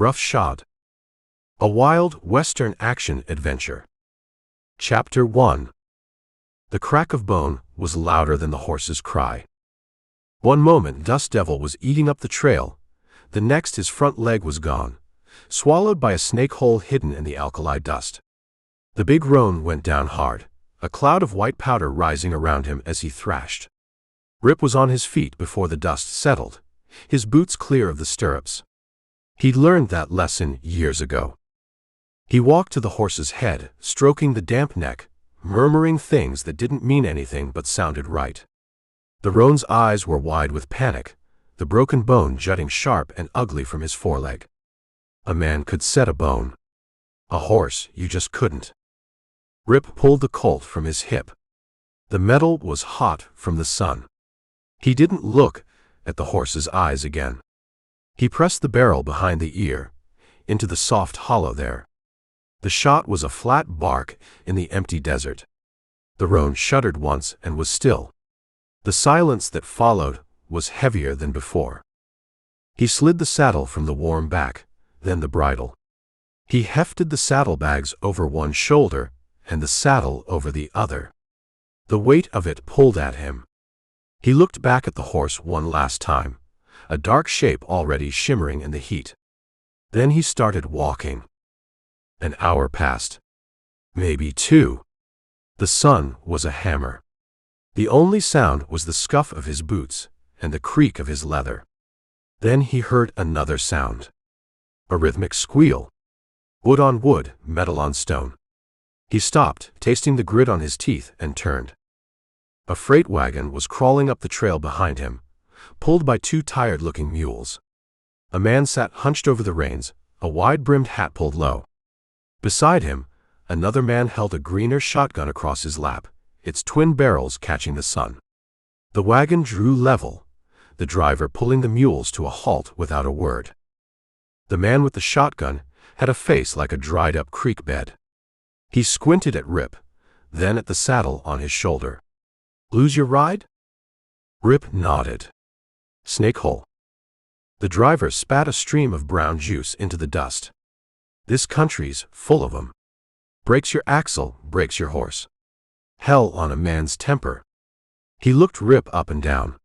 Roughshod. A wild Western action adventure. Chapter 1. The crack of bone was louder than the horse's cry. One moment Dust Devil was eating up the trail, the next his front leg was gone, swallowed by a snake hole hidden in the alkali dust. The big roan went down hard, a cloud of white powder rising around him as he thrashed. Rip was on his feet before the dust settled, his boots clear of the stirrups. He'd learned that lesson years ago. He walked to the horse's head, stroking the damp neck, murmuring things that didn't mean anything but sounded right. The roan's eyes were wide with panic, the broken bone jutting sharp and ugly from his foreleg. A man could set a bone. A horse, you just couldn't. Rip pulled the colt from his hip. The metal was hot from the sun. He didn't look at the horse's eyes again. He pressed the barrel behind the ear, into the soft hollow there. The shot was a flat bark in the empty desert. The roan shuddered once and was still. The silence that followed was heavier than before. He slid the saddle from the warm back, then the bridle. He hefted the saddlebags over one shoulder and the saddle over the other. The weight of it pulled at him. He looked back at the horse one last time, a dark shape already shimmering in the heat. Then he started walking. An hour passed. Maybe 2. The sun was a hammer. The only sound was the scuff of his boots and the creak of his leather. Then he heard another sound. A rhythmic squeal. Wood on wood, metal on stone. He stopped, tasting the grit on his teeth, and turned. A freight wagon was crawling up the trail behind him, pulled by 2 tired-looking mules. A man sat hunched over the reins, a wide-brimmed hat pulled low. Beside him, another man held a greener shotgun across his lap, its twin barrels catching the sun. The wagon drew level, the driver pulling the mules to a halt without a word. The man with the shotgun had a face like a dried-up creek bed. He squinted at Rip, then at the saddle on his shoulder. "Lose your ride?" Rip nodded. "Snake hole." The driver spat a stream of brown juice into the dust. "This country's full of 'em. Breaks your axle, breaks your horse. Hell on a man's temper." He looked Rip up and down.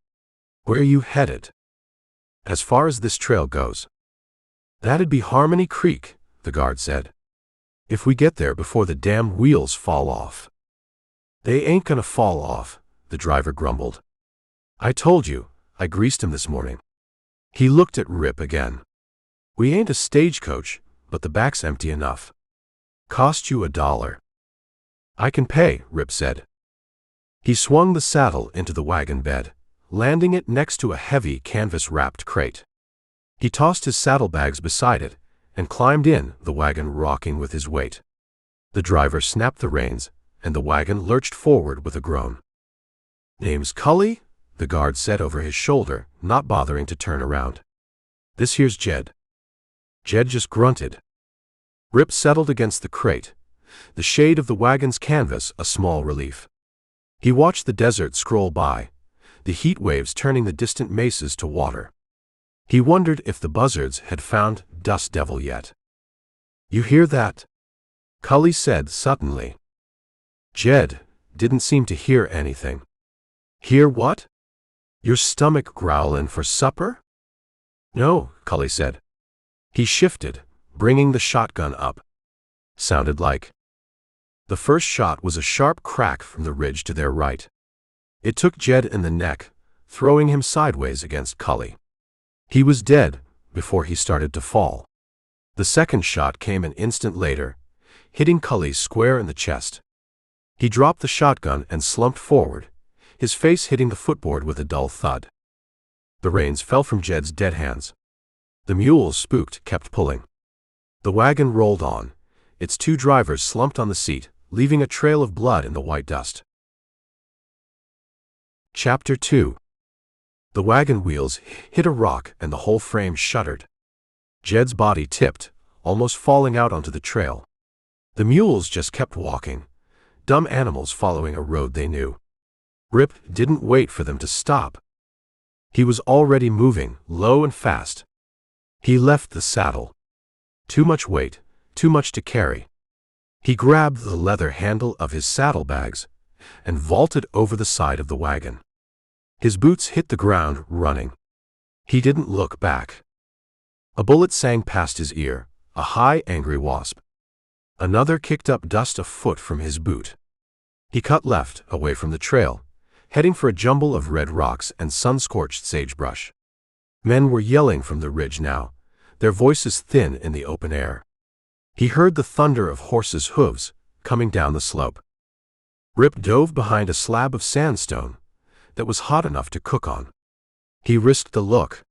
"Where are you headed?" "As far as this trail goes." "That'd be Harmony Creek," the guard said. "If we get there before the damn wheels fall off." "They ain't gonna fall off," the driver grumbled. "I told you, I greased him this morning." He looked at Rip again. "We ain't a stagecoach, but the back's empty enough. Cost you $1. "I can pay," Rip said. He swung the saddle into the wagon bed, landing it next to a heavy canvas-wrapped crate. He tossed his saddlebags beside it and climbed in, the wagon rocking with his weight. The driver snapped the reins, and the wagon lurched forward with a groan. "Name's Cully," the guard said over his shoulder, not bothering to turn around. "This here's Jed." Jed just grunted. Rip settled against the crate, the shade of the wagon's canvas a small relief. He watched the desert scroll by, the heat waves turning the distant mesas to water. He wondered if the buzzards had found Dust Devil yet. "You hear that?" Cully said suddenly. Jed didn't seem to hear anything. "Hear what? Your stomach growlin' for supper?" "No," Cully said. He shifted, bringing the shotgun up. Sounded like. The first shot was a sharp crack from the ridge to their right. It took Jed in the neck, throwing him sideways against Cully. He was dead before he started to fall. The second shot came an instant later, hitting Cully square in the chest. He dropped the shotgun and slumped forward, his face hitting the footboard with a dull thud. The reins fell from Jed's dead hands. The mules, spooked, kept pulling. The wagon rolled on, its 2 drivers slumped on the seat, leaving a trail of blood in the white dust. Chapter 2. The wagon wheels hit a rock and the whole frame shuddered. Jed's body tipped, almost falling out onto the trail. The mules just kept walking, dumb animals following a road they knew. Rip didn't wait for them to stop. He was already moving, low and fast. He left the saddle. Too much weight, too much to carry. He grabbed the leather handle of his saddlebags and vaulted over the side of the wagon. His boots hit the ground running. He didn't look back. A bullet sang past his ear, a high, angry wasp. Another kicked up dust a foot from his boot. He cut left, away from the trail, heading for a jumble of red rocks and sun-scorched sagebrush. Men were yelling from the ridge now, their voices thin in the open air. He heard the thunder of horses' hooves coming down the slope. Rip dove behind a slab of sandstone that was hot enough to cook on. He risked a look.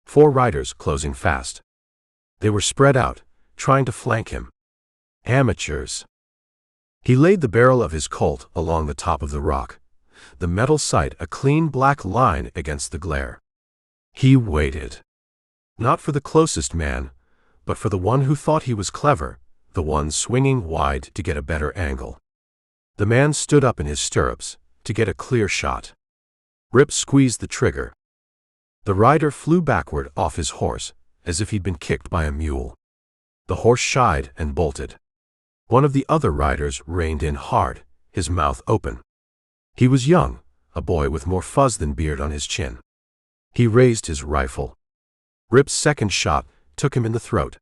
4 riders closing fast. They were spread out, trying to flank him. Amateurs. He laid the barrel of his Colt along the top of the rock, the metal sight a clean black line against the glare. He waited. Not for the closest man, but for the one who thought he was clever, the one swinging wide to get a better angle. The man stood up in his stirrups to get a clear shot. Rip squeezed the trigger. The rider flew backward off his horse, as if he'd been kicked by a mule. The horse shied and bolted. One of the other riders reined in hard, his mouth open. He was young, a boy with more fuzz than beard on his chin. He raised his rifle. Rip's second shot took him in the throat.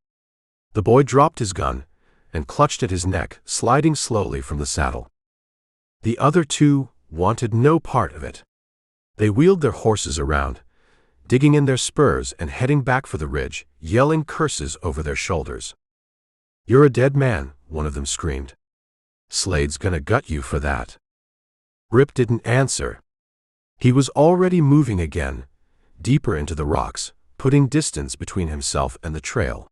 The boy dropped his gun and clutched at his neck, sliding slowly from the saddle. The other 2 wanted no part of it. They wheeled their horses around, digging in their spurs and heading back for the ridge, yelling curses over their shoulders. "You're a dead man," one of them screamed. "Slade's gonna gut you for that." Rip didn't answer. He was already moving again, deeper into the rocks, putting distance between himself and the trail.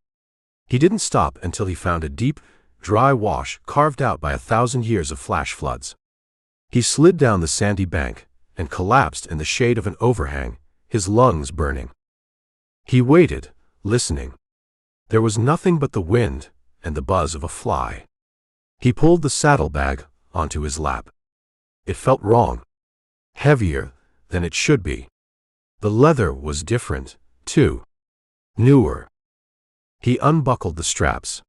He didn't stop until he found a deep, dry wash carved out by 1,000 years of flash floods. He slid down the sandy bank and collapsed in the shade of an overhang, his lungs burning. He waited, listening. There was nothing but the wind and the buzz of a fly. He pulled the saddlebag onto his lap. It felt wrong. Heavier than it should be. The leather was different, too. Newer. He unbuckled the straps.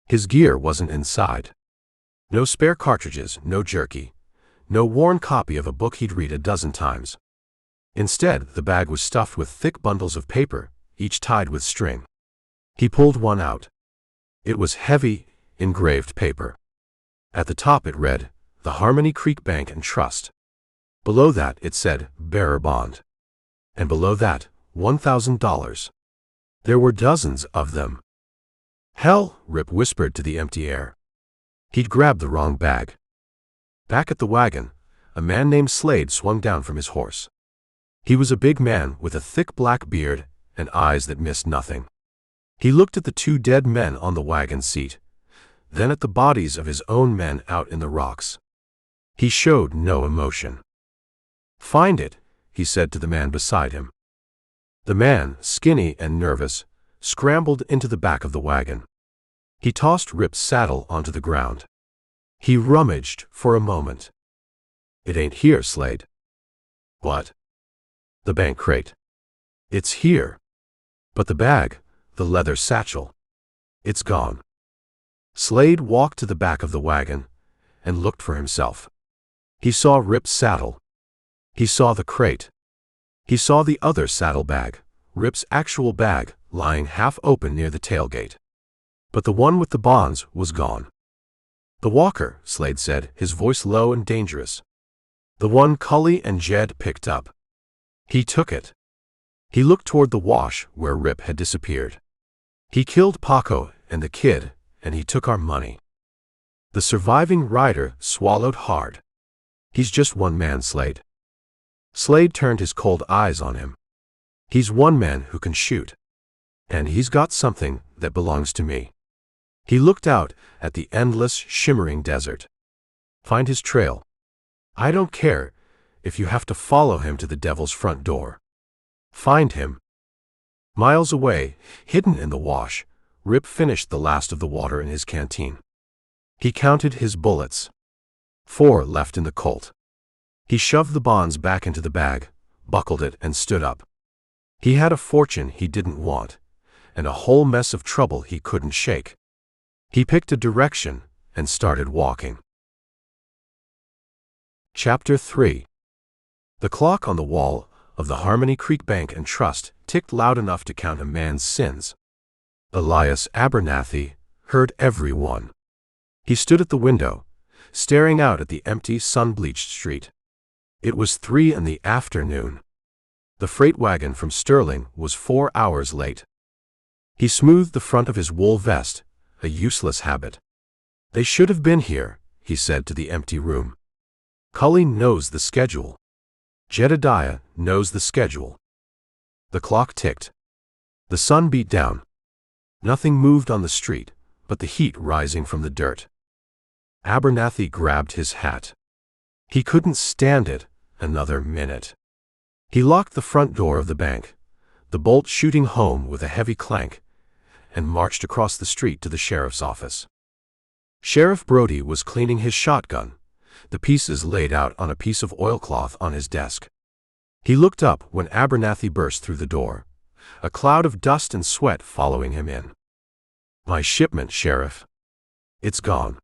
His gear wasn't inside. No spare cartridges, no jerky, no worn copy of a book he'd read a dozen times. Instead, the bag was stuffed with thick bundles of paper, each tied with string. He pulled one out. It was heavy, engraved paper. At the top it read, "The Harmony Creek Bank and Trust." Below that it said, "Bearer Bond." And below that, $1,000. There were dozens of them. "Hell," Rip whispered to the empty air. He'd grabbed the wrong bag. Back at the wagon, a man named Slade swung down from his horse. He was a big man with a thick black beard and eyes that missed nothing. He looked at the 2 dead men on the wagon seat, then at the bodies of his own men out in the rocks. He showed no emotion. "Find it," he said to the man beside him. The man, skinny and nervous, scrambled into the back of the wagon. He tossed Rip's saddle onto the ground. He rummaged for a moment. "It ain't here, Slade." "What?" "The bank crate." "It's here. But the bag, the leather satchel, it's gone." Slade walked to the back of the wagon and looked for himself. He saw Rip's saddle. He saw the crate. He saw the other saddlebag, Rip's actual bag, lying half open near the tailgate. But the one with the bonds was gone. "The walker," Slade said, his voice low and dangerous. "The one Cully and Jed picked up. He took it." He looked toward the wash where Rip had disappeared. "He killed Paco and the kid, and he took our money." The surviving rider swallowed hard. "He's just one man, Slade." Slade turned his cold eyes on him. "He's one man who can shoot. And he's got something that belongs to me." He looked out at the endless, shimmering desert. "Find his trail. I don't care if you have to follow him to the devil's front door. Find him." Miles away, hidden in the wash, Rip finished the last of the water in his canteen. He counted his bullets. 4 left in the Colt. He shoved the bonds back into the bag, buckled it, and stood up. He had a fortune he didn't want, and a whole mess of trouble he couldn't shake. He picked a direction and started walking. Chapter 3. The clock on the wall of the Harmony Creek Bank and Trust ticked loud enough to count a man's sins. Elias Abernathy heard every one. He stood at the window, staring out at the empty, sun-bleached street. It was 3 in the afternoon. The freight wagon from Sterling was 4 hours late. He smoothed the front of his wool vest, a useless habit. "They should have been here," he said to the empty room. "Cully knows the schedule. Jedediah knows the schedule." The clock ticked. The sun beat down. Nothing moved on the street but the heat rising from the dirt. Abernathy grabbed his hat. He couldn't stand it another minute. He locked the front door of the bank, the bolt shooting home with a heavy clank, and marched across the street to the sheriff's office. Sheriff Brody was cleaning his shotgun, the pieces laid out on a piece of oilcloth on his desk. He looked up when Abernathy burst through the door, a cloud of dust and sweat following him in. "My shipment, Sheriff. It's gone."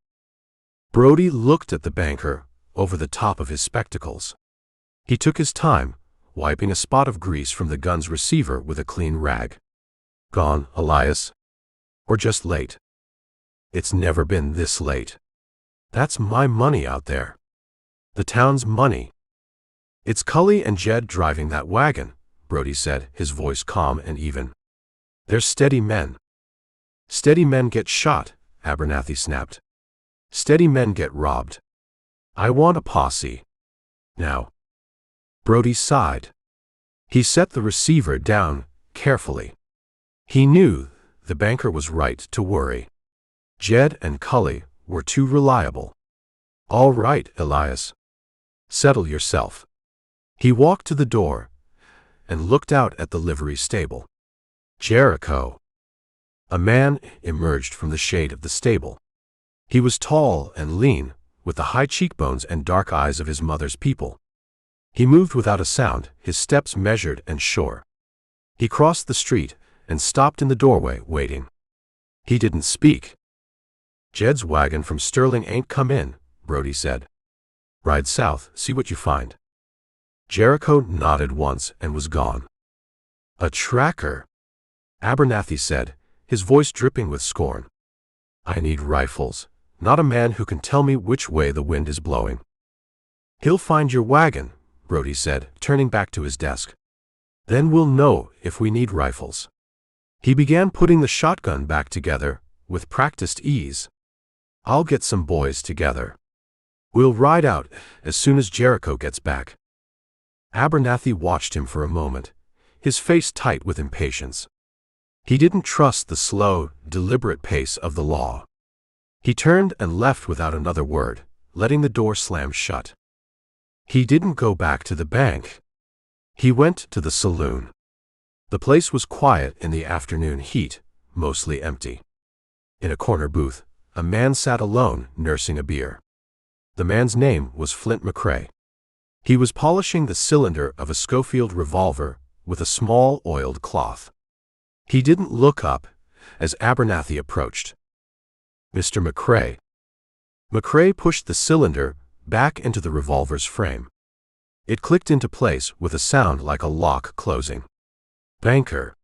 Brody looked at the banker over the top of his spectacles. He took his time, wiping a spot of grease from the gun's receiver with a clean rag. "Gone, Elias? Or just late?" "It's never been this late. That's my money out there. The town's money." "It's Cully and Jed driving that wagon," Brody said, his voice calm and even. "They're steady men." "Steady men get shot," Abernathy snapped. "Steady men get robbed. I want a posse. Now." Brody sighed. He set the receiver down carefully. He knew the banker was right to worry. Jed and Cully were too reliable. "All right, Elias. Settle yourself." He walked to the door and looked out at the livery stable. "Jericho." A man emerged from the shade of the stable. He was tall and lean, with the high cheekbones and dark eyes of his mother's people. He moved without a sound, his steps measured and sure. He crossed the street and stopped in the doorway, waiting. He didn't speak. "Jed's wagon from Sterling ain't come in," Brody said. "Ride south, see what you find." Jericho nodded once and was gone. "A tracker," Abernathy said, his voice dripping with scorn. "I need rifles, not a man who can tell me which way the wind is blowing." "He'll find your wagon," Brody said, turning back to his desk. "Then we'll know if we need rifles." He began putting the shotgun back together with practiced ease. "I'll get some boys together. We'll ride out as soon as Jericho gets back." Abernathy watched him for a moment, his face tight with impatience. He didn't trust the slow, deliberate pace of the law. He turned and left without another word, letting the door slam shut. He didn't go back to the bank. He went to the saloon. The place was quiet in the afternoon heat, mostly empty. In a corner booth, a man sat alone, nursing a beer. The man's name was Flint McCrae. He was polishing the cylinder of a Schofield revolver with a small oiled cloth. He didn't look up as Abernathy approached. "Mr. McCrae." McCrae pushed the cylinder back into the revolver's frame. It clicked into place with a sound like a lock closing. "Banker."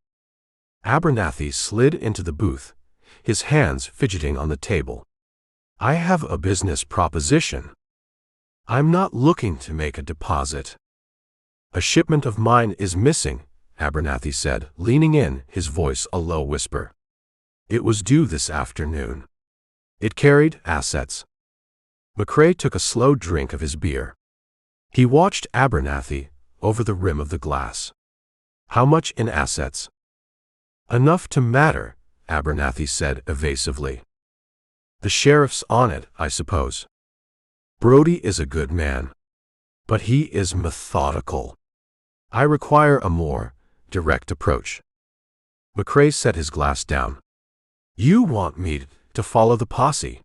Abernathy slid into the booth, his hands fidgeting on the table. "I have a business proposition. I'm not looking to make a deposit." "A shipment of mine is missing," Abernathy said, leaning in, his voice a low whisper. "It was due this afternoon. It carried assets." McCrae took a slow drink of his beer. He watched Abernathy over the rim of the glass. "How much in assets?" "Enough to matter," Abernathy said evasively. "The sheriff's on it, I suppose." "Brody is a good man. But he is methodical. I require a more direct approach." McCrae set his glass down. "You want me to follow the posse.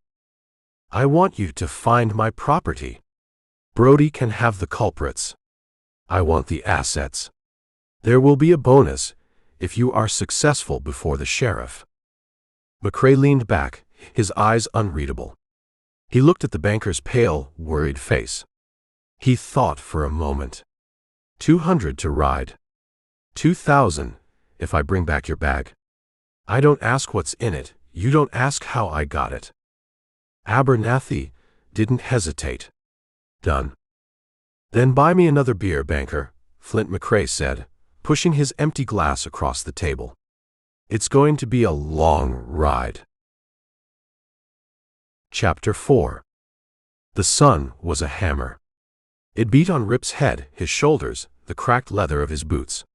I want you to find my property. Brody can have the culprits. I want the assets. There will be a bonus if you are successful before the sheriff." McCrae leaned back, his eyes unreadable. He looked at the banker's pale, worried face. He thought for a moment. 200 to ride. 2,000, if I bring back your bag. I don't ask what's in it, you don't ask how I got it. Abernathy didn't hesitate. Done. Then buy me another beer, banker, Flint McCrae said, pushing his empty glass across the table. It's going to be a long ride. Chapter 4. The sun was a hammer. It beat on Rip's head, his shoulders, the cracked leather of his boots.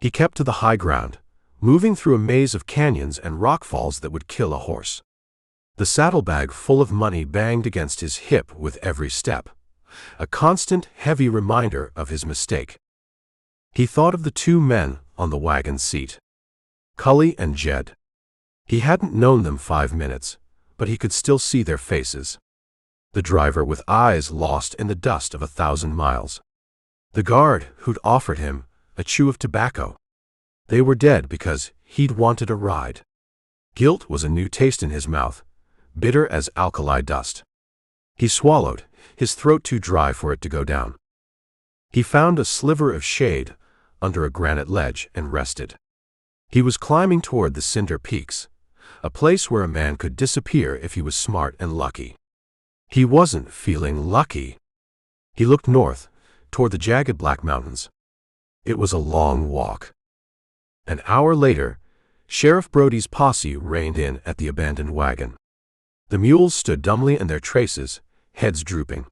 He kept to the high ground, moving through a maze of canyons and rockfalls that would kill a horse. The saddlebag full of money banged against his hip with every step, a constant, heavy reminder of his mistake. He thought of the two men on the wagon seat. Cully and Jed. He hadn't known them 5 minutes, but he could still see their faces. The driver with eyes lost in the dust of 1,000 miles. The guard who'd offered him a chew of tobacco. They were dead because he'd wanted a ride. Guilt was a new taste in his mouth, bitter as alkali dust. He swallowed, his throat too dry for it to go down. He found a sliver of shade under a granite ledge and rested. He was climbing toward the Cinder Peaks, a place where a man could disappear if he was smart and lucky. He wasn't feeling lucky. He looked north, toward the jagged black mountains. It was a long walk. An hour later, Sheriff Brody's posse reined in at the abandoned wagon. The mules stood dumbly in their traces, heads drooping.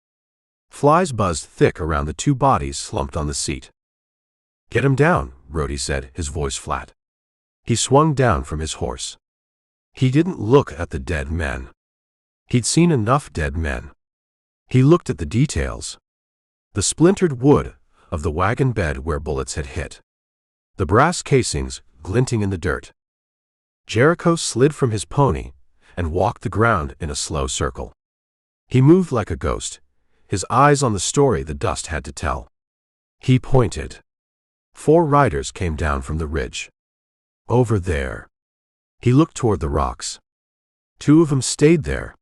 Flies buzzed thick around the two bodies slumped on the seat. "Get him down," Brody said, his voice flat. He swung down from his horse. He didn't look at the dead men. He'd seen enough dead men. He looked at the details. The splintered wood of the wagon bed where bullets had hit. The brass casings glinting in the dirt. Jericho slid from his pony and walked the ground in a slow circle. He moved like a ghost, his eyes on the story the dust had to tell. He pointed. 4 riders came down from the ridge. Over there. He looked toward the rocks. 2 of them stayed there.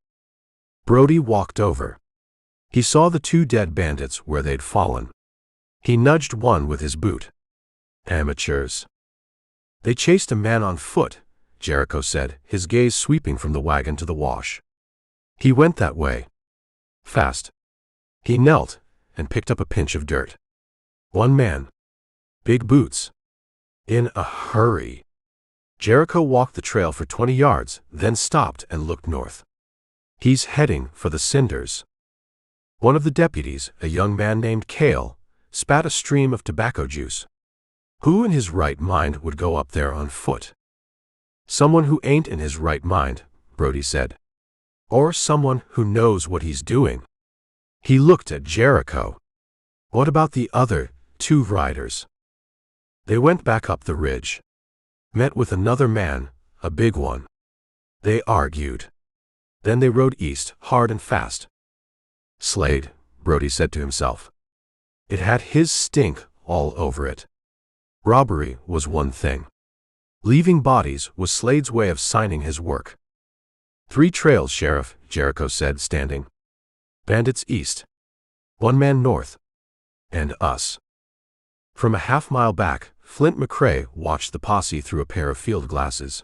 Brody walked over. He saw the 2 dead bandits where they'd fallen. He nudged one with his boot. Amateurs. They chased a man on foot, Jericho said, his gaze sweeping from the wagon to the wash. He went that way. Fast. He knelt and picked up a pinch of dirt. 1 man. Big boots. In a hurry. Jericho walked the trail for 20 yards, then stopped and looked north. He's heading for the cinders. One of the deputies, a young man named Cale, spat a stream of tobacco juice. Who in his right mind would go up there on foot? Someone who ain't in his right mind, Brody said. Or someone who knows what he's doing. He looked at Jericho. What about the other 2 riders? They went back up the ridge. Met with another man, a big one. They argued. Then they rode east, hard and fast. Slade, Brody said to himself. It had his stink all over it. Robbery was one thing. Leaving bodies was Slade's way of signing his work. 3 trails, Sheriff, Jericho said, standing. Bandits east. 1 man north. And us. From a half-mile back, Flint McCrae watched the posse through a pair of field glasses.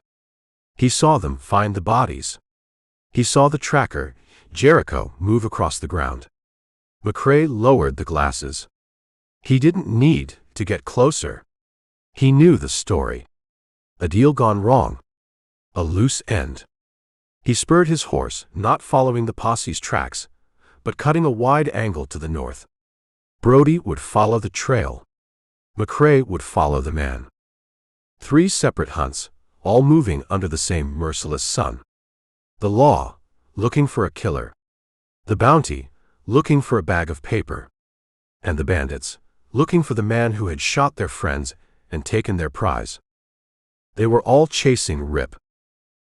He saw them find the bodies. He saw the tracker, Jericho, move across the ground. McCrae lowered the glasses. He didn't need to get closer. He knew the story. A deal gone wrong. A loose end. He spurred his horse, not following the posse's tracks, but cutting a wide angle to the north. Brody would follow the trail. McCrae would follow the man. 3 separate hunts, all moving under the same merciless sun. The law, looking for a killer. The bounty, looking for a bag of paper. And the bandits, looking for the man who had shot their friends and taken their prize. They were all chasing Rip.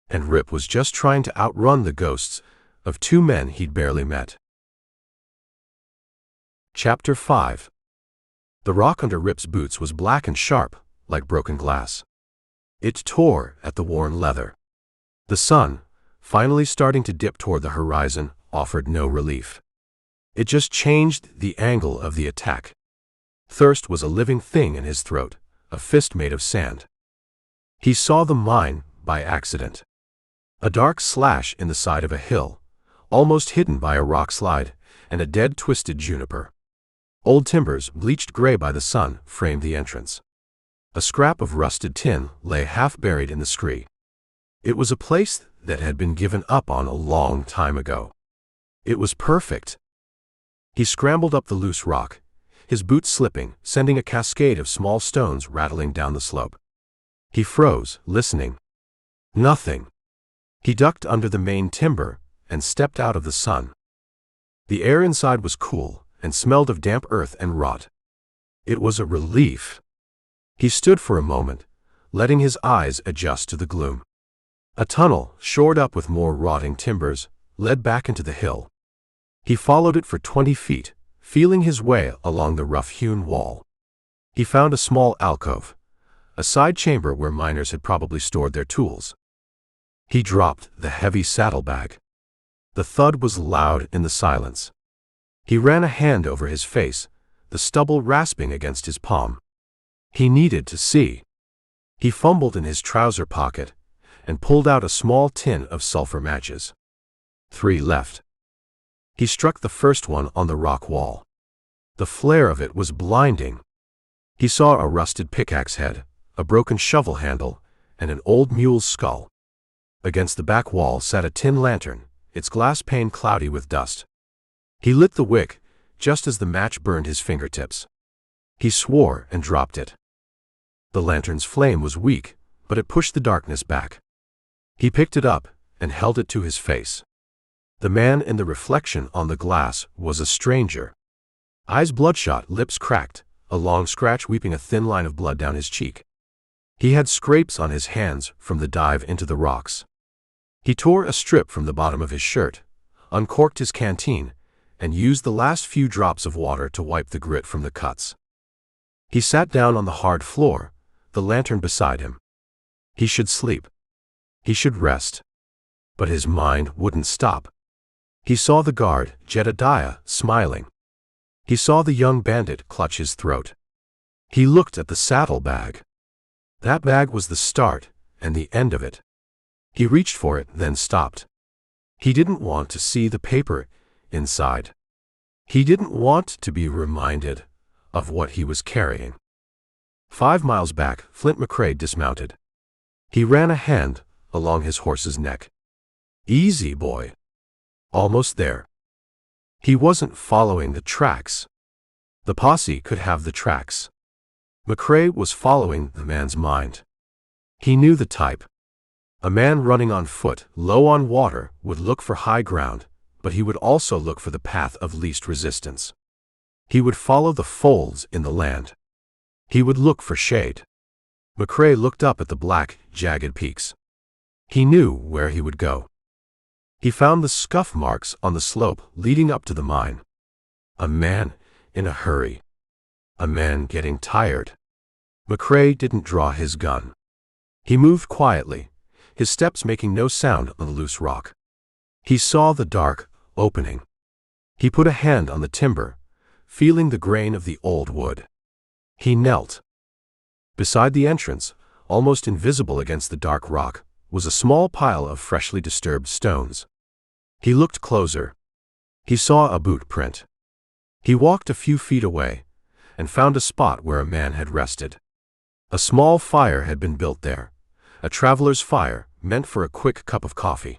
And Rip was just trying to outrun the ghosts of 2 men he'd barely met. Chapter 5. The rock under Rip's boots was black and sharp, like broken glass. It tore at the worn leather. The sun, finally starting to dip toward the horizon, offered no relief. It just changed the angle of the attack. Thirst was a living thing in his throat, a fist made of sand. He saw the mine by accident. A dark slash in the side of a hill, almost hidden by a rock slide, and a dead twisted juniper. Old timbers, bleached gray by the sun, framed the entrance. A scrap of rusted tin lay half buried in the scree. It was a place that had been given up on a long time ago. It was perfect. He scrambled up the loose rock, his boots slipping, sending a cascade of small stones rattling down the slope. He froze, listening. Nothing. He ducked under the main timber and stepped out of the sun. The air inside was cool and smelled of damp earth and rot. It was a relief. He stood for a moment, letting his eyes adjust to the gloom. A tunnel, shored up with more rotting timbers, led back into the hill. He followed it for 20 feet, feeling his way along the rough-hewn wall. He found a small alcove, a side chamber where miners had probably stored their tools. He dropped the heavy saddlebag. The thud was loud in the silence. He ran a hand over his face, the stubble rasping against his palm. He needed to see. He fumbled in his trouser pocket and pulled out a small tin of sulfur matches. 3 left. He struck the first one on the rock wall. The flare of it was blinding. He saw a rusted pickaxe head, a broken shovel handle, and an old mule's skull. Against the back wall sat a tin lantern, its glass pane cloudy with dust. He lit the wick just as the match burned his fingertips. He swore and dropped it. The lantern's flame was weak, but it pushed the darkness back. He picked it up and held it to his face. The man in the reflection on the glass was a stranger. Eyes bloodshot, lips cracked, a long scratch weeping a thin line of blood down his cheek. He had scrapes on his hands from the dive into the rocks. He tore a strip from the bottom of his shirt, uncorked his canteen, and used the last few drops of water to wipe the grit from the cuts. He sat down on the hard floor, the lantern beside him. He should sleep. He should rest. But his mind wouldn't stop. He saw the guard, Jedediah, smiling. He saw the young bandit clutch his throat. He looked at the saddlebag. That bag was the start and the end of it. He reached for it, then stopped. He didn't want to see the paper inside. He didn't want to be reminded of what he was carrying. 5 miles back, Flint McCrae dismounted. He ran a hand along his horse's neck. Easy, boy. Almost there. He wasn't following the tracks. The posse could have the tracks. McCrae was following the man's mind. He knew the type. A man running on foot, low on water, would look for high ground, but he would also look for the path of least resistance. He would follow the folds in the land. He would look for shade. McCrae looked up at the black, jagged peaks. He knew where he would go. He found the scuff marks on the slope leading up to the mine. A man in a hurry. A man getting tired. McCrae didn't draw his gun. He moved quietly, his steps making no sound on the loose rock. He saw the dark opening. He put a hand on the timber, feeling the grain of the old wood. He knelt. Beside the entrance, almost invisible against the dark rock, was a small pile of freshly disturbed stones. He looked closer. He saw a boot print. He walked a few feet away and found a spot where a man had rested. A small fire had been built there, a traveler's fire meant for a quick cup of coffee.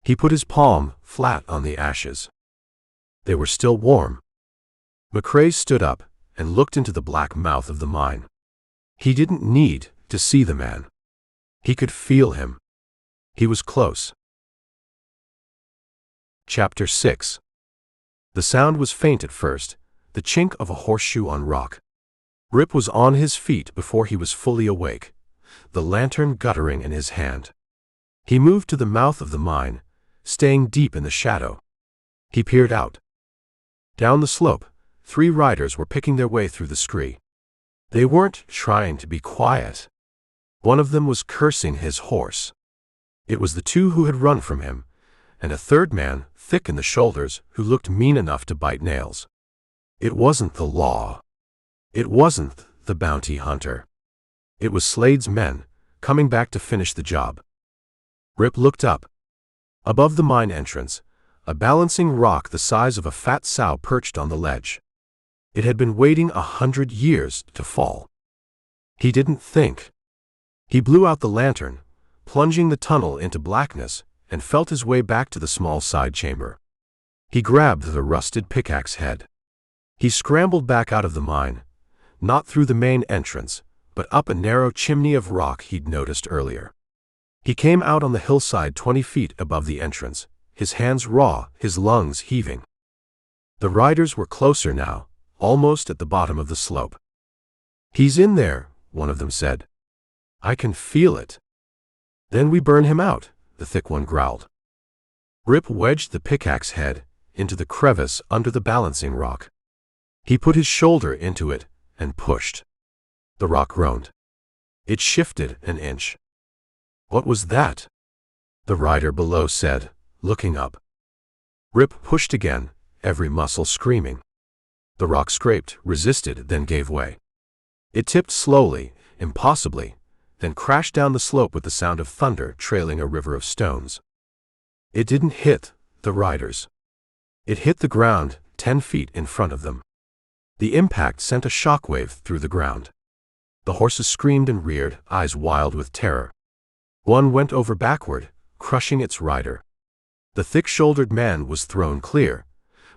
He put his palm flat on the ashes. They were still warm. McCrae stood up and looked into the black mouth of the mine. He didn't need to see the man. He could feel him. He was close. Chapter 6. The sound was faint at first, the chink of a horseshoe on rock. Rip was on his feet before he was fully awake, the lantern guttering in his hand. He moved to the mouth of the mine, staying deep in the shadow. He peered out. Down the slope, 3 riders were picking their way through the scree. They weren't trying to be quiet. One of them was cursing his horse. It was the two who had run from him, and a third man, thick in the shoulders, who looked mean enough to bite nails. It wasn't the law. It wasn't the bounty hunter. It was Slade's men, coming back to finish the job. Rip looked up. Above the mine entrance, a balancing rock the size of a fat sow perched on the ledge. It had been waiting 100 years to fall. He didn't think. He blew out the lantern, plunging the tunnel into blackness, and felt his way back to the small side chamber. He grabbed the rusted pickaxe head. He scrambled back out of the mine, not through the main entrance, but up a narrow chimney of rock he'd noticed earlier. He came out on the hillside 20 feet above the entrance, his hands raw, his lungs heaving. The riders were closer now, almost at the bottom of the slope. "He's in there," one of them said. "I can feel it." "Then we burn him out," the thick one growled. Rip wedged the pickaxe head into the crevice under the balancing rock. He put his shoulder into it and pushed. The rock groaned. It shifted an inch. "What was that?" the rider below said, looking up. Rip pushed again, every muscle screaming. The rock scraped, resisted, then gave way. It tipped slowly, impossibly, then crashed down the slope with the sound of thunder trailing a river of stones. It didn't hit the riders. It hit the ground 10 feet in front of them. The impact sent a shockwave through the ground. The horses screamed and reared, eyes wild with terror. One went over backward, crushing its rider. The thick-shouldered man was thrown clear,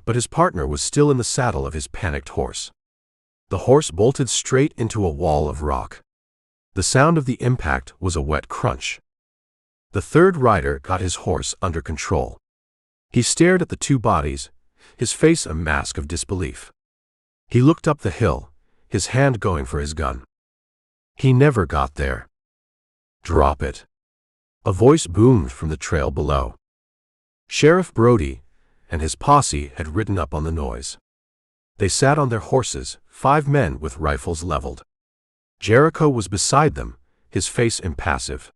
but his partner was still in the saddle of his panicked horse. The horse bolted straight into a wall of rock. The sound of the impact was a wet crunch. The third rider got his horse under control. He stared at the two bodies, his face a mask of disbelief. He looked up the hill, his hand going for his gun. He never got there. "Drop it." A voice boomed from the trail below. Sheriff Brody and his posse had ridden up on the noise. They sat on their horses, 5 men with rifles leveled. Jericho was beside them, his face impassive.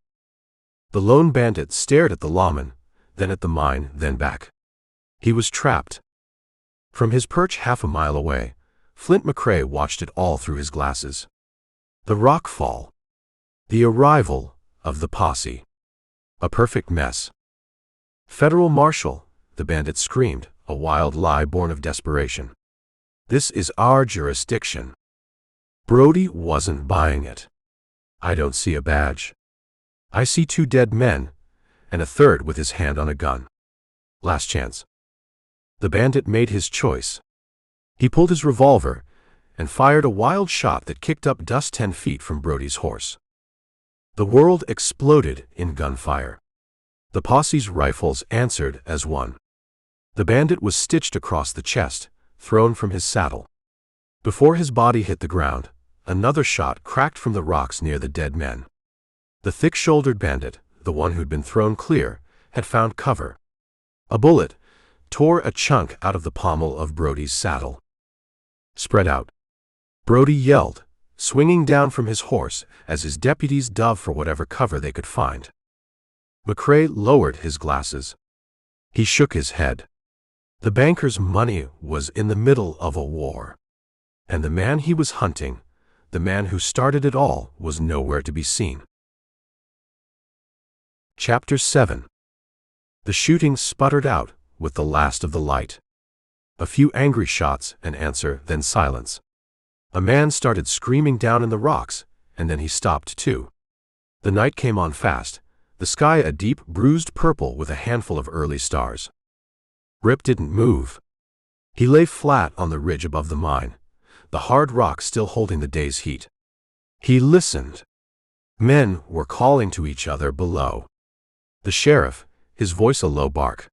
The lone bandit stared at the lawman, then at the mine, then back. He was trapped. From his perch half a mile away, Flint McCrae watched it all through his glasses. The rock fall. The arrival of the posse. A perfect mess. "Federal Marshal," the bandit screamed, a wild lie born of desperation. "This is our jurisdiction." Brody wasn't buying it. "I don't see a badge. I see 2 dead men, and a third with his hand on a gun. Last chance." The bandit made his choice. He pulled his revolver and fired a wild shot that kicked up dust 10 feet from Brody's horse. The world exploded in gunfire. The posse's rifles answered as one. The bandit was stitched across the chest, thrown from his saddle. Before his body hit the ground, another shot cracked from the rocks near the dead men. The thick-shouldered bandit, the one who'd been thrown clear, had found cover. A bullet tore a chunk out of the pommel of Brody's saddle. "Spread out," Brody yelled, swinging down from his horse as his deputies dove for whatever cover they could find. McCrae lowered his glasses. He shook his head. The banker's money was in the middle of a war. And the man he was hunting, the man who started it all, was nowhere to be seen. Chapter 7. The shooting sputtered out with the last of the light. A few angry shots, an answer, then silence. A man started screaming down in the rocks, and then he stopped too. The night came on fast, the sky a deep, bruised purple with a handful of early stars. Rip didn't move. He lay flat on the ridge above the mine, the hard rock still holding the day's heat. He listened. Men were calling to each other below. The sheriff, his voice a low bark.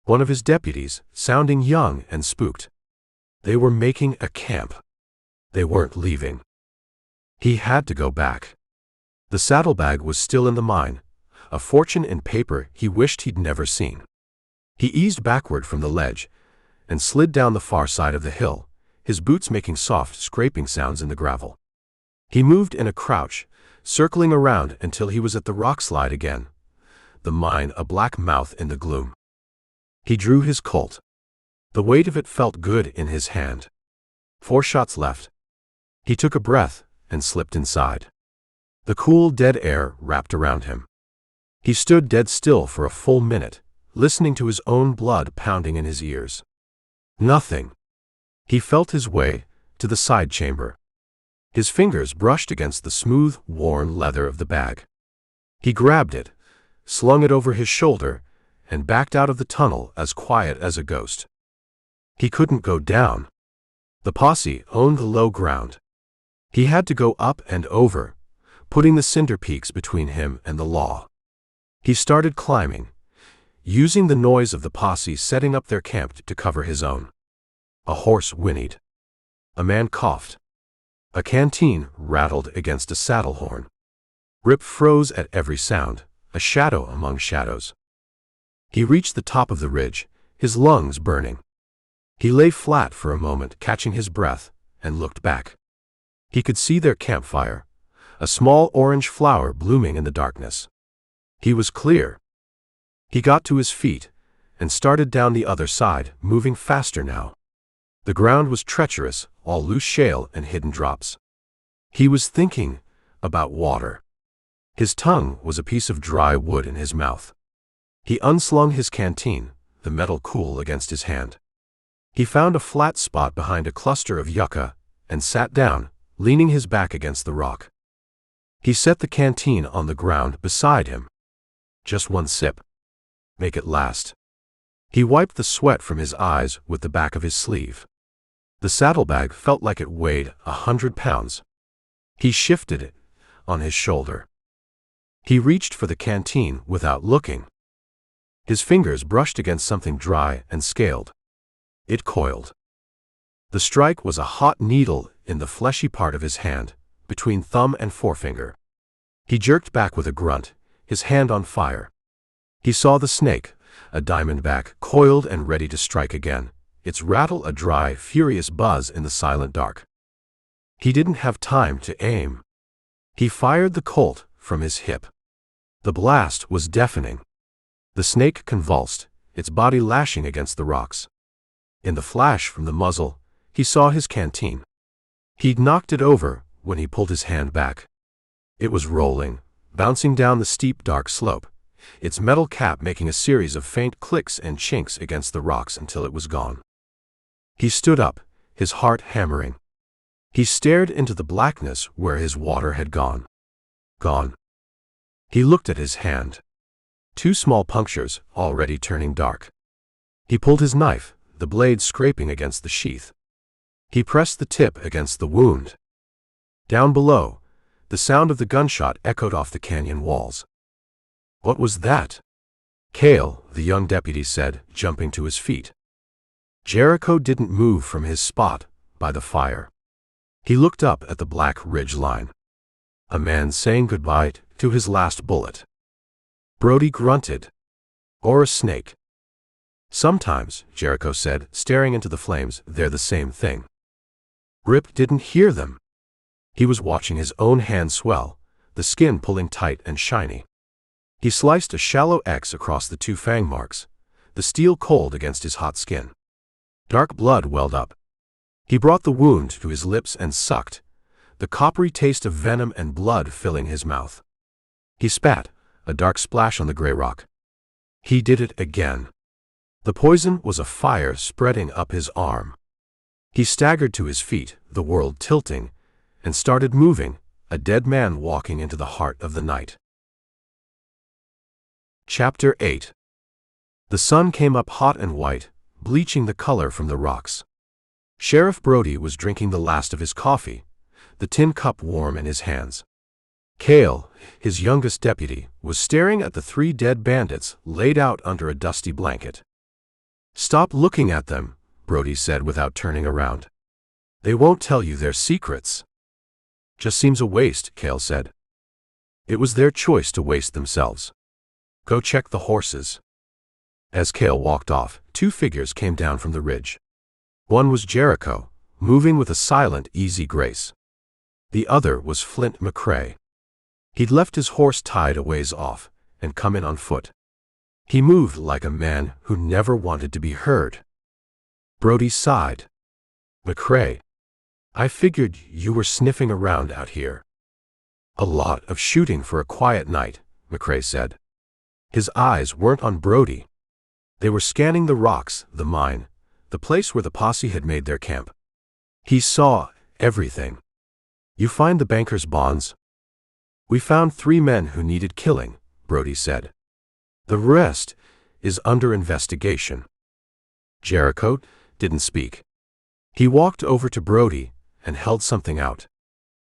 One of his deputies, sounding young and spooked. They were making a camp. They weren't leaving. He had to go back. The saddlebag was still in the mine, a fortune in paper he wished he'd never seen. He eased backward from the ledge and slid down the far side of the hill, his boots making soft scraping sounds in the gravel. He moved in a crouch, circling around until he was at the rock slide again, the mine a black mouth in the gloom. He drew his Colt. The weight of it felt good in his hand. 4 shots left. He took a breath and slipped inside. The cool, dead air wrapped around him. He stood dead still for a full minute, listening to his own blood pounding in his ears. Nothing. He felt his way to the side chamber. His fingers brushed against the smooth, worn leather of the bag. He grabbed it, slung it over his shoulder, and backed out of the tunnel as quiet as a ghost. He couldn't go down. The posse owned the low ground. He had to go up and over, putting the cinder peaks between him and the law. He started climbing, using the noise of the posse setting up their camp to cover his own. A horse whinnied. A man coughed. A canteen rattled against a saddle horn. Rip froze at every sound, a shadow among shadows. He reached the top of the ridge, his lungs burning. He lay flat for a moment, catching his breath, and looked back. He could see their campfire, a small orange flower blooming in the darkness. He was clear. He got to his feet and started down the other side, moving faster now. The ground was treacherous, all loose shale and hidden drops. He was thinking about water. His tongue was a piece of dry wood in his mouth. He unslung his canteen, the metal cool against his hand. He found a flat spot behind a cluster of yucca and sat down, leaning his back against the rock. He set the canteen on the ground beside him. Just one sip. Make it last. He wiped the sweat from his eyes with the back of his sleeve. The saddlebag felt like it weighed 100 pounds. He shifted it on his shoulder. He reached for the canteen without looking. His fingers brushed against something dry and scaled. It coiled. The strike was a hot needle in the fleshy part of his hand, between thumb and forefinger. He jerked back with a grunt, his hand on fire. He saw the snake, a diamondback, coiled and ready to strike again, its rattle a dry, furious buzz in the silent dark. He didn't have time to aim. He fired the Colt from his hip. The blast was deafening. The snake convulsed, its body lashing against the rocks. In the flash from the muzzle, he saw his canteen. He'd knocked it over when he pulled his hand back. It was rolling, bouncing down the steep dark slope, its metal cap making a series of faint clicks and chinks against the rocks until it was gone. He stood up, his heart hammering. He stared into the blackness where his water had gone. Gone. He looked at his hand. 2 small punctures, already turning dark. He pulled his knife, the blade scraping against the sheath. He pressed the tip against the wound. Down below, the sound of the gunshot echoed off the canyon walls. What was that? Cale, the young deputy said, jumping to his feet. Jericho didn't move from his spot by the fire. He looked up at the black ridge line. A man saying goodbye to his last bullet. Brody grunted. Or a snake. Sometimes, Jericho said, staring into the flames, they're the same thing. Rip didn't hear them. He was watching his own hand swell, the skin pulling tight and shiny. He sliced a shallow X across the 2 fang marks, the steel cold against his hot skin. Dark blood welled up. He brought the wound to his lips and sucked, the coppery taste of venom and blood filling his mouth. He spat, a dark splash on the gray rock. He did it again. The poison was a fire spreading up his arm. He staggered to his feet, the world tilting, and started moving, a dead man walking into the heart of the night. Chapter 8. The sun came up hot and white, bleaching the color from the rocks. Sheriff Brody was drinking the last of his coffee, the tin cup warm in his hands. Cale, his youngest deputy, was staring at the 3 dead bandits laid out under a dusty blanket. Stop looking at them, Brody said without turning around. They won't tell you their secrets. Just seems a waste, Cale said. It was their choice to waste themselves. Go check the horses. As Cale walked off, 2 figures came down from the ridge. One was Jericho, moving with a silent, easy grace. The other was Flint McCrae. He'd left his horse tied a ways off and come in on foot. He moved like a man who never wanted to be heard. Brody sighed. "McCrae, I figured you were sniffing around out here." "A lot of shooting for a quiet night," McCrae said. His eyes weren't on Brody. They were scanning the rocks, the mine, the place where the posse had made their camp. He saw everything. "You find the banker's bonds?" "We found 3 men who needed killing," Brody said. "The rest is under investigation." Jericho didn't speak. He walked over to Brody and held something out.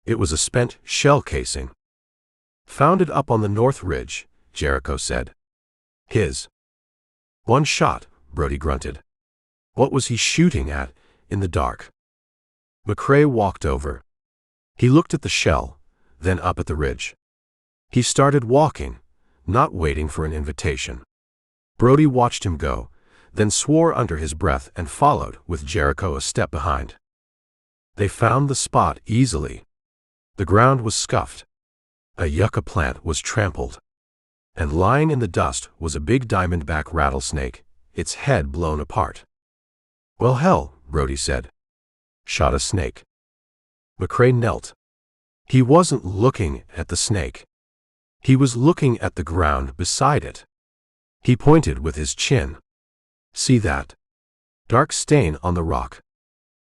It was a spent shell casing. "Found it up on the north ridge," Jericho said. "His." "One shot," Brody grunted. "What was he shooting at in the dark?" McCrae walked over. He looked at the shell, then up at the ridge. He started walking, not waiting for an invitation. Brody watched him go, then swore under his breath and followed with Jericho a step behind. They found the spot easily. The ground was scuffed. A yucca plant was trampled. And lying in the dust was a big diamondback rattlesnake, its head blown apart. "Well, hell," Brody said. "Shot a snake." McCrae knelt. He wasn't looking at the snake. He was looking at the ground beside it. He pointed with his chin. "See that? Dark stain on the rock.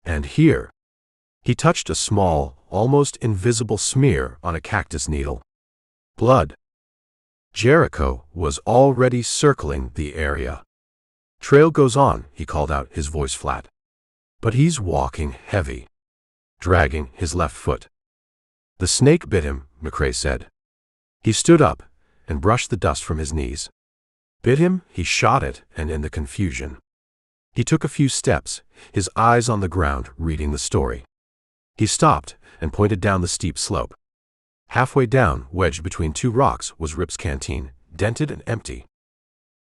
And here." He touched a small, almost invisible smear on a cactus needle. "Blood." Jericho was already circling the area. "Trail goes on," he called out, his voice flat. "But he's walking heavy, dragging his left foot." "The snake bit him," McCrae said. He stood up and brushed the dust from his knees. "Bit him?" He shot it, and in the confusion. He took a few steps, his eyes on the ground, reading the story. He stopped and pointed down the steep slope. Halfway down, wedged between 2 rocks, was Rip's canteen, dented and empty.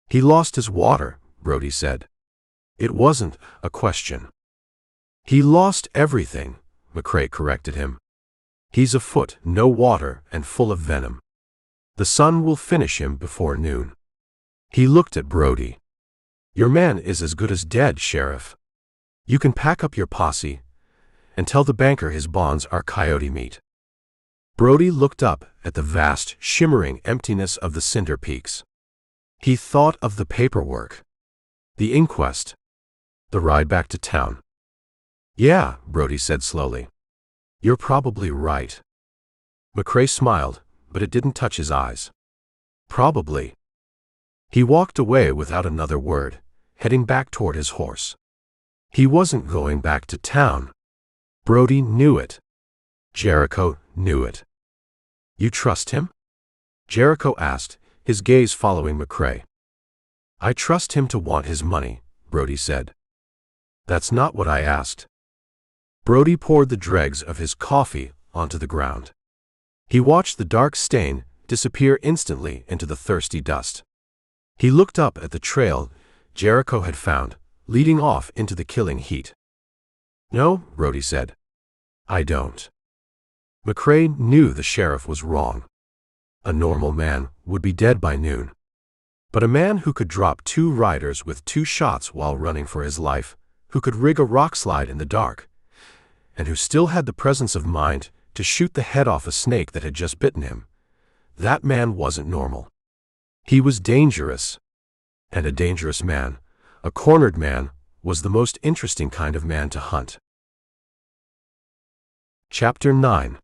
"He lost his water," Brody said. It wasn't a question. "He lost everything," McCrae corrected him. "He's afoot, no water, and full of venom. The sun will finish him before noon." He looked at Brody. "Your man is as good as dead, Sheriff. You can pack up your posse and tell the banker his bonds are coyote meat." Brody looked up at the vast, shimmering emptiness of the cinder peaks. He thought of the paperwork, the inquest, the ride back to town. "Yeah," Brody said slowly. "You're probably right." McCrae smiled, but it didn't touch his eyes. "Probably." He walked away without another word, heading back toward his horse. He wasn't going back to town. Brody knew it. Jericho knew it. "You trust him?" Jericho asked, his gaze following McCrae. "I trust him to want his money," Brody said. "That's not what I asked." Brody poured the dregs of his coffee onto the ground. He watched the dark stain disappear instantly into the thirsty dust. He looked up at the trail Jericho had found, leading off into the killing heat. "No," Brody said. "I don't." McCrae knew the sheriff was wrong. A normal man would be dead by noon. But a man who could drop 2 riders with 2 shots while running for his life, who could rig a rock slide in the dark, and who still had the presence of mind to shoot the head off a snake that had just bitten him, that man wasn't normal. He was dangerous. And a dangerous man, a cornered man, was the most interesting kind of man to hunt. Chapter 9.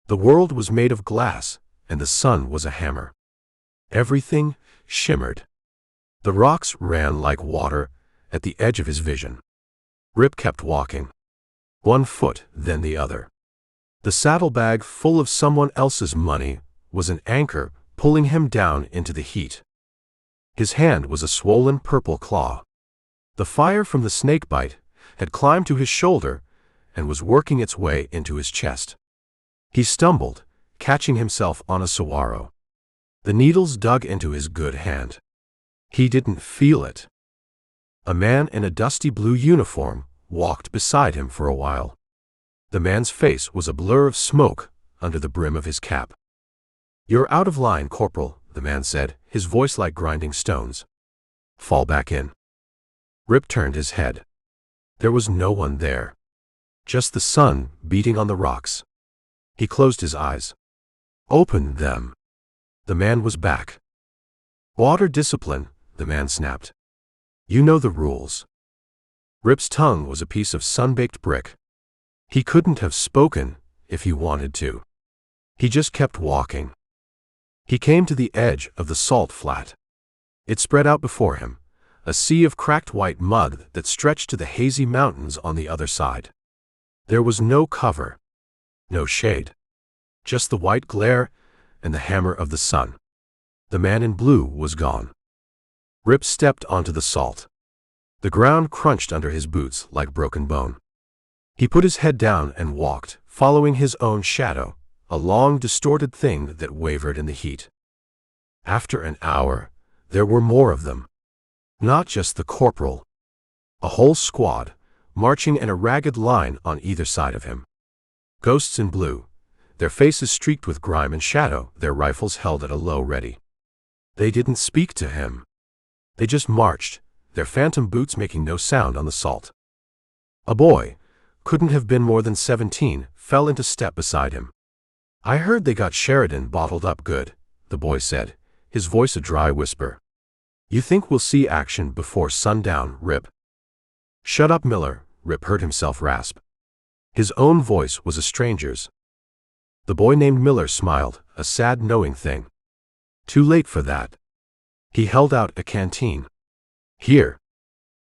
The world was made of glass, and the sun was a hammer. Everything shimmered. The rocks ran like water at the edge of his vision. Rip kept walking. 1 foot, then the other. The saddlebag full of someone else's money was an anchor pulling him down into the heat. His hand was a swollen purple claw. The fire from the snake bite had climbed to his shoulder and was working its way into his chest. He stumbled, catching himself on a saguaro. The needles dug into his good hand. He didn't feel it. A man in a dusty blue uniform walked beside him for a while. The man's face was a blur of smoke under the brim of his cap. "You're out of line, Corporal," the man said, his voice like grinding stones. "Fall back in." Rip turned his head. There was no one there. Just the sun beating on the rocks. He closed his eyes. "Open them." The man was back. "Water discipline," the man snapped. "You know the rules." Rip's tongue was a piece of sun-baked brick. He couldn't have spoken if he wanted to. He just kept walking. He came to the edge of the salt flat. It spread out before him, a sea of cracked white mud that stretched to the hazy mountains on the other side. There was no cover, no shade, just the white glare and the hammer of the sun. The man in blue was gone. Rip stepped onto the salt. The ground crunched under his boots like broken bone. He put his head down and walked, following his own shadow, a long, distorted thing that wavered in the heat. After an hour, there were more of them. Not just the corporal. A whole squad, marching in a ragged line on either side of him. Ghosts in blue, their faces streaked with grime and shadow, their rifles held at a low ready. They didn't speak to him. They just marched, their phantom boots making no sound on the salt. A boy, couldn't have been more than 17, fell into step beside him. "I heard they got Sheridan bottled up good," the boy said, his voice a dry whisper. "You think we'll see action before sundown, Rip?" "Shut up, Miller," Rip heard himself rasp. His own voice was a stranger's. The boy named Miller smiled, a sad knowing thing. "Too late for that." He held out a canteen. "Here.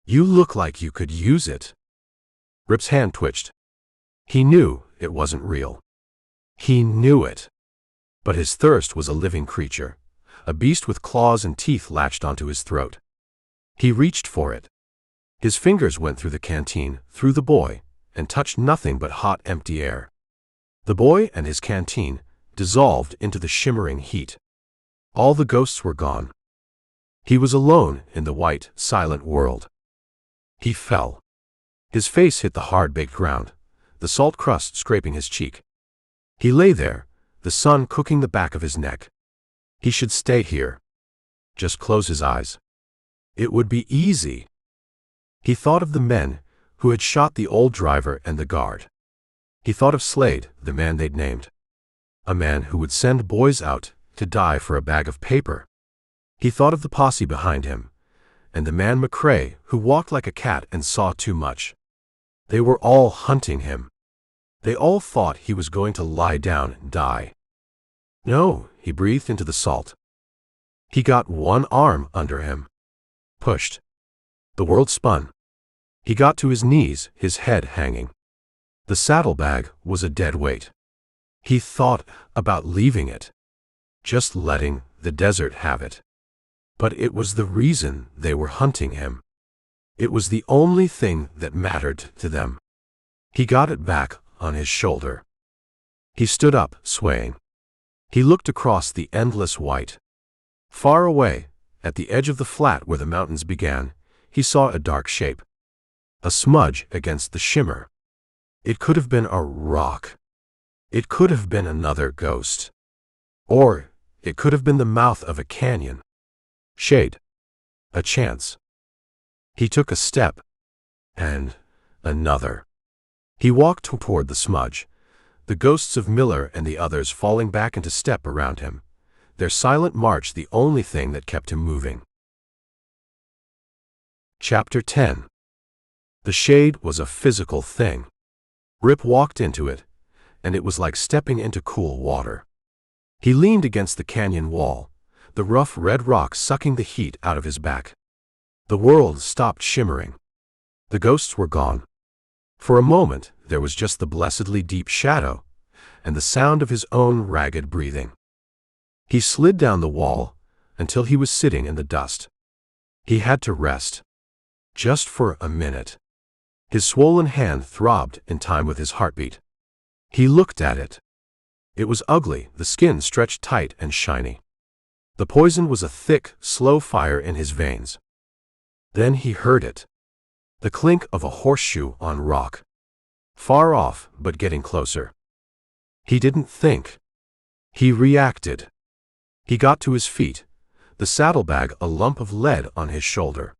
You look like you could use it." Rip's hand twitched. He knew it wasn't real. He knew it. But his thirst was a living creature, a beast with claws and teeth latched onto his throat. He reached for it. His fingers went through the canteen, through the boy, and touched nothing but hot, empty air. The boy and his canteen dissolved into the shimmering heat. All the ghosts were gone. He was alone in the white, silent world. He fell. His face hit the hard-baked ground, the salt crust scraping his cheek. He lay there, the sun cooking the back of his neck. He should stay here. Just close his eyes. It would be easy. He thought of the men who had shot the old driver and the guard. He thought of Slade, the man they'd named. A man who would send boys out to die for a bag of paper. He thought of the posse behind him, and the man McCrae who walked like a cat and saw too much. They were all hunting him. They all thought he was going to lie down and die. "No," he breathed into the salt. He got one arm under him. Pushed. The world spun. He got to his knees, his head hanging. The saddlebag was a dead weight. He thought about leaving it. Just letting the desert have it. But it was the reason they were hunting him. It was the only thing that mattered to them. He got it back on his shoulder. He stood up, swaying. He looked across the endless white. Far away, at the edge of the flat where the mountains began, he saw a dark shape. A smudge against the shimmer. It could have been a rock. It could have been another ghost. Or it could have been the mouth of a canyon. Shade. A chance. He took a step. And another. He walked toward the smudge, the ghosts of Miller and the others falling back into step around him, their silent march the only thing that kept him moving. Chapter 10. The shade was a physical thing. Rip walked into it, and it was like stepping into cool water. He leaned against the canyon wall, the rough red rock sucking the heat out of his back. The world stopped shimmering. The ghosts were gone. For a moment, there was just the blessedly deep shadow, and the sound of his own ragged breathing. He slid down the wall, until he was sitting in the dust. He had to rest. Just for a minute. His swollen hand throbbed in time with his heartbeat. He looked at it. It was ugly, the skin stretched tight and shiny. The poison was a thick, slow fire in his veins. Then he heard it. The clink of a horseshoe on rock. Far off, but getting closer. He didn't think. He reacted. He got to his feet, the saddlebag a lump of lead on his shoulder.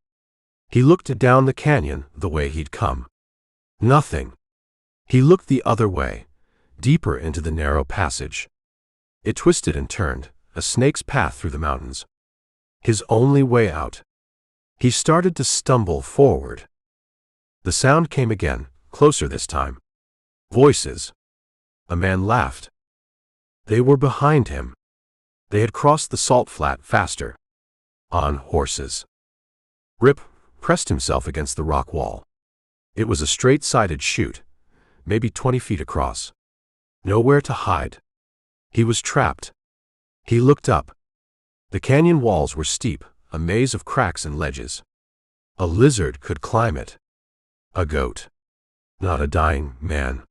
He looked down the canyon the way he'd come. Nothing. He looked the other way, deeper into the narrow passage. It twisted and turned, a snake's path through the mountains. His only way out. He started to stumble forward. The sound came again, closer this time. Voices. A man laughed. They were behind him. They had crossed the salt flat faster. On horses. Rip pressed himself against the rock wall. It was a straight-sided chute, maybe 20 feet across. Nowhere to hide. He was trapped. He looked up. The canyon walls were steep, a maze of cracks and ledges. A lizard could climb it. A goat. Not a dying man.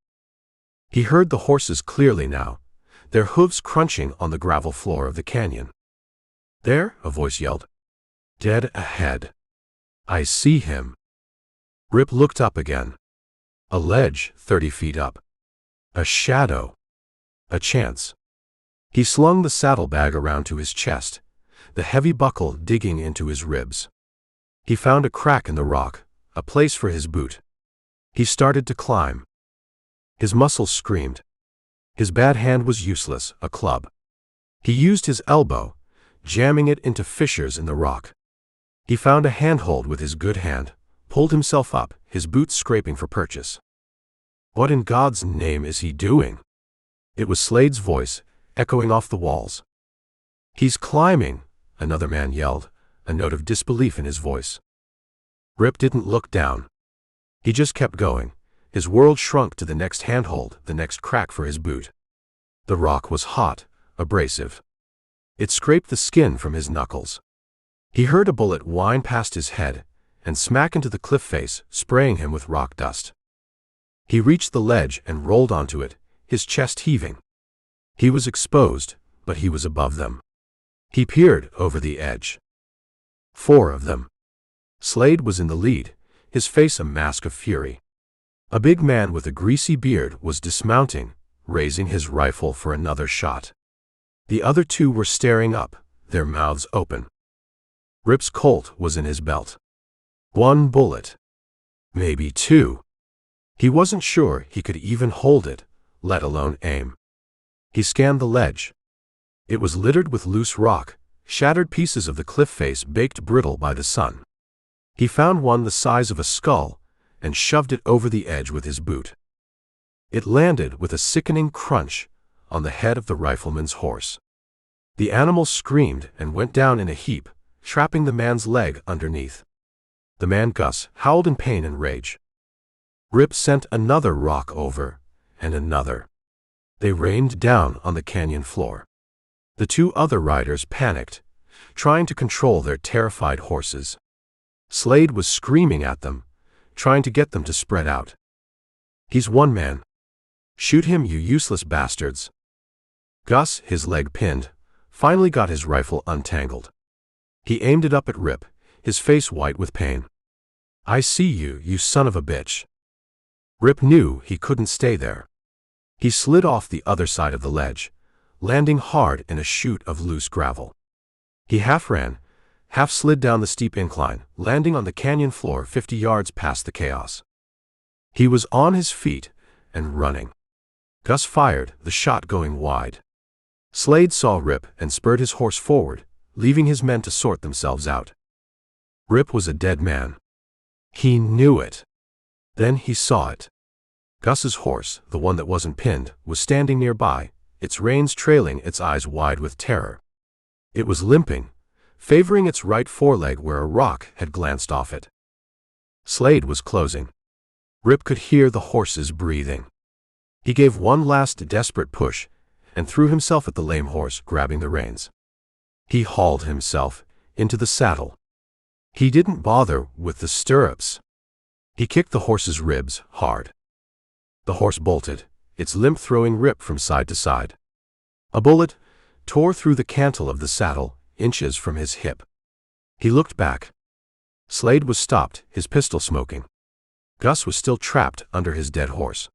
He heard the horses clearly now, their hooves crunching on the gravel floor of the canyon. There, a voice yelled. Dead ahead. I see him. Rip looked up again. A ledge 30 feet up. A shadow. A chance. He slung the saddlebag around to his chest, the heavy buckle digging into his ribs. He found a crack in the rock, a place for his boot. He started to climb. His muscles screamed. His bad hand was useless, a club. He used his elbow, jamming it into fissures in the rock. He found a handhold with his good hand, pulled himself up, his boots scraping for purchase. What in God's name is he doing? It was Slade's voice, echoing off the walls. He's climbing, another man yelled, a note of disbelief in his voice. Rip didn't look down. He just kept going. His world shrunk to the next handhold, the next crack for his boot. The rock was hot, abrasive. It scraped the skin from his knuckles. He heard a bullet whine past his head and smack into the cliff face, spraying him with rock dust. He reached the ledge and rolled onto it, his chest heaving. He was exposed, but he was above them. He peered over the edge. 4 of them. Slade was in the lead, his face a mask of fury. A big man with a greasy beard was dismounting, raising his rifle for another shot. The other 2 were staring up, their mouths open. Rip's Colt was in his belt. 1 bullet. Maybe 2. He wasn't sure he could even hold it, let alone aim. He scanned the ledge. It was littered with loose rock, shattered pieces of the cliff face baked brittle by the sun. He found one the size of a skull and shoved it over the edge with his boot. It landed with a sickening crunch on the head of the rifleman's horse. The animal screamed and went down in a heap, trapping the man's leg underneath. The man, Gus, howled in pain and rage. Rip sent another rock over, and another. They rained down on the canyon floor. The 2 other riders panicked, trying to control their terrified horses. Slade was screaming at them, trying to get them to spread out. He's one man. Shoot him, you useless bastards. Gus, his leg pinned, finally got his rifle untangled. He aimed it up at Rip, his face white with pain. I see you, you son of a bitch. Rip knew he couldn't stay there. He slid off the other side of the ledge, landing hard in a chute of loose gravel. He half ran, half slid down the steep incline, landing on the canyon floor 50 yards past the chaos. He was on his feet and running. Gus fired, the shot going wide. Slade saw Rip and spurred his horse forward, leaving his men to sort themselves out. Rip was a dead man. He knew it. Then he saw it. Gus's horse, the one that wasn't pinned, was standing nearby, its reins trailing, its eyes wide with terror. It was limping, favoring its right foreleg where a rock had glanced off it. Slade was closing. Rip could hear the horses breathing. He gave one last desperate push and threw himself at the lame horse, grabbing the reins. He hauled himself into the saddle. He didn't bother with the stirrups. He kicked the horse's ribs hard. The horse bolted, its limp throwing Rip from side to side. A bullet tore through the cantle of the saddle, inches from his hip. He looked back. Slade was stopped, his pistol smoking. Gus was still trapped under his dead horse.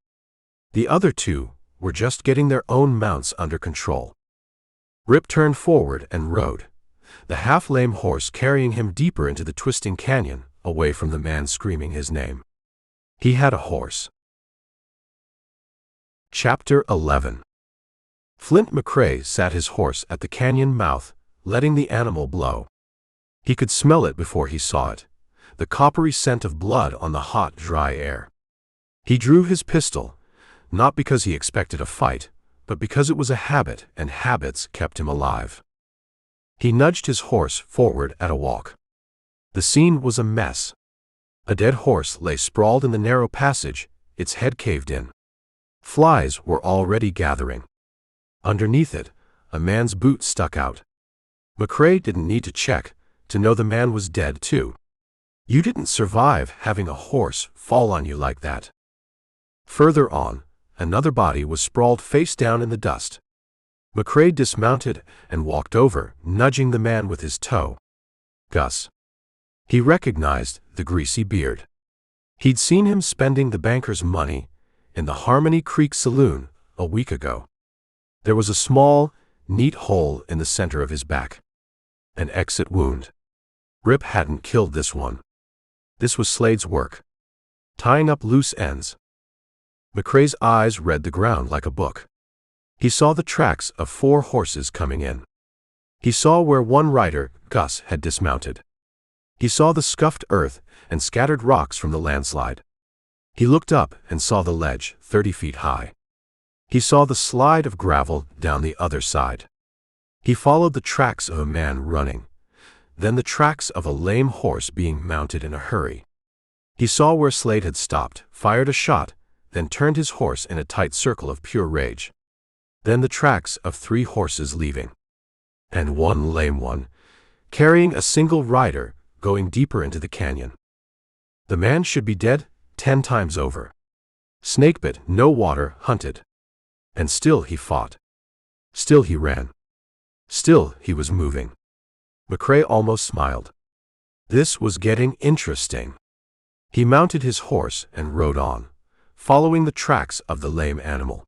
The other 2 were just getting their own mounts under control. Rip turned forward and rode, the half-lame horse carrying him deeper into the twisting canyon, away from the man screaming his name. He had a horse. Chapter 11. Flint McCrae sat his horse at the canyon mouth, letting the animal blow. He could smell it before he saw it, the coppery scent of blood on the hot, dry air. He drew his pistol, not because he expected a fight, but because it was a habit, and habits kept him alive. He nudged his horse forward at a walk. The scene was a mess. A dead horse lay sprawled in the narrow passage, its head caved in. Flies were already gathering. Underneath it, a man's boot stuck out. McCrae didn't need to check to know the man was dead too. You didn't survive having a horse fall on you like that. Further on, another body was sprawled face down in the dust. McCrae dismounted and walked over, nudging the man with his toe. Gus. He recognized the greasy beard. He'd seen him spending the banker's money in the Harmony Creek Saloon a week ago. There was a small, neat hole in the center of his back. An exit wound. Rip hadn't killed this one. This was Slade's work. Tying up loose ends. McCrae's eyes read the ground like a book. He saw the tracks of 4 horses coming in. He saw where one rider, Gus, had dismounted. He saw the scuffed earth and scattered rocks from the landslide. He looked up and saw the ledge, 30 feet high. He saw the slide of gravel down the other side. He followed the tracks of a man running, then the tracks of a lame horse being mounted in a hurry. He saw where Slade had stopped, fired a shot, then turned his horse in a tight circle of pure rage. Then the tracks of 3 horses leaving. And one lame one, carrying a single rider, going deeper into the canyon. The man should be dead 10 times over. Snakebit, no water, hunted. And still he fought. Still he ran. Still he was moving. McCrae almost smiled. This was getting interesting. He mounted his horse and rode on, following the tracks of the lame animal.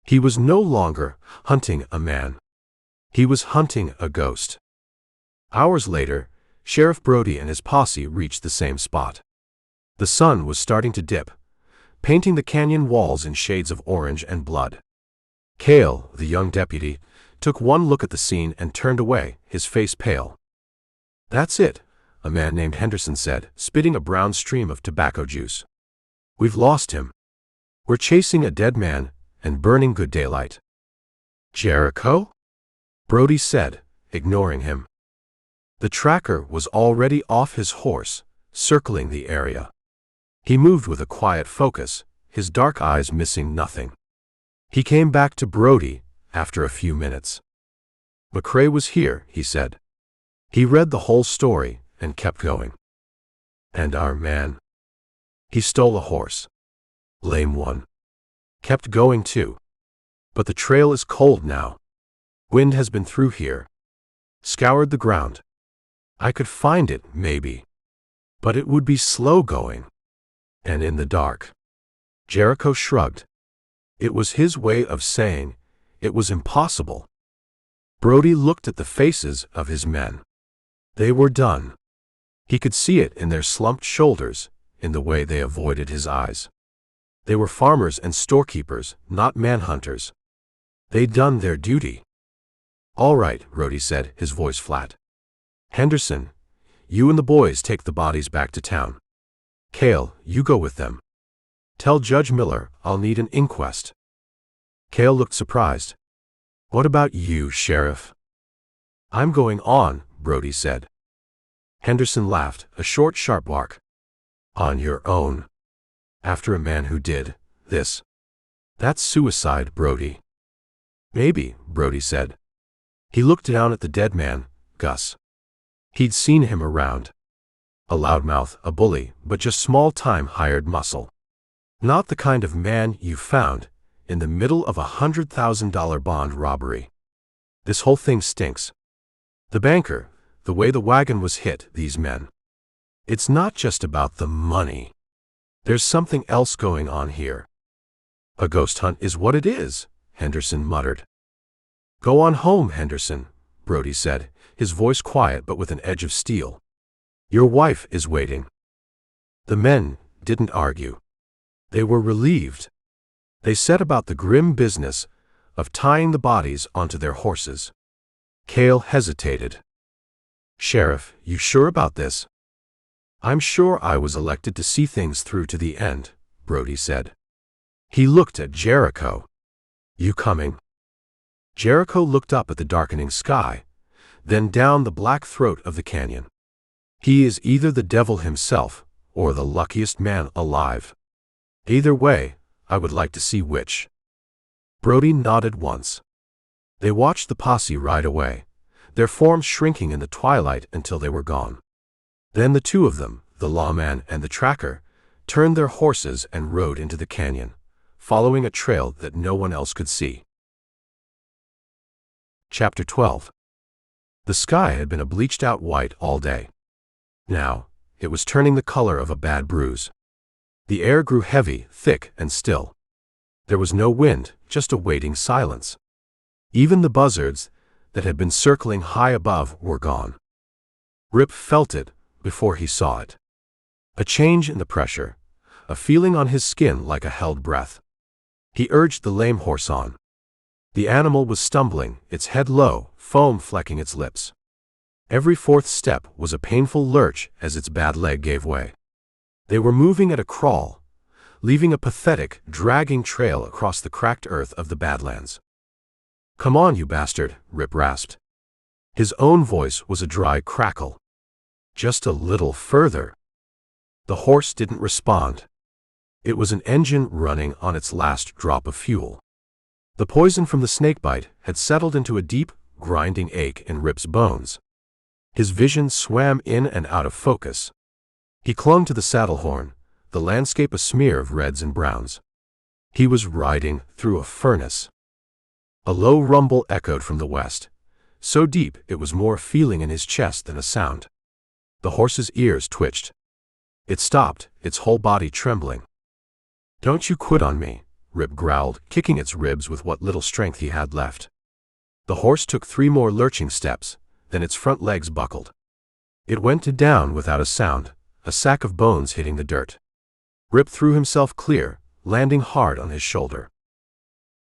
He was no longer hunting a man. He was hunting a ghost. Hours later, Sheriff Brody and his posse reached the same spot. The sun was starting to dip, painting the canyon walls in shades of orange and blood. Cale, the young deputy, took one look at the scene and turned away, his face pale. "That's it," a man named Henderson said, spitting a brown stream of tobacco juice. "We've lost him. We're chasing a dead man and burning good daylight." "Jericho?" Brody said, ignoring him. The tracker was already off his horse, circling the area. He moved with a quiet focus, his dark eyes missing nothing. He came back to Brody after a few minutes. "McCrae was here," he said. He read the whole story and kept going. "And our man? He stole a horse. Lame one. Kept going too. But the trail is cold now. Wind has been through here. Scoured the ground. I could find it, maybe. But it would be slow going. And in the dark." Jericho shrugged. It was his way of saying it was impossible. Brody looked at the faces of his men. They were done. He could see it in their slumped shoulders, in the way they avoided his eyes. They were farmers and storekeepers, not manhunters. They'd done their duty. "All right," Brody said, his voice flat. "Henderson, you and the boys take the bodies back to town. Cale, you go with them. Tell Judge Miller I'll need an inquest." Cale looked surprised. "What about you, Sheriff?" "I'm going on," Brody said. Henderson laughed, a short, sharp bark. "On your own? After a man who did this? That's suicide, Brody." "Maybe," Brody said. He looked down at the dead man, Gus. He'd seen him around. A loudmouth, a bully, but just small-time hired muscle. Not the kind of man you found in the middle of a $100,000 bond robbery. This whole thing stinks. The banker, the way the wagon was hit, these men. It's not just about the money. There's something else going on here. "A ghost hunt is what it is," Henderson muttered. "Go on home, Henderson," Brody said, his voice quiet but with an edge of steel. "Your wife is waiting." The men didn't argue. They were relieved. They set about the grim business of tying the bodies onto their horses. Cale hesitated. "Sheriff, you sure about this?" "I'm sure I was elected to see things through to the end," Brody said. He looked at Jericho. "You coming?" Jericho looked up at the darkening sky, then down the black throat of the canyon. "He is either the devil himself or the luckiest man alive. Either way, I would like to see which." Brody nodded once. They watched the posse ride away, their forms shrinking in the twilight until they were gone. Then the two of them, the lawman and the tracker, turned their horses and rode into the canyon, following a trail that no one else could see. Chapter 12. The sky had been a bleached-out white all day. Now, it was turning the color of a bad bruise. The air grew heavy, thick, and still. There was no wind, just a waiting silence. Even the buzzards that had been circling high above were gone. Rip felt it before he saw it. A change in the pressure, a feeling on his skin like a held breath. He urged the lame horse on. The animal was stumbling, its head low, foam flecking its lips. Every fourth step was a painful lurch as its bad leg gave way. They were moving at a crawl, leaving a pathetic, dragging trail across the cracked earth of the badlands. "Come on, you bastard," Rip rasped. His own voice was a dry crackle. "Just a little further." The horse didn't respond. It was an engine running on its last drop of fuel. The poison from the snakebite had settled into a deep, grinding ache in Rip's bones. His vision swam in and out of focus. He clung to the saddle horn, the landscape a smear of reds and browns. He was riding through a furnace. A low rumble echoed from the west, so deep it was more a feeling in his chest than a sound. The horse's ears twitched. It stopped, its whole body trembling. "Don't you quit on me," Rip growled, kicking its ribs with what little strength he had left. The horse took 3 more lurching steps, then its front legs buckled. It went down without a sound, a sack of bones hitting the dirt. Rip threw himself clear, landing hard on his shoulder.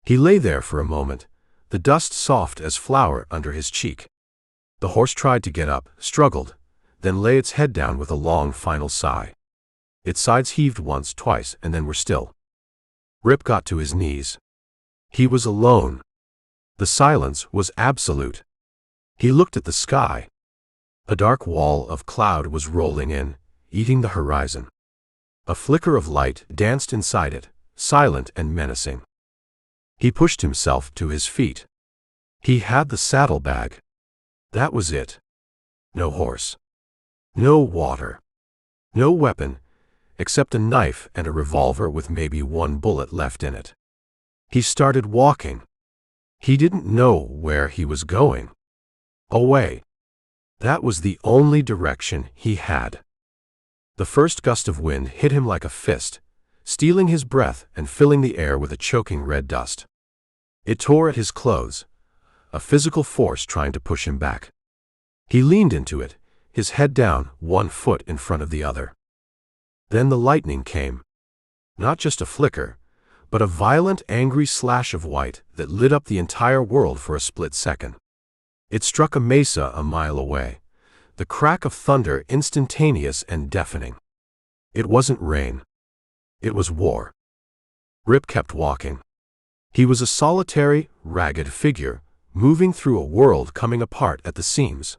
He lay there for a moment, the dust soft as flour under his cheek. The horse tried to get up, struggled, then lay its head down with a long final sigh. Its sides heaved once, twice, and then were still. Rip got to his knees. He was alone. The silence was absolute. He looked at the sky. A dark wall of cloud was rolling in, eating the horizon. A flicker of light danced inside it, silent and menacing. He pushed himself to his feet. He had the saddlebag. That was it. No horse. No water. No weapon, except a knife and a revolver with maybe 1 bullet left in it. He started walking. He didn't know where he was going. Away. That was the only direction he had. The first gust of wind hit him like a fist, stealing his breath and filling the air with a choking red dust. It tore at his clothes, a physical force trying to push him back. He leaned into it, his head down, 1 foot in front of the other. Then the lightning came. Not just a flicker, but a violent, angry slash of white that lit up the entire world for a split second. It struck a mesa a mile away, the crack of thunder instantaneous and deafening. It wasn't rain. It was war. Rip kept walking. He was a solitary, ragged figure, moving through a world coming apart at the seams.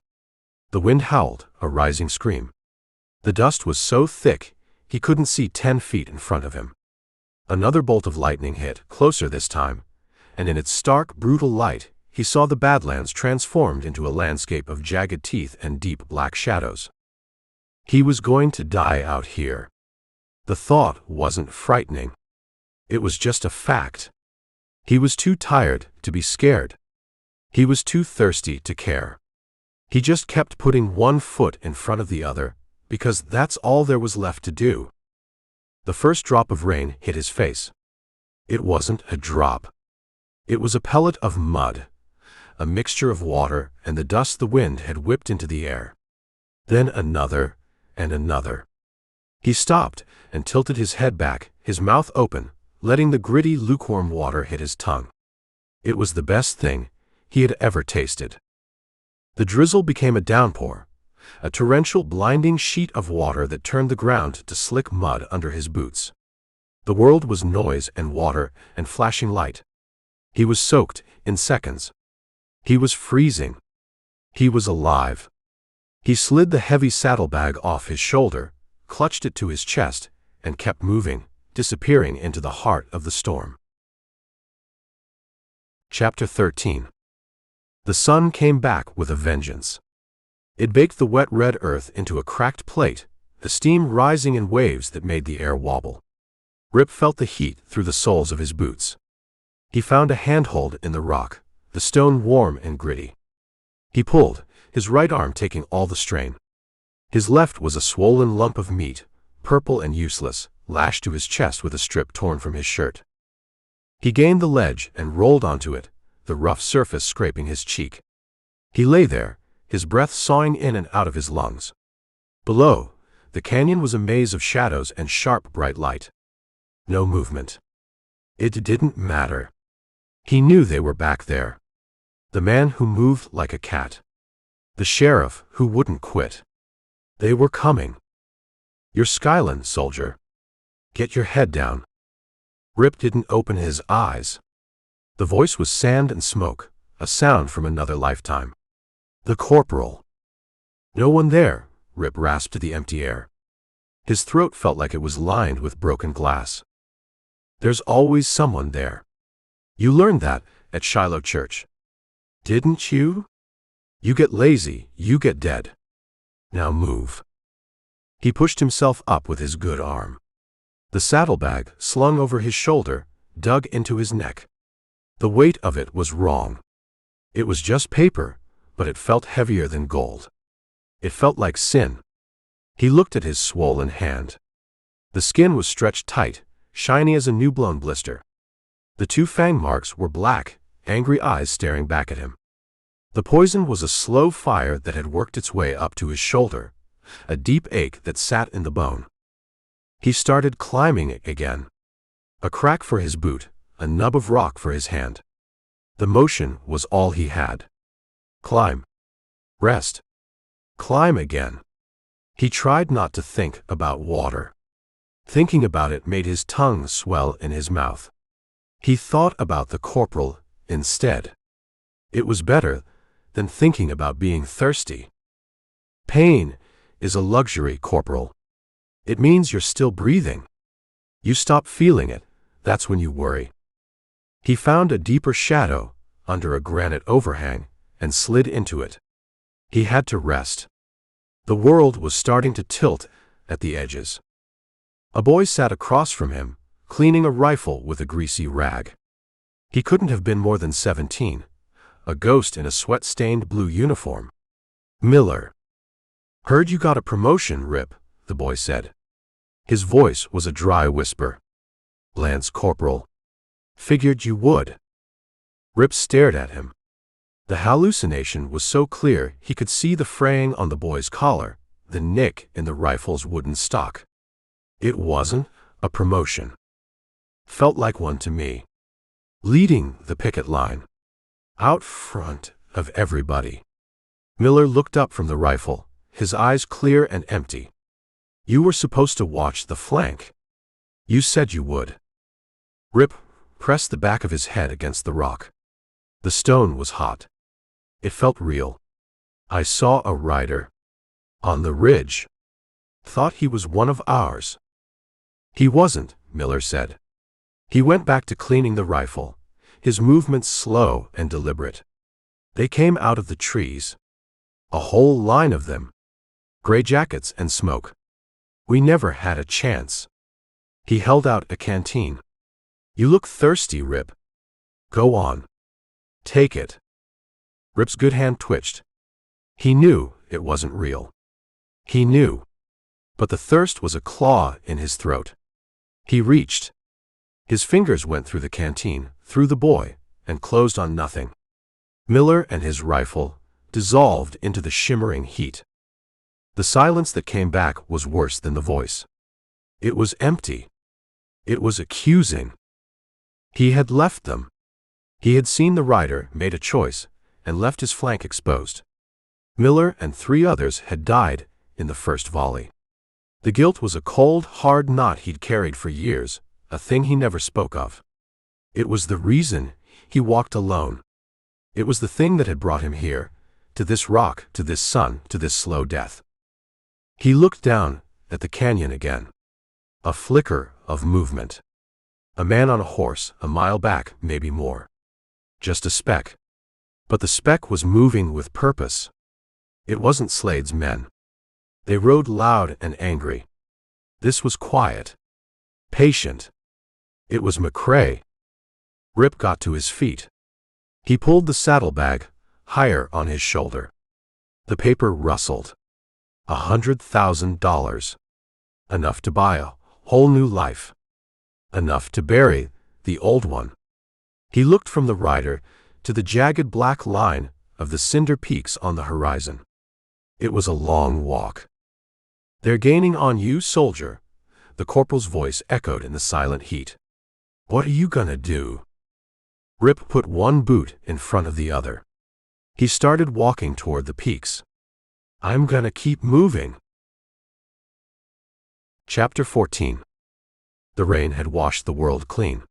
The wind howled, a rising scream. The dust was so thick, he couldn't see 10 feet in front of him. Another bolt of lightning hit, closer this time, and in its stark, brutal light, he saw the badlands transformed into a landscape of jagged teeth and deep black shadows. He was going to die out here. The thought wasn't frightening. It was just a fact. He was too tired to be scared. He was too thirsty to care. He just kept putting 1 foot in front of the other, because that's all there was left to do. The first drop of rain hit his face. It wasn't a drop. It was a pellet of mud, a mixture of water and the dust the wind had whipped into the air. Then another and another. He stopped and tilted his head back, his mouth open, letting the gritty, lukewarm water hit his tongue. It was the best thing he had ever tasted. The drizzle became a downpour, a torrential, blinding sheet of water that turned the ground to slick mud under his boots. The world was noise and water and flashing light. He was soaked in seconds. He was freezing. He was alive. He slid the heavy saddlebag off his shoulder, clutched it to his chest, and kept moving, disappearing into the heart of the storm. Chapter 13. The sun came back with a vengeance. It baked the wet red earth into a cracked plate, the steam rising in waves that made the air wobble. Rip felt the heat through the soles of his boots. He found a handhold in the rock, the stone warm and gritty. He pulled, his right arm taking all the strain. His left was a swollen lump of meat, purple and useless, lashed to his chest with a strip torn from his shirt. He gained the ledge and rolled onto it, the rough surface scraping his cheek. He lay there, his breath sawing in and out of his lungs. Below, the canyon was a maze of shadows and sharp, bright light. No movement. It didn't matter. He knew they were back there. The man who moved like a cat. The sheriff who wouldn't quit. They were coming. "You're skylin', soldier. Get your head down." Rip didn't open his eyes. The voice was sand and smoke, a sound from another lifetime. The corporal. "No one there," Rip rasped the empty air. His throat felt like it was lined with broken glass. "There's always someone there. You learned that at Shiloh Church. Didn't you? You get lazy, you get dead. Now move." He pushed himself up with his good arm. The saddlebag, slung over his shoulder, dug into his neck. The weight of it was wrong. It was just paper, but it felt heavier than gold. It felt like sin. He looked at his swollen hand. The skin was stretched tight, shiny as a new-blown blister. The two fang marks were black, angry eyes staring back at him. The poison was a slow fire that had worked its way up to his shoulder, a deep ache that sat in the bone. He started climbing it again. A crack for his boot, a nub of rock for his hand. The motion was all he had. Climb. Rest. Climb again. He tried not to think about water. Thinking about it made his tongue swell in his mouth. He thought about the corporal instead. It was better than thinking about being thirsty. Pain is a luxury, corporal. It means you're still breathing. You stop feeling it, that's when you worry. He found a deeper shadow under a granite overhang and slid into it. He had to rest. The world was starting to tilt at the edges. A boy sat across from him, cleaning a rifle with a greasy rag. He couldn't have been more than 17, a ghost in a sweat-stained blue uniform. "Miller. Heard you got a promotion, Rip," the boy said. His voice was a dry whisper. "Lance Corporal. Figured you would." Rip stared at him. The hallucination was so clear he could see the fraying on the boy's collar, the nick in the rifle's wooden stock. It wasn't a promotion. Felt like one to me. Leading the picket line. Out front of everybody. Miller looked up from the rifle, his eyes clear and empty. "You were supposed to watch the flank. You said you would." Rip pressed the back of his head against the rock. The stone was hot. It felt real. "I saw a rider. On the ridge. Thought he was one of ours." "He wasn't," Miller said. He went back to cleaning the rifle, his movements slow and deliberate. They came out of the trees. A whole line of them. Gray jackets and smoke. "We never had a chance." He held out a canteen. "You look thirsty, Rip. Go on. Take it." Rip's good hand twitched. He knew it wasn't real. He knew. But the thirst was a claw in his throat. He reached. His fingers went through the canteen, through the boy, and closed on nothing. Miller and his rifle dissolved into the shimmering heat. The silence that came back was worse than the voice. It was empty. It was accusing. He had left them. He had seen the rider, made a choice, and left his flank exposed. Miller and 3 others had died in the first volley. The guilt was a cold, hard knot he'd carried for years, a thing he never spoke of. It was the reason he walked alone. It was the thing that had brought him here, to this rock, to this sun, to this slow death. He looked down at the canyon again. A flicker of movement. A man on a horse, a mile back, maybe more. Just a speck. But the speck was moving with purpose. It wasn't Slade's men. They rode loud and angry. This was quiet. Patient. It was McCrae. Rip got to his feet. He pulled the saddlebag higher on his shoulder. The paper rustled. $100,000. Enough to buy a whole new life. Enough to bury the old one. He looked from the rider to the jagged black line of the cinder peaks on the horizon. It was a long walk. "They're gaining on you, soldier," the corporal's voice echoed in the silent heat. "What are you gonna do?" Rip put one boot in front of the other. He started walking toward the peaks. "I'm gonna keep moving." Chapter 14. The rain had washed the world clean.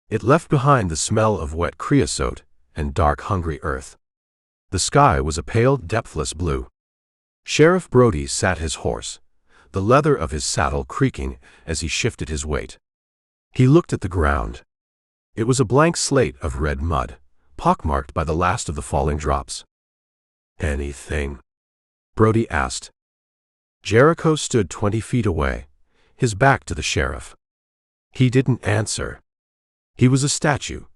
It left behind the smell of wet creosote and dark, hungry earth. The sky was a pale, depthless blue. Sheriff Brody sat his horse, the leather of his saddle creaking as he shifted his weight. He looked at the ground. It was a blank slate of red mud, pockmarked by the last of the falling drops. "Anything?" Brody asked. Jericho stood 20 feet away, his back to the sheriff. He didn't answer. He was a statue,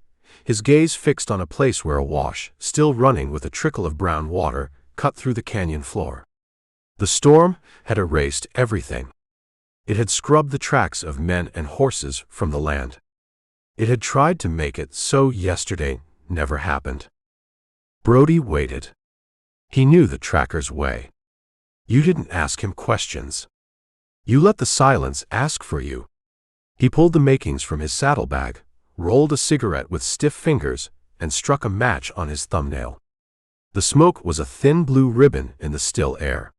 his gaze fixed on a place where a wash, still running with a trickle of brown water, cut through the canyon floor. The storm had erased everything. It had scrubbed the tracks of men and horses from the land. It had tried to make it so yesterday never happened. Brody waited. He knew the tracker's way. You didn't ask him questions. You let the silence ask for you. He pulled the makings from his saddlebag, rolled a cigarette with stiff fingers, and struck a match on his thumbnail. The smoke was a thin blue ribbon in the still air.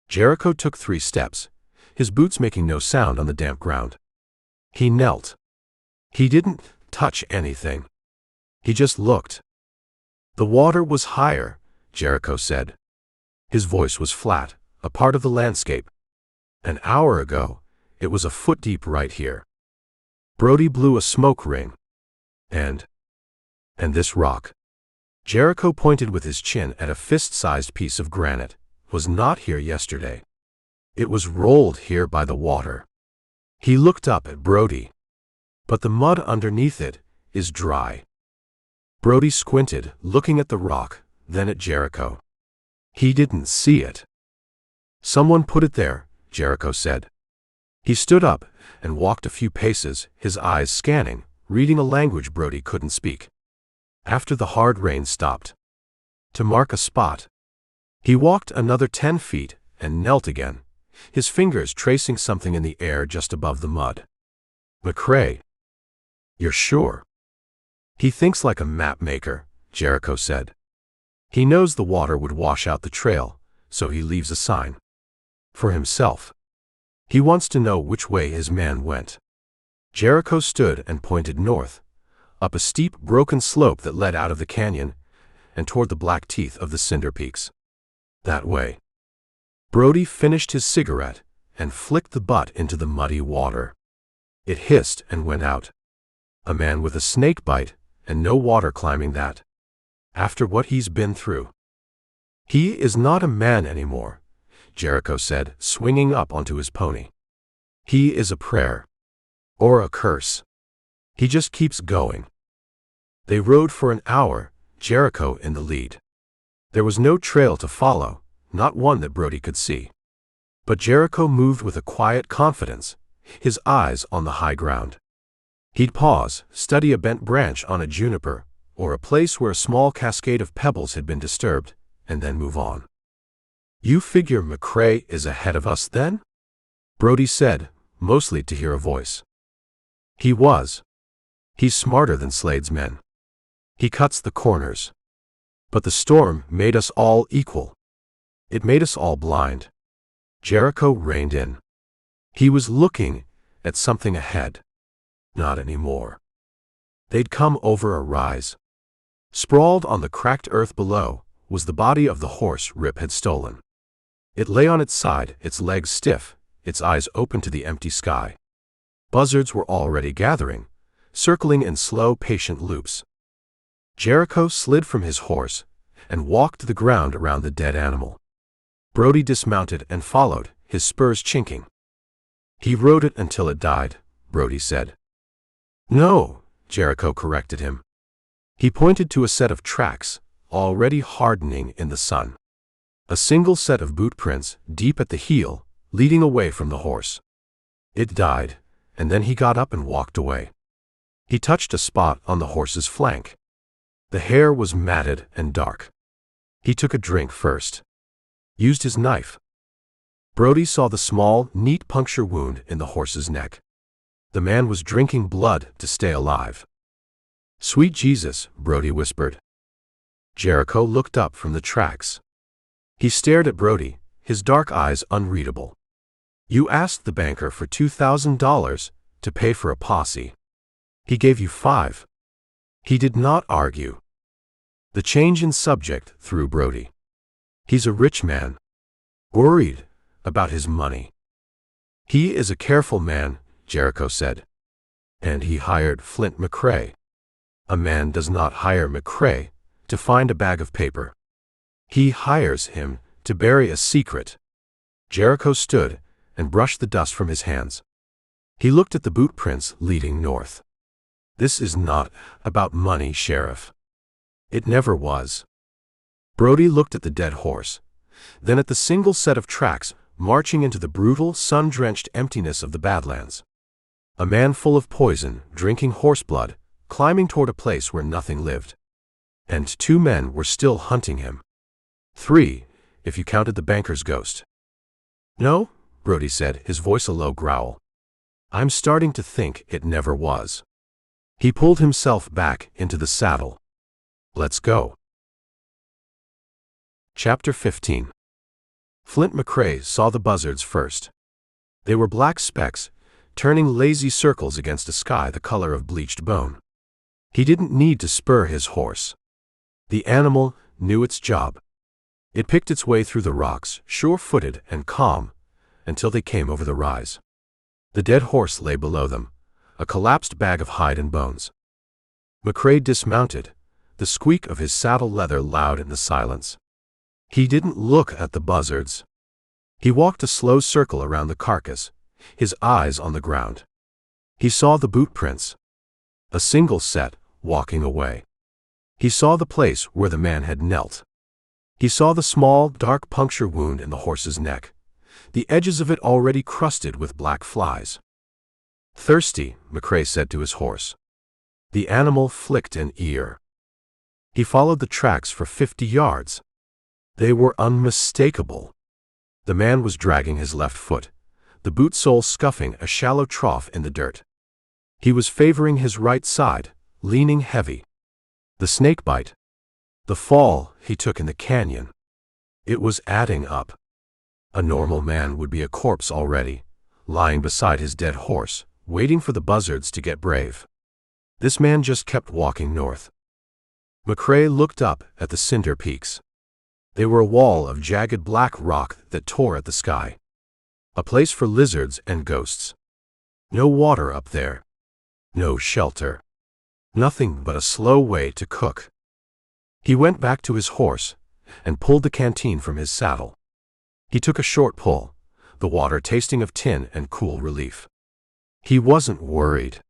Jericho took 3 steps, his boots making no sound on the damp ground. He knelt. He didn't touch anything. He just looked. "The water was higher," Jericho said. His voice was flat, a part of the landscape. "An hour ago, it was a foot deep right here." Brody blew a smoke ring. And this rock." Jericho pointed with his chin at a fist-sized piece of granite. "Was not here yesterday. It was rolled here by the water." He looked up at Brody. "But the mud underneath it is dry." Brody squinted, looking at the rock, then at Jericho. He didn't see it. "Someone put it there," Jericho said. He stood up and walked a few paces, his eyes scanning, reading a language Brody couldn't speak. After the hard rain stopped. To mark a spot. He walked another 10 feet and knelt again, his fingers tracing something in the air just above the mud. "McCrae. You're sure?" "He thinks like a map maker," Jericho said. "He knows the water would wash out the trail, so he leaves a sign. For himself. He wants to know which way his man went." Jericho stood and pointed north, up a steep, broken slope that led out of the canyon and toward the black teeth of the cinder peaks. "That way." Brody finished his cigarette and flicked the butt into the muddy water. It hissed and went out. A man with a snake bite and no water climbing that. After what he's been through. "He is not a man anymore," Jericho said, swinging up onto his pony. "He is a prayer. Or a curse. He just keeps going." They rode for an hour, Jericho in the lead. There was no trail to follow, not one that Brody could see. But Jericho moved with a quiet confidence, his eyes on the high ground. He'd pause, study a bent branch on a juniper, or a place where a small cascade of pebbles had been disturbed, and then move on. "You figure McCrae is ahead of us then?" Brody said, mostly to hear a voice. He was. He's smarter than Slade's men. He cuts the corners. But the storm made us all equal. It made us all blind. Jericho reined in. He was looking at something ahead. Not anymore. They'd come over a rise. Sprawled on the cracked earth below was the body of the horse Rip had stolen. It lay on its side, its legs stiff, its eyes open to the empty sky. Buzzards were already gathering, circling in slow, patient loops. Jericho slid from his horse and walked to the ground around the dead animal. Brody dismounted and followed, his spurs chinking. "He rode it until it died," Brody said. "No," Jericho corrected him. He pointed to a set of tracks, already hardening in the sun. A single set of boot prints, deep at the heel, leading away from the horse. It died, and then he got up and walked away. He touched a spot on the horse's flank. The hair was matted and dark. He took a drink first. Used his knife. Brody saw the small, neat puncture wound in the horse's neck. The man was drinking blood to stay alive. "Sweet Jesus," Brody whispered. Jericho looked up from the tracks. He stared at Brody, his dark eyes unreadable. "You asked the banker for $2,000 to pay for a posse. He gave you $5. He did not argue. The change in subject threw Brody. He's a rich man. Worried about his money. He is a careful man, Jericho said. And he hired Flint McCrae. A man does not hire McCrae to find a bag of paper. He hires him to bury a secret. Jericho stood and brushed the dust from his hands. He looked at the boot prints leading north. "This is not about money, Sheriff. It never was." Brody looked at the dead horse, then at the single set of tracks marching into the brutal, sun-drenched emptiness of the badlands. A man full of poison, drinking horse blood, climbing toward a place where nothing lived. And 2 men were still hunting him. 3, if you counted the banker's ghost. "No," Brody said, his voice a low growl. "I'm starting to think it never was." He pulled himself back into the saddle. "Let's go." Chapter 15. Flint McCrae saw the buzzards first. They were black specks, turning lazy circles against a sky the color of bleached bone. He didn't need to spur his horse. The animal knew its job. It picked its way through the rocks, sure-footed and calm, until they came over the rise. The dead horse lay below them, a collapsed bag of hide and bones. McCrae dismounted, the squeak of his saddle leather loud in the silence. He didn't look at the buzzards. He walked a slow circle around the carcass, his eyes on the ground. He saw the boot prints. A single set, walking away. He saw the place where the man had knelt. He saw the small, dark puncture wound in the horse's neck, the edges of it already crusted with black flies. "Thirsty," McCrae said to his horse. The animal flicked an ear. He followed the tracks for 50 yards. They were unmistakable. The man was dragging his left foot, the boot sole scuffing a shallow trough in the dirt. He was favoring his right side, leaning heavy. The snakebite. The fall he took in the canyon. It was adding up. A normal man would be a corpse already, lying beside his dead horse, waiting for the buzzards to get brave. This man just kept walking north. McCrae looked up at the cinder peaks. They were a wall of jagged black rock that tore at the sky. A place for lizards and ghosts. No water up there. No shelter. Nothing but a slow way to cook. He went back to his horse and pulled the canteen from his saddle. He took a short pull, the water tasting of tin and cool relief. He wasn't worried.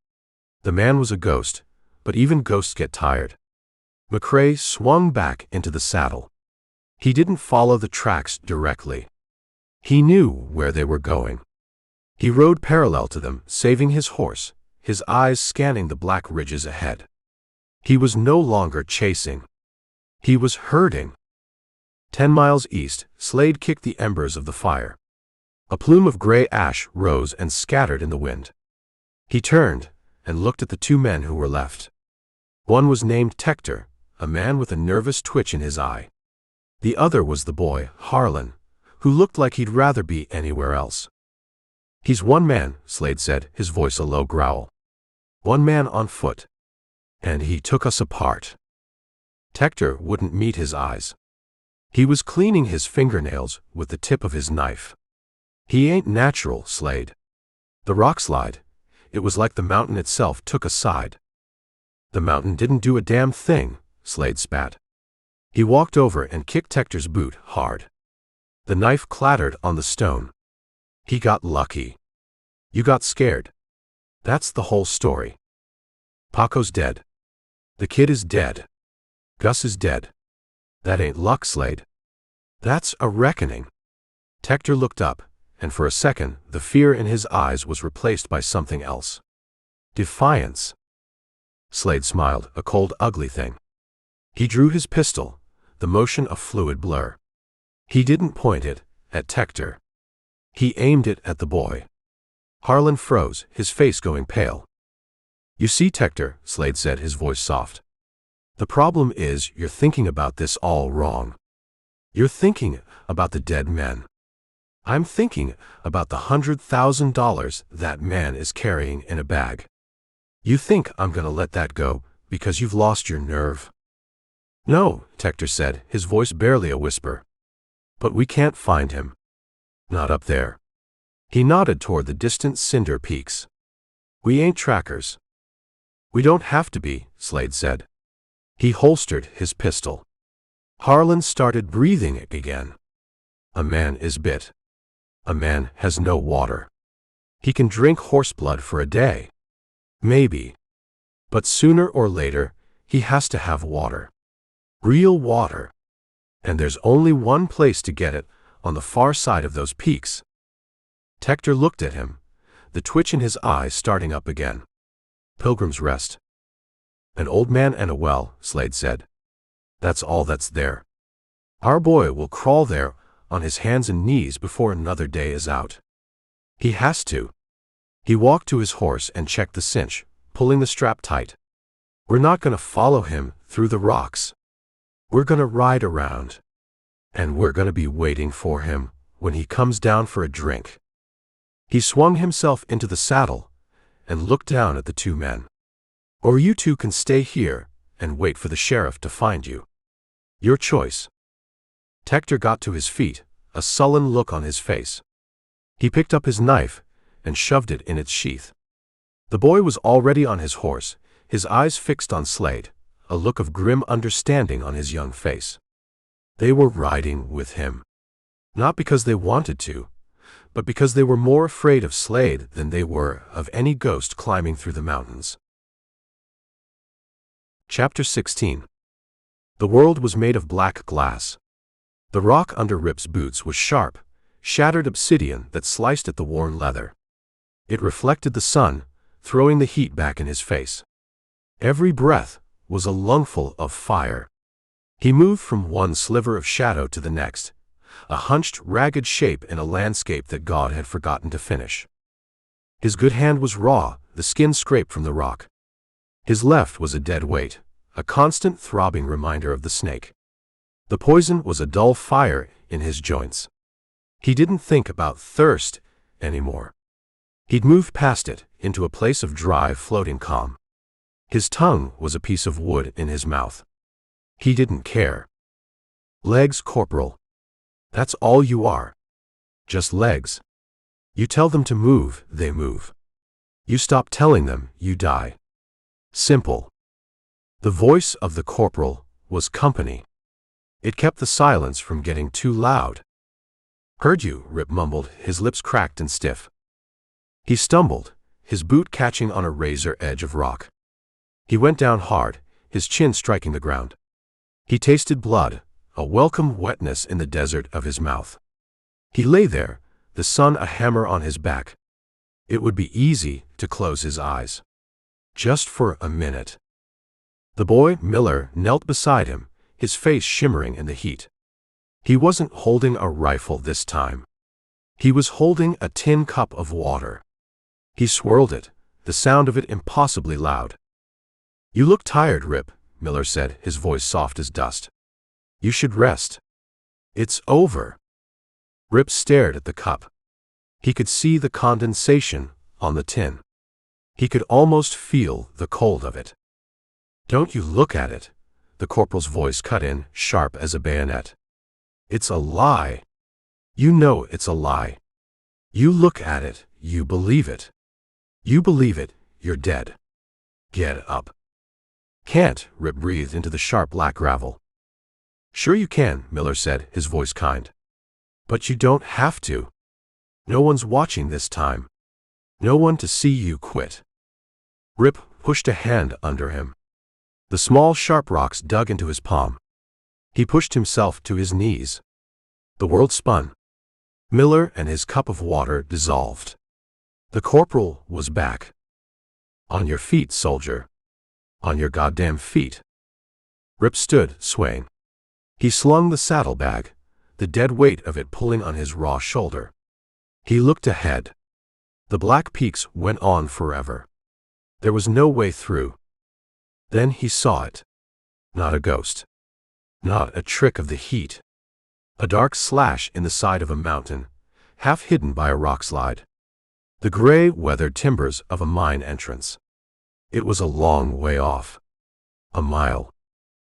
The man was a ghost, but even ghosts get tired. McCrae swung back into the saddle. He didn't follow the tracks directly. He knew where they were going. He rode parallel to them, saving his horse, his eyes scanning the black ridges ahead. He was no longer chasing. He was herding. 10 miles east, Slade kicked the embers of the fire. A plume of gray ash rose and scattered in the wind. He turned and looked at the two men who were left. One was named Tector, a man with a nervous twitch in his eye. The other was the boy, Harlan, who looked like he'd rather be anywhere else. "He's one man," Slade said, his voice a low growl. "One man on foot. And he took us apart." Tector wouldn't meet his eyes. He was cleaning his fingernails with the tip of his knife. "He ain't natural, Slade." The rock slide, it was like the mountain itself took a side. "The mountain didn't do a damn thing," Slade spat. He walked over and kicked Tector's boot hard. The knife clattered on the stone. "He got lucky. You got scared. That's the whole story. Paco's dead. The kid is dead. Gus is dead. That ain't luck, Slade. That's a reckoning." Tector looked up, and for a second, the fear in his eyes was replaced by something else. Defiance. Slade smiled, a cold, ugly thing. He drew his pistol, the motion a fluid blur. He didn't point it at Tector. He aimed it at the boy. Harlan froze, his face going pale. "You see, Tector," Slade said, his voice soft. "The problem is you're thinking about this all wrong. You're thinking about the dead men. I'm thinking about the $100,000 that man is carrying in a bag. You think I'm gonna let that go because you've lost your nerve?" "No," Tector said, his voice barely a whisper. "But we can't find him. Not up there." He nodded toward the distant cinder peaks. "We ain't trackers." "We don't have to be," Slade said. He holstered his pistol. Harlan started breathing again. "A man is bit. A man has no water. He can drink horse blood for a day. Maybe. But sooner or later, he has to have water. Real water. And there's only one place to get it, on the far side of those peaks." Tector looked at him, the twitch in his eyes starting up again. "Pilgrim's Rest. An old man and a well," Slade said. "That's all that's there. Our boy will crawl there on his hands and knees before another day is out. He has to." He walked to his horse and checked the cinch, pulling the strap tight. "We're not gonna follow him through the rocks. We're gonna ride around. And we're gonna be waiting for him when he comes down for a drink." He swung himself into the saddle and looked down at the two men. "Or you two can stay here and wait for the sheriff to find you. Your choice." Tector got to his feet, a sullen look on his face. He picked up his knife and shoved it in its sheath. The boy was already on his horse, his eyes fixed on Slade, a look of grim understanding on his young face. They were riding with him. Not because they wanted to, but because they were more afraid of Slade than they were of any ghost climbing through the mountains. Chapter 16. The world was made of black glass. The rock under Rip's boots was sharp, shattered obsidian that sliced at the worn leather. It reflected the sun, throwing the heat back in his face. Every breath was a lungful of fire. He moved from one sliver of shadow to the next, a hunched, ragged shape in a landscape that God had forgotten to finish. His good hand was raw, the skin scraped from the rock. His left was a dead weight, a constant throbbing reminder of the snake. The poison was a dull fire in his joints. He didn't think about thirst anymore. He'd moved past it, into a place of dry, floating calm. His tongue was a piece of wood in his mouth. He didn't care. Legs, Corporal. That's all you are. Just legs. You tell them to move, they move. You stop telling them, you die. Simple. The voice of the corporal was company. It kept the silence from getting too loud. "Heard you," Rip mumbled, his lips cracked and stiff. He stumbled, his boot catching on a razor edge of rock. He went down hard, his chin striking the ground. He tasted blood, a welcome wetness in the desert of his mouth. He lay there, the sun a hammer on his back. It would be easy to close his eyes. Just for a minute. The boy, Miller, knelt beside him, his face shimmering in the heat. He wasn't holding a rifle this time. He was holding a tin cup of water. He swirled it, the sound of it impossibly loud. "You look tired, Rip," Miller said, his voice soft as dust. "You should rest. It's over." Rip stared at the cup. He could see the condensation on the tin. He could almost feel the cold of it. "Don't you look at it," the corporal's voice cut in, sharp as a bayonet. "It's a lie. You know it's a lie. You look at it, you believe it. You believe it, you're dead. Get up." "Can't," Rip breathed into the sharp black gravel. "Sure you can," Miller said, his voice kind. "But you don't have to. No one's watching this time. No one to see you quit." Rip pushed a hand under him. The small sharp rocks dug into his palm. He pushed himself to his knees. The world spun. Miller and his cup of water dissolved. The corporal was back. "On your feet, soldier. On your goddamn feet." Rip stood, swaying. He slung the saddlebag, the dead weight of it pulling on his raw shoulder. He looked ahead. The black peaks went on forever. There was no way through. Then he saw it. Not a ghost. Not a trick of the heat. A dark slash in the side of a mountain, half hidden by a rock slide. The gray, weathered timbers of a mine entrance. It was a long way off. A mile.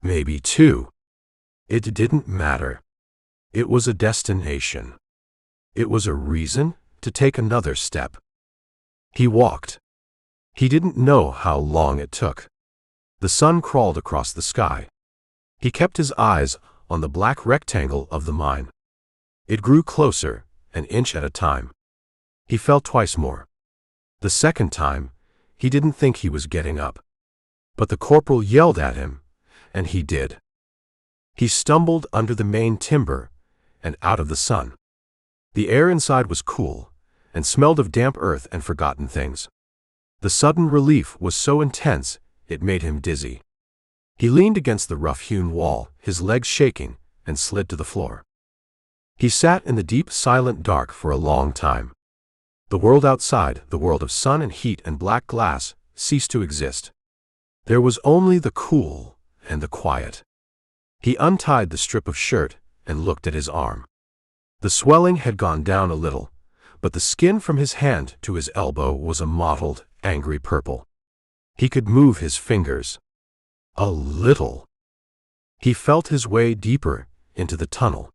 Maybe 2. It didn't matter. It was a destination. It was a reason to take another step. He walked. He didn't know how long it took. The sun crawled across the sky. He kept his eyes on the black rectangle of the mine. It grew closer, an inch at a time. He fell twice more. The second time, he didn't think he was getting up. But the corporal yelled at him, and he did. He stumbled under the main timber and out of the sun. The air inside was cool and smelled of damp earth and forgotten things. The sudden relief was so intense it made him dizzy. He leaned against the rough-hewn wall, his legs shaking, and slid to the floor. He sat in the deep, silent dark for a long time. The world outside, the world of sun and heat and black glass, ceased to exist. There was only the cool and the quiet. He untied the strip of shirt and looked at his arm. The swelling had gone down a little, but the skin from his hand to his elbow was a mottled, angry purple. He could move his fingers. A little. He felt his way deeper into the tunnel.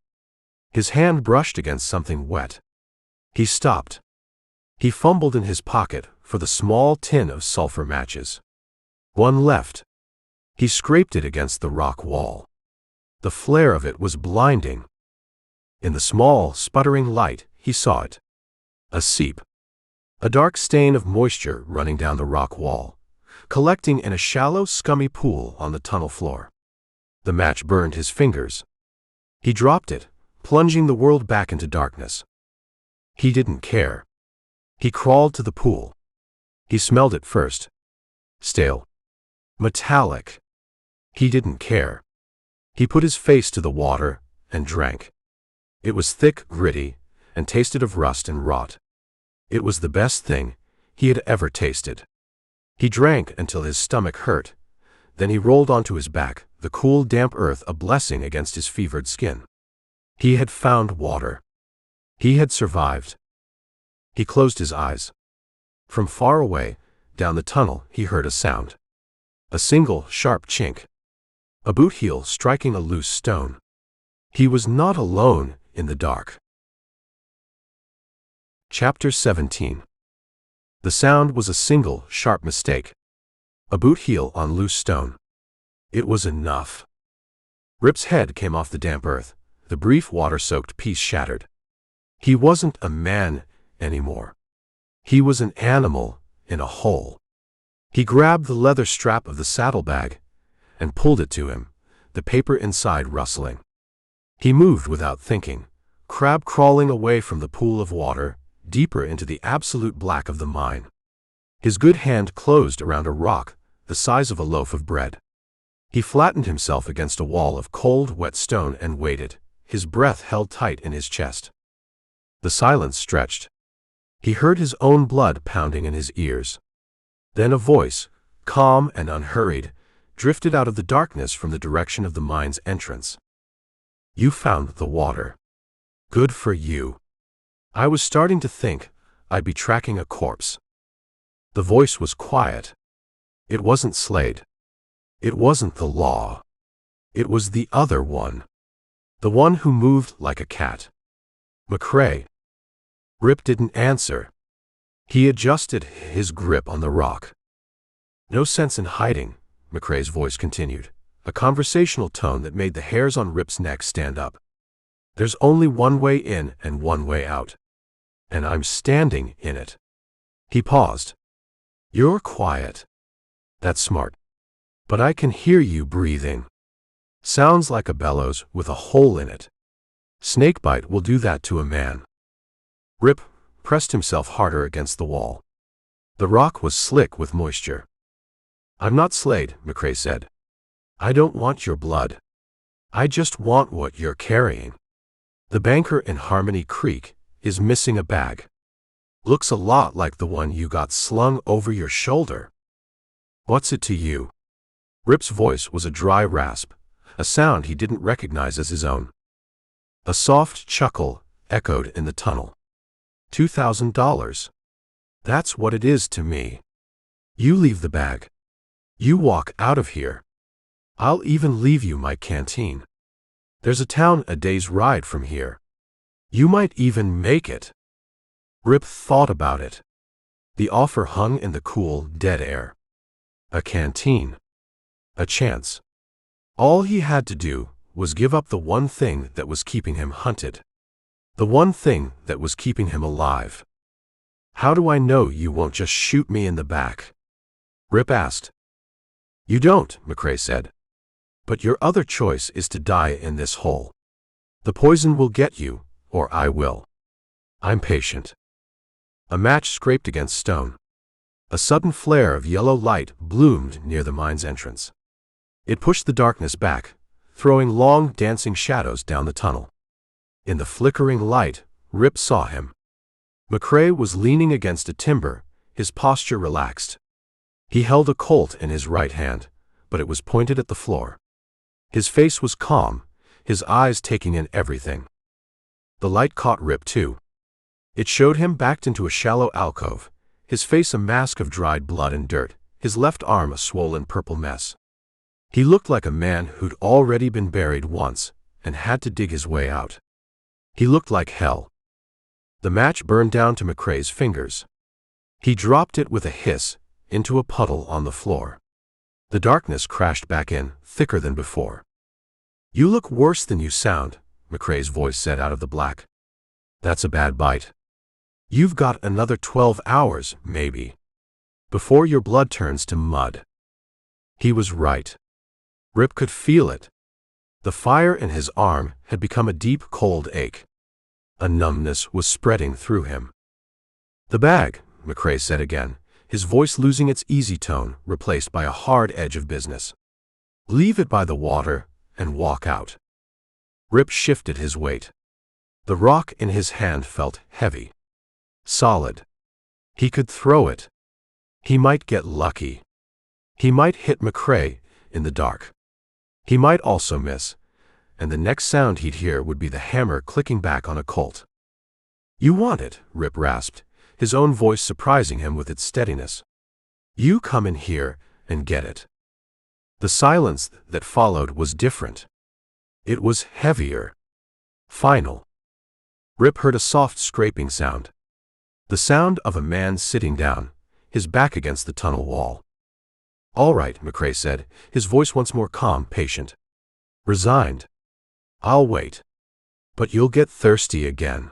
His hand brushed against something wet. He stopped. He fumbled in his pocket for the small tin of sulfur matches. One left. He scraped it against the rock wall. The flare of it was blinding. In the small, sputtering light, he saw it. A seep. A dark stain of moisture running down the rock wall, collecting in a shallow, scummy pool on the tunnel floor. The match burned his fingers. He dropped it, plunging the world back into darkness. He didn't care. He crawled to the pool. He smelled it first. Stale. Metallic. He didn't care. He put his face to the water and drank. It was thick, gritty, and tasted of rust and rot. It was the best thing he had ever tasted. He drank until his stomach hurt. Then he rolled onto his back, the cool, damp earth a blessing against his fevered skin. He had found water. He had survived. He closed his eyes. From far away, down the tunnel, he heard a sound. A single, sharp chink. A boot heel striking a loose stone. He was not alone in the dark. Chapter 17. The sound was a single, sharp mistake. A boot heel on loose stone. It was enough. Rip's head came off the damp earth, the brief water-soaked piece shattered. He wasn't a man anymore. He was an animal in a hole. He grabbed the leather strap of the saddlebag and pulled it to him, the paper inside rustling. He moved without thinking, crab crawling away from the pool of water, deeper into the absolute black of the mine. His good hand closed around a rock the size of a loaf of bread. He flattened himself against a wall of cold, wet stone and waited, his breath held tight in his chest. The silence stretched. He heard his own blood pounding in his ears. Then a voice, calm and unhurried, drifted out of the darkness from the direction of the mine's entrance. "You found the water. Good for you. I was starting to think I'd be tracking a corpse." The voice was quiet. It wasn't Slade. It wasn't the law. It was the other one. The one who moved like a cat. McCrae. Rip didn't answer. He adjusted his grip on the rock. "No sense in hiding," McCrae's voice continued, a conversational tone that made the hairs on Rip's neck stand up. "There's only one way in and one way out. And I'm standing in it." He paused. "You're quiet. That's smart. But I can hear you breathing. Sounds like a bellows with a hole in it. Snakebite will do that to a man." Rip pressed himself harder against the wall. The rock was slick with moisture. "I'm not Slade," McCrae said. "I don't want your blood. I just want what you're carrying. The banker in Harmony Creek is missing a bag. Looks a lot like the one you got slung over your shoulder. What's it to you?" Rip's voice was a dry rasp, a sound he didn't recognize as his own. A soft chuckle echoed in the tunnel. $2,000. That's what it is to me. You leave the bag. You walk out of here. I'll even leave you my canteen. There's a town a day's ride from here. You might even make it." Rip thought about it. The offer hung in the cool, dead air. A canteen. A chance. All he had to do was give up the one thing that was keeping him hunted. The one thing that was keeping him alive. "How do I know you won't just shoot me in the back?" Rip asked. "You don't," McCrae said. "But your other choice is to die in this hole. The poison will get you, or I will. I'm patient." A match scraped against stone. A sudden flare of yellow light bloomed near the mine's entrance. It pushed the darkness back, throwing long, dancing shadows down the tunnel. In the flickering light, Rip saw him. McCrae was leaning against a timber, his posture relaxed. He held a Colt in his right hand, but it was pointed at the floor. His face was calm, his eyes taking in everything. The light caught Rip too. It showed him backed into a shallow alcove, his face a mask of dried blood and dirt, his left arm a swollen purple mess. He looked like a man who'd already been buried once and had to dig his way out. He looked like hell. The match burned down to McCrae's fingers. He dropped it with a hiss into a puddle on the floor. The darkness crashed back in, thicker than before. "You look worse than you sound," McCrae's voice said out of the black. "That's a bad bite. You've got another 12 hours, maybe, before your blood turns to mud." He was right. Rip could feel it. The fire in his arm had become a deep, cold ache. A numbness was spreading through him. "The bag," McCrae said again, his voice losing its easy tone, replaced by a hard edge of business. "Leave it by the water and walk out." Rip shifted his weight. The rock in his hand felt heavy. Solid. He could throw it. He might get lucky. He might hit McCrae in the dark. He might also miss, and the next sound he'd hear would be the hammer clicking back on a Colt. "You want it," Rip rasped, his own voice surprising him with its steadiness. "You come in here and get it." The silence that followed was different. It was heavier. Final. Rip heard a soft scraping sound. The sound of a man sitting down, his back against the tunnel wall. "All right," McCrae said, his voice once more calm, patient. Resigned. "I'll wait. But you'll get thirsty again."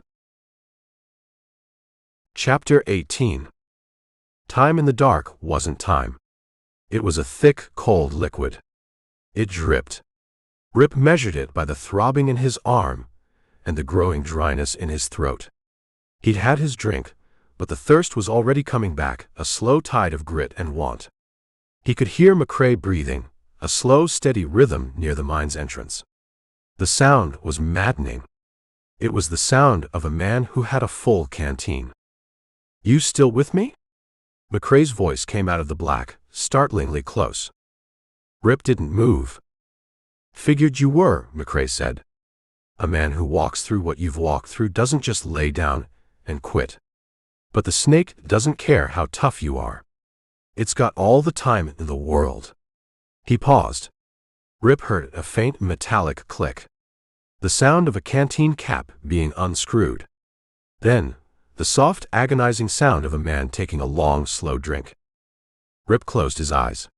Chapter 18. Time in the dark wasn't time. It was a thick, cold liquid. It dripped. Rip measured it by the throbbing in his arm and the growing dryness in his throat. He'd had his drink, but the thirst was already coming back, a slow tide of grit and want. He could hear McCrae breathing, a slow, steady rhythm near the mine's entrance. The sound was maddening. It was the sound of a man who had a full canteen. "You still with me?" McCrae's voice came out of the black, startlingly close. Rip didn't move. "Figured you were," McCrae said. "A man who walks through what you've walked through doesn't just lay down and quit. But the snake doesn't care how tough you are. It's got all the time in the world." He paused. Rip heard a faint metallic click. The sound of a canteen cap being unscrewed. Then, the soft, agonizing sound of a man taking a long, slow drink. Rip closed his eyes.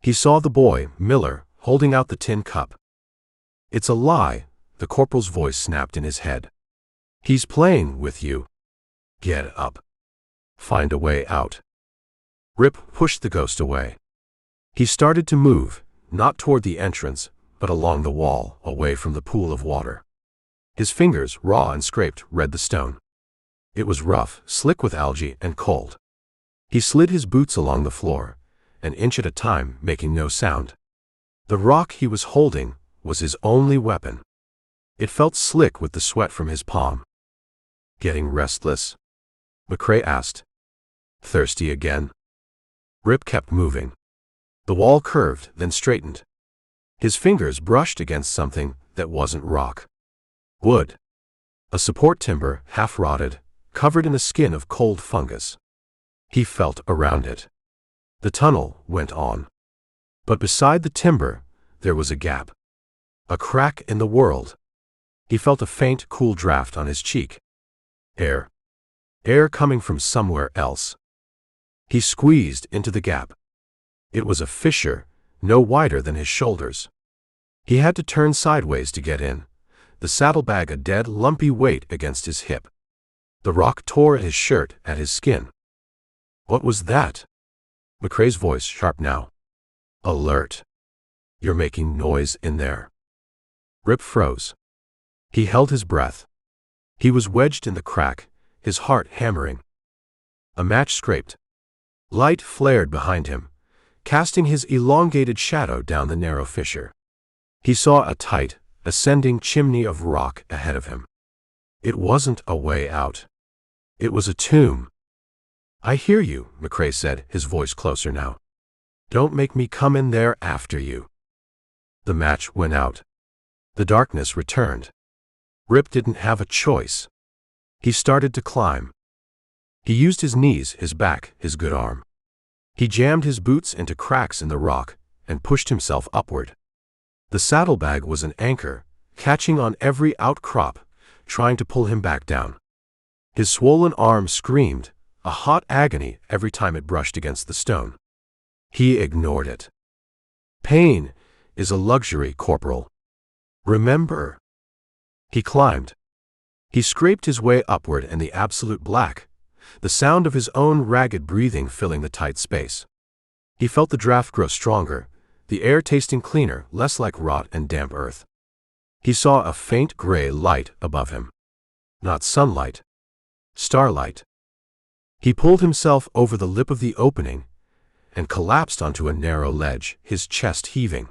He saw the boy, Miller, holding out the tin cup. "It's a lie," the corporal's voice snapped in his head. "He's playing with you. Get up. Find a way out." Rip pushed the ghost away. He started to move, not toward the entrance, but along the wall, away from the pool of water. His fingers, raw and scraped, read the stone. It was rough, slick with algae, and cold. He slid his boots along the floor, an inch at a time, making no sound. The rock he was holding was his only weapon. It felt slick with the sweat from his palm. "Getting restless?" McCrae asked. "Thirsty again?" Rip kept moving. The wall curved, then straightened. His fingers brushed against something that wasn't rock. Wood. A support timber, half-rotted, covered in a skin of cold fungus. He felt around it. The tunnel went on. But beside the timber, there was a gap. A crack in the world. He felt a faint, cool draft on his cheek. Air. Air coming from somewhere else. He squeezed into the gap. It was a fissure, no wider than his shoulders. He had to turn sideways to get in, the saddlebag a dead, lumpy weight against his hip. The rock tore at his shirt, at his skin. "What was that?" McCrae's voice sharp now. "Alert. You're making noise in there." Rip froze. He held his breath. He was wedged in the crack, his heart hammering. A match scraped. Light flared behind him, casting his elongated shadow down the narrow fissure. He saw a tight, ascending chimney of rock ahead of him. It wasn't a way out. It was a tomb. "I hear you," McCrae said, his voice closer now. "Don't make me come in there after you." The match went out. The darkness returned. Rip didn't have a choice. He started to climb. He used his knees, his back, his good arm. He jammed his boots into cracks in the rock and pushed himself upward. The saddlebag was an anchor, catching on every outcrop, trying to pull him back down. His swollen arm screamed, a hot agony every time it brushed against the stone. He ignored it. "Pain is a luxury, Corporal. Remember." He climbed. He scraped his way upward in the absolute black, the sound of his own ragged breathing filling the tight space. He felt the draft grow stronger, the air tasting cleaner, less like rot and damp earth. He saw a faint gray light above him. Not sunlight. Starlight. He pulled himself over the lip of the opening and collapsed onto a narrow ledge, his chest heaving.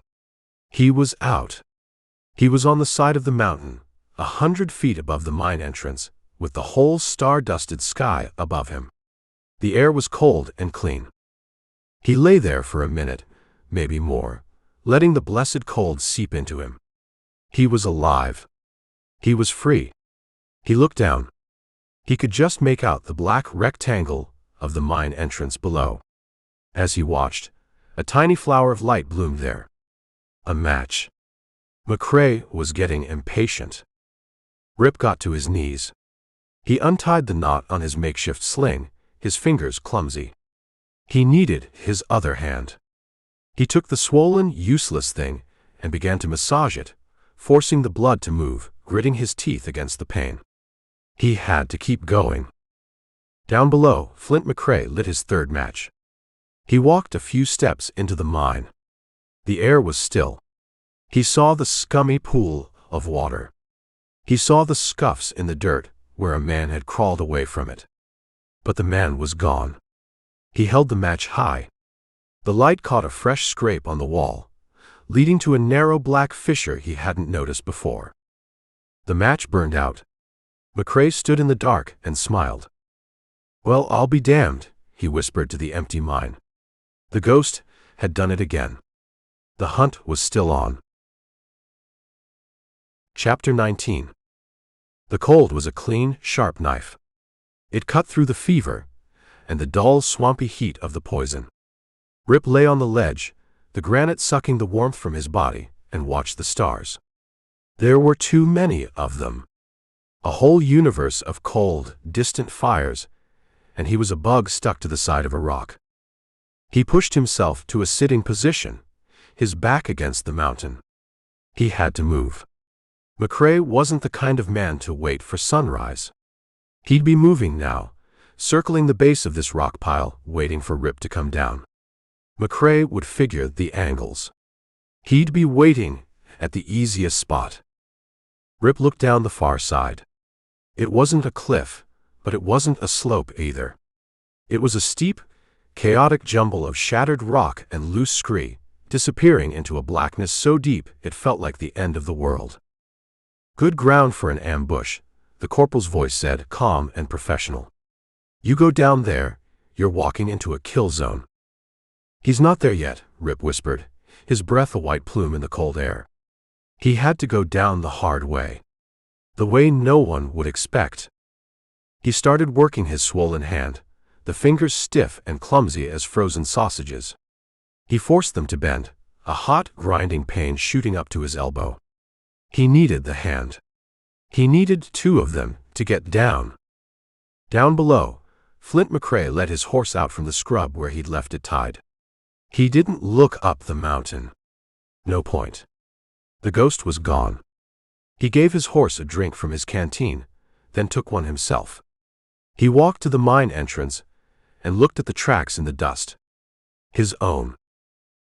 He was out. He was on the side of the mountain, 100 feet above the mine entrance, with the whole star-dusted sky above him. The air was cold and clean. He lay there for a minute, maybe more, letting the blessed cold seep into him. He was alive. He was free. He looked down. He could just make out the black rectangle of the mine entrance below. As he watched, a tiny flower of light bloomed there. A match. McCrae was getting impatient. Rip got to his knees. He untied the knot on his makeshift sling, his fingers clumsy. He needed his other hand. He took the swollen, useless thing and began to massage it, forcing the blood to move, gritting his teeth against the pain. He had to keep going. Down below, Flint McCrae lit his third match. He walked a few steps into the mine. The air was still. He saw the scummy pool of water. He saw the scuffs in the dirt where a man had crawled away from it. But the man was gone. He held the match high. The light caught a fresh scrape on the wall, leading to a narrow black fissure he hadn't noticed before. The match burned out. McCrae stood in the dark and smiled. "Well, I'll be damned," he whispered to the empty mine. The ghost had done it again. The hunt was still on. Chapter 19. The cold was a clean, sharp knife. It cut through the fever and the dull, swampy heat of the poison. Rip lay on the ledge, the granite sucking the warmth from his body, and watched the stars. There were too many of them. A whole universe of cold, distant fires, and he was a bug stuck to the side of a rock. He pushed himself to a sitting position, his back against the mountain. He had to move. McCrae wasn't the kind of man to wait for sunrise. He'd be moving now, circling the base of this rock pile, waiting for Rip to come down. McCrae would figure the angles. He'd be waiting at the easiest spot. Rip looked down the far side. It wasn't a cliff, but it wasn't a slope either. It was a steep, chaotic jumble of shattered rock and loose scree, disappearing into a blackness so deep it felt like the end of the world. "Good ground for an ambush," the corporal's voice said, calm and professional. "You go down there, you're walking into a kill zone." "He's not there yet," Rip whispered, his breath a white plume in the cold air. He had to go down the hard way. The way no one would expect. He started working his swollen hand, the fingers stiff and clumsy as frozen sausages. He forced them to bend, a hot, grinding pain shooting up to his elbow. He needed the hand. He needed two of them to get down. Down below, Flint McCrae led his horse out from the scrub where he'd left it tied. He didn't look up the mountain. No point. The ghost was gone. He gave his horse a drink from his canteen, then took one himself. He walked to the mine entrance and looked at the tracks in the dust. His own.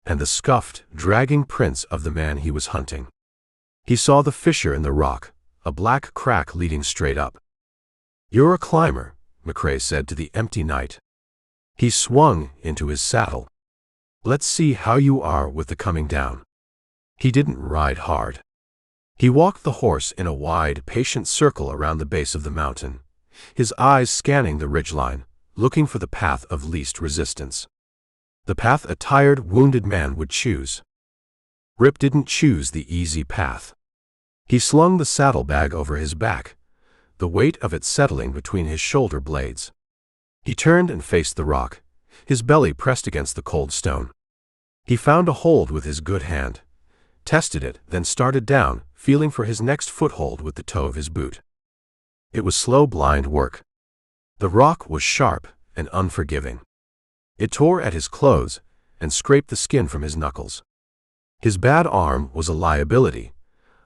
And the scuffed, dragging prints of the man he was hunting. He saw the fissure in the rock, a black crack leading straight up. "You're a climber," McCrae said to the empty night. He swung into his saddle. "Let's see how you are with the coming down." He didn't ride hard. He walked the horse in a wide, patient circle around the base of the mountain, his eyes scanning the ridgeline, looking for the path of least resistance. The path a tired, wounded man would choose. Rip didn't choose the easy path. He slung the saddlebag over his back, the weight of it settling between his shoulder blades. He turned and faced the rock, his belly pressed against the cold stone. He found a hold with his good hand, tested it, then started down, feeling for his next foothold with the toe of his boot. It was slow, blind work. The rock was sharp and unforgiving. It tore at his clothes and scraped the skin from his knuckles. His bad arm was a liability,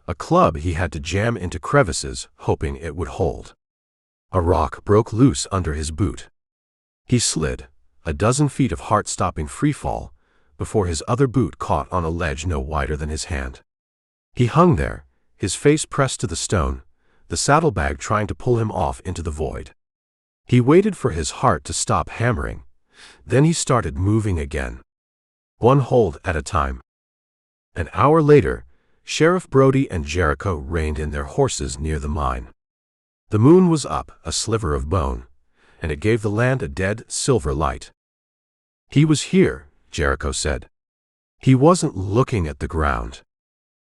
a club he had to jam into crevices, hoping it would hold. A rock broke loose under his boot. He slid, a dozen feet of heart-stopping freefall, before his other boot caught on a ledge no wider than his hand. He hung there, his face pressed to the stone, the saddlebag trying to pull him off into the void. He waited for his heart to stop hammering, then he started moving again. One hold at a time. An hour later, Sheriff Brody and Jericho reined in their horses near the mine. The moon was up, a sliver of bone, and it gave the land a dead, silver light. "He was here," Jericho said. He wasn't looking at the ground.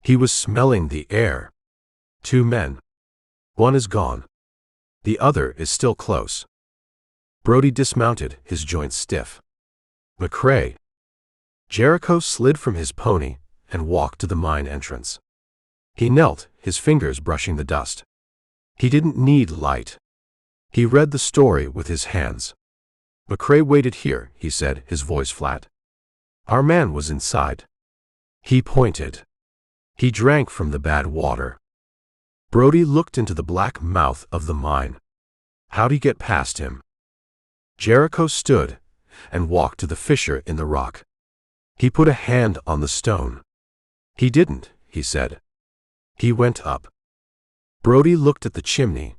He was smelling the air. 2 men. One is gone. The other is still close. Brody dismounted, his joints stiff. "McCrae." Jericho slid from his pony and walked to the mine entrance. He knelt, his fingers brushing the dust. He didn't need light. He read the story with his hands. "McCrae waited here," he said, his voice flat. "Our man was inside." He pointed. He drank from the bad water. Brody looked into the black mouth of the mine. How'd he get past him? Jericho stood and walked to the fissure in the rock. He put a hand on the stone. "He didn't," he said. "He went up." Brody looked at the chimney,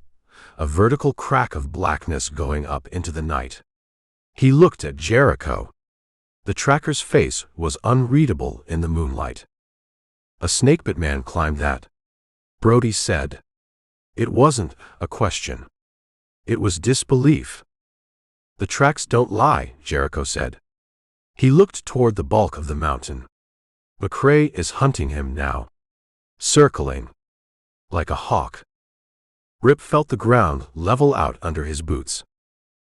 a vertical crack of blackness going up into the night. He looked at Jericho. The tracker's face was unreadable in the moonlight. A snakebit man climbed that, Brody said. It wasn't a question. It was disbelief. The tracks don't lie, Jericho said. He looked toward the bulk of the mountain. McCrae is hunting him now. Circling. Like a hawk. Rip felt the ground level out under his boots.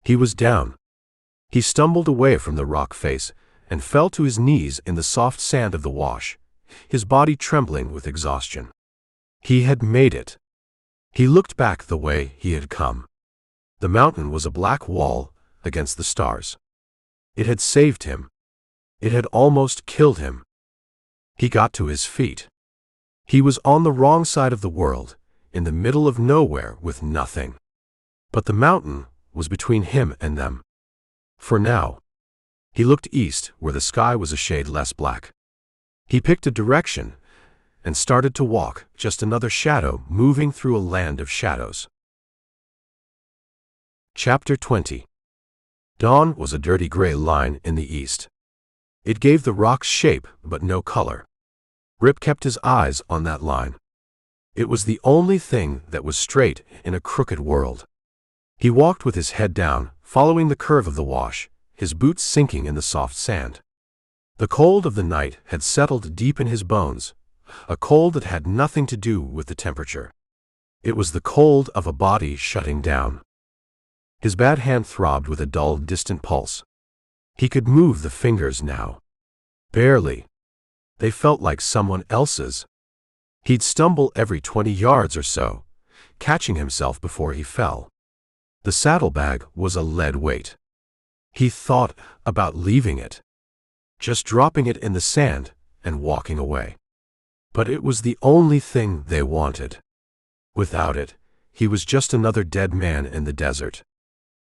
He was down. He stumbled away from the rock face and fell to his knees in the soft sand of the wash, his body trembling with exhaustion. He had made it. He looked back the way he had come. The mountain was a black wall against the stars. It had saved him. It had almost killed him. He got to his feet. He was on the wrong side of the world, in the middle of nowhere with nothing. But the mountain was between him and them. For now. He looked east, where the sky was a shade less black. He picked a direction and started to walk, just another shadow moving through a land of shadows. Chapter 20. Dawn was a dirty gray line in the east. It gave the rocks shape, but no color. Rip kept his eyes on that line. It was the only thing that was straight in a crooked world. He walked with his head down, following the curve of the wash, his boots sinking in the soft sand. The cold of the night had settled deep in his bones, a cold that had nothing to do with the temperature. It was the cold of a body shutting down. His bad hand throbbed with a dull, distant pulse. He could move the fingers now. Barely. They felt like someone else's. He'd stumble every 20 yards or so, catching himself before he fell. The saddlebag was a lead weight. He thought about leaving it, just dropping it in the sand and walking away. But it was the only thing they wanted. Without it, he was just another dead man in the desert.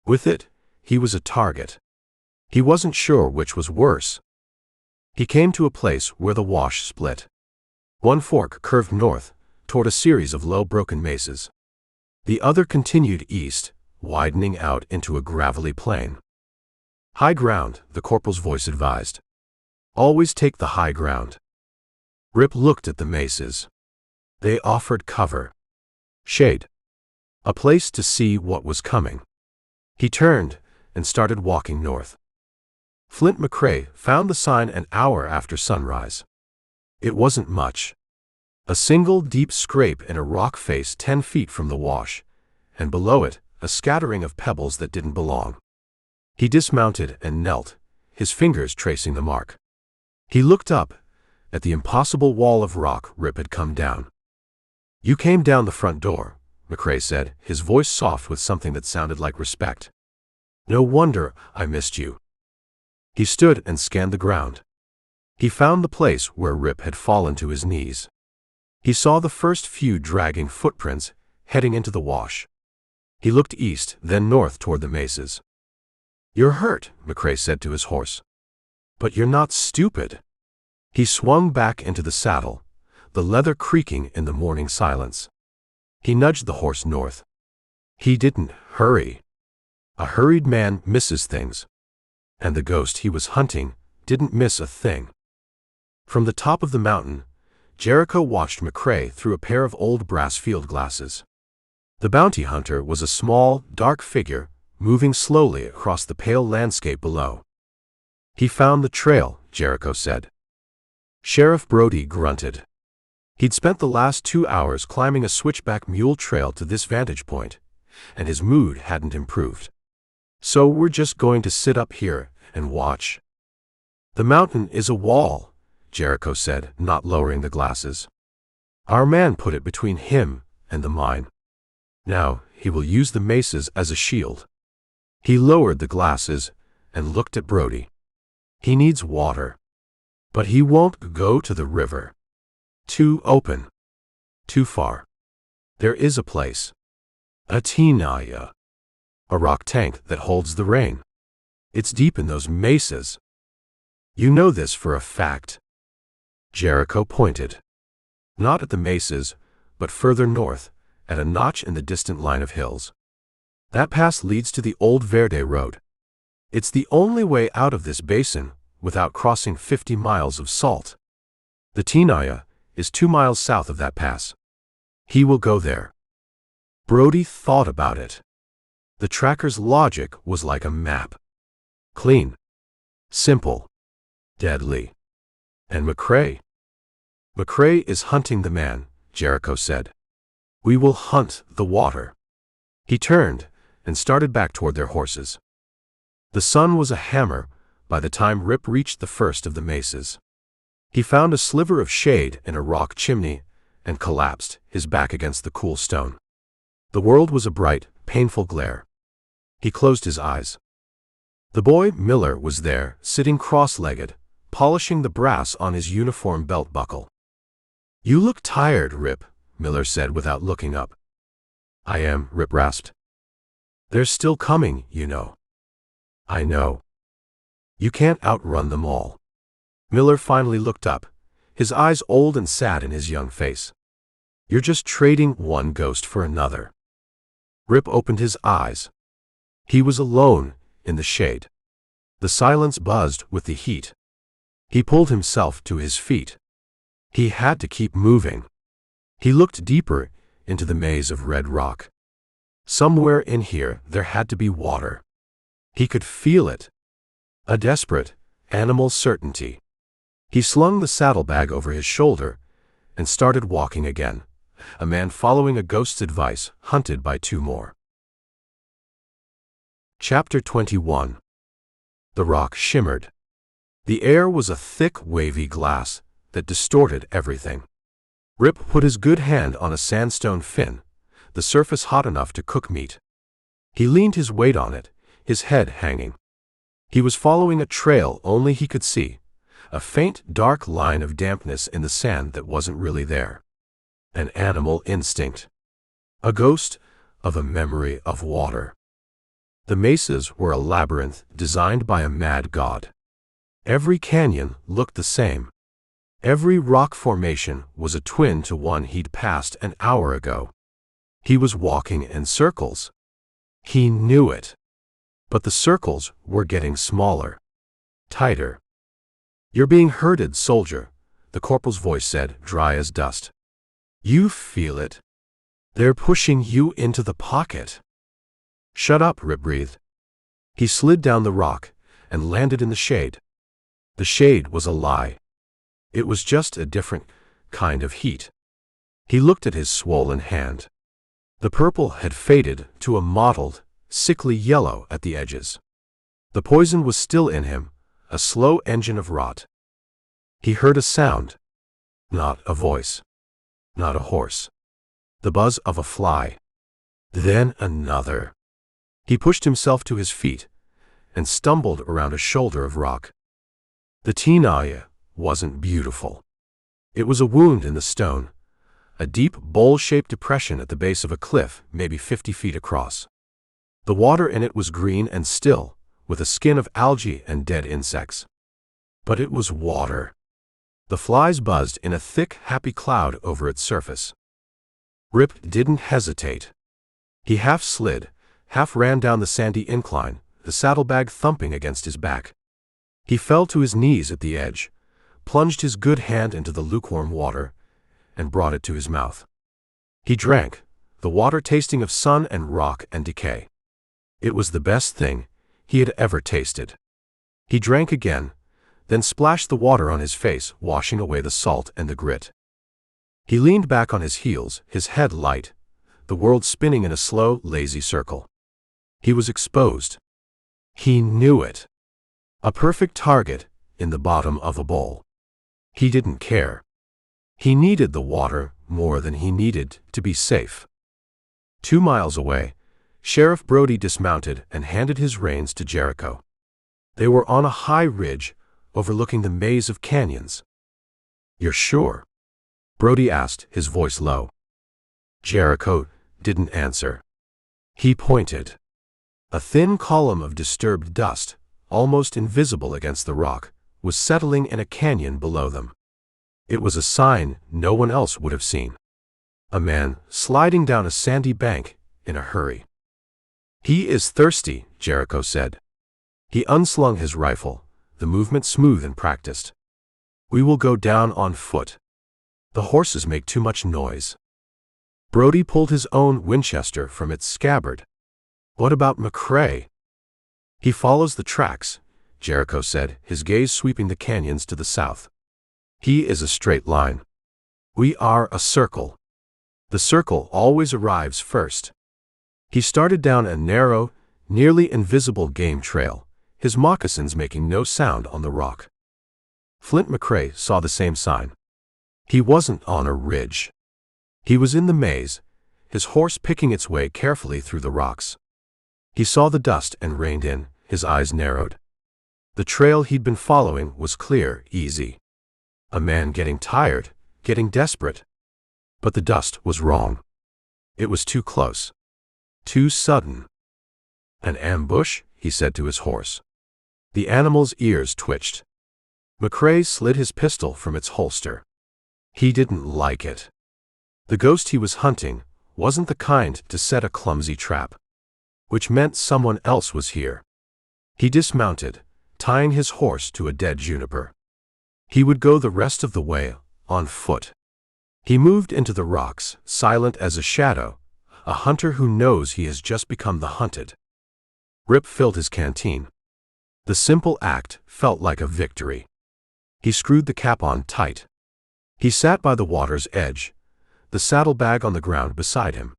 With it, he was a target. He wasn't sure which was worse. He came to a place where the wash split. One fork curved north, toward a series of low broken mesas. The other continued east, widening out into a gravelly plain. High ground, the corporal's voice advised. Always take the high ground. Rip looked at the mesas. They offered cover. Shade. A place to see what was coming. He turned and started walking north. Flint McCrae found the sign an hour after sunrise. It wasn't much. A single deep scrape in a rock face 10 feet from the wash, and below it, a scattering of pebbles that didn't belong. He dismounted and knelt, his fingers tracing the mark. He looked up at the impossible wall of rock Rip had come down. You came down the front door, McCrae said, his voice soft with something that sounded like respect. No wonder I missed you. He stood and scanned the ground. He found the place where Rip had fallen to his knees. He saw the first few dragging footprints heading into the wash. He looked east, then north toward the mesas. You're hurt, McCrae said to his horse. But you're not stupid. He swung back into the saddle, the leather creaking in the morning silence. He nudged the horse north. He didn't hurry. A hurried man misses things. And the ghost he was hunting didn't miss a thing. From the top of the mountain, Jericho watched McCrae through a pair of old brass field glasses. The bounty hunter was a small, dark figure, moving slowly across the pale landscape below. He found the trail, Jericho said. Sheriff Brody grunted. He'd spent the last 2 hours climbing a switchback mule trail to this vantage point, and his mood hadn't improved. So we're just going to sit up here and watch. The mountain is a wall, Jericho said, not lowering the glasses. Our man put it between him and the mine. Now he will use the mesas as a shield. He lowered the glasses and looked at Brody. He needs water. But he won't go to the river. Too open. Too far. There is a place. A tinaya. A rock tank that holds the rain. It's deep in those mesas. You know this for a fact. Jericho pointed. Not at the mesas, but further north, at a notch in the distant line of hills. That pass leads to the old Verde Road. It's the only way out of this basin without crossing 50 miles of salt. The tinaya is 2 miles south of that pass. He will go there." Brody thought about it. The tracker's logic was like a map. Clean. Simple. Deadly. And McCrae? "McCrae is hunting the man," Jericho said. "We will hunt the water." He turned and started back toward their horses. The sun was a hammer by the time Rip reached the first of the mesas. He found a sliver of shade in a rock chimney and collapsed, his back against the cool stone. The world was a bright, painful glare. He closed his eyes. The boy Miller was there, sitting cross-legged, polishing the brass on his uniform belt buckle. "You look tired, Rip," Miller said without looking up. "I am," Rip rasped. "They're still coming, you know." "I know. You can't outrun them all." Miller finally looked up, his eyes old and sad in his young face. "You're just trading one ghost for another." Rip opened his eyes. He was alone in the shade. The silence buzzed with the heat. He pulled himself to his feet. He had to keep moving. He looked deeper into the maze of red rock. Somewhere in here there had to be water. He could feel it. A desperate, animal certainty. He slung the saddlebag over his shoulder and started walking again, a man following a ghost's advice, hunted by two more. Chapter 21. The rock shimmered. The air was a thick, wavy glass that distorted everything. Rip put his good hand on a sandstone fin, the surface hot enough to cook meat. He leaned his weight on it, his head hanging. He was following a trail only he could see, a faint, dark line of dampness in the sand that wasn't really there. An animal instinct. A ghost of a memory of water. The mesas were a labyrinth designed by a mad god. Every canyon looked the same. Every rock formation was a twin to one he'd passed an hour ago. He was walking in circles. He knew it. But the circles were getting smaller. Tighter. "You're being herded, soldier," the corporal's voice said, dry as dust. "You feel it. They're pushing you into the pocket." "Shut up," Rip breathed. He slid down the rock and landed in the shade. The shade was a lie. It was just a different kind of heat. He looked at his swollen hand. The purple had faded to a mottled, sickly yellow at the edges. The poison was still in him, a slow engine of rot. He heard a sound. Not a voice. Not a horse. The buzz of a fly. Then another. He pushed himself to his feet and stumbled around a shoulder of rock. The Tinaya wasn't beautiful. It was a wound in the stone, a deep, bowl-shaped depression at the base of a cliff, maybe 50 feet across. The water in it was green and still, with a skin of algae and dead insects. But it was water. The flies buzzed in a thick, happy cloud over its surface. Rip didn't hesitate. He half slid, half ran down the sandy incline, the saddlebag thumping against his back. He fell to his knees at the edge, plunged his good hand into the lukewarm water, and brought it to his mouth. He drank, the water tasting of sun and rock and decay. It was the best thing he had ever tasted. He drank again, then splashed the water on his face, washing away the salt and the grit. He leaned back on his heels, his head light, the world spinning in a slow, lazy circle. He was exposed. He knew it. A perfect target in the bottom of a bowl. He didn't care. He needed the water more than he needed to be safe. 2 miles away, Sheriff Brody dismounted and handed his reins to Jericho. They were on a high ridge overlooking the maze of canyons. "You're sure?" Brody asked, his voice low. Jericho didn't answer. He pointed. A thin column of disturbed dust, almost invisible against the rock, was settling in a canyon below them. It was a sign no one else would have seen. A man sliding down a sandy bank in a hurry. "He is thirsty," Jericho said. He unslung his rifle, the movement smooth and practiced. "We will go down on foot." The horses make too much noise. Brody pulled his own Winchester from its scabbard. What about McCrae? He follows the tracks, Jericho said, his gaze sweeping the canyons to the south. He is a straight line. We are a circle. The circle always arrives first. He started down a narrow, nearly invisible game trail, his moccasins making no sound on the rock. Flint McCrae saw the same sign. He wasn't on a ridge. He was in the maze, his horse picking its way carefully through the rocks. He saw the dust and reined in, his eyes narrowed. The trail he'd been following was clear, easy. A man getting tired, getting desperate. But the dust was wrong. It was too close. Too sudden. An ambush, he said to his horse. The animal's ears twitched. McCrae slid his pistol from its holster. He didn't like it. The ghost he was hunting wasn't the kind to set a clumsy trap. Which meant someone else was here. He dismounted, tying his horse to a dead juniper. He would go the rest of the way on foot. He moved into the rocks, silent as a shadow, a hunter who knows he has just become the hunted. Rip filled his canteen. The simple act felt like a victory. He screwed the cap on tight. He sat by the water's edge, the saddlebag on the ground beside him.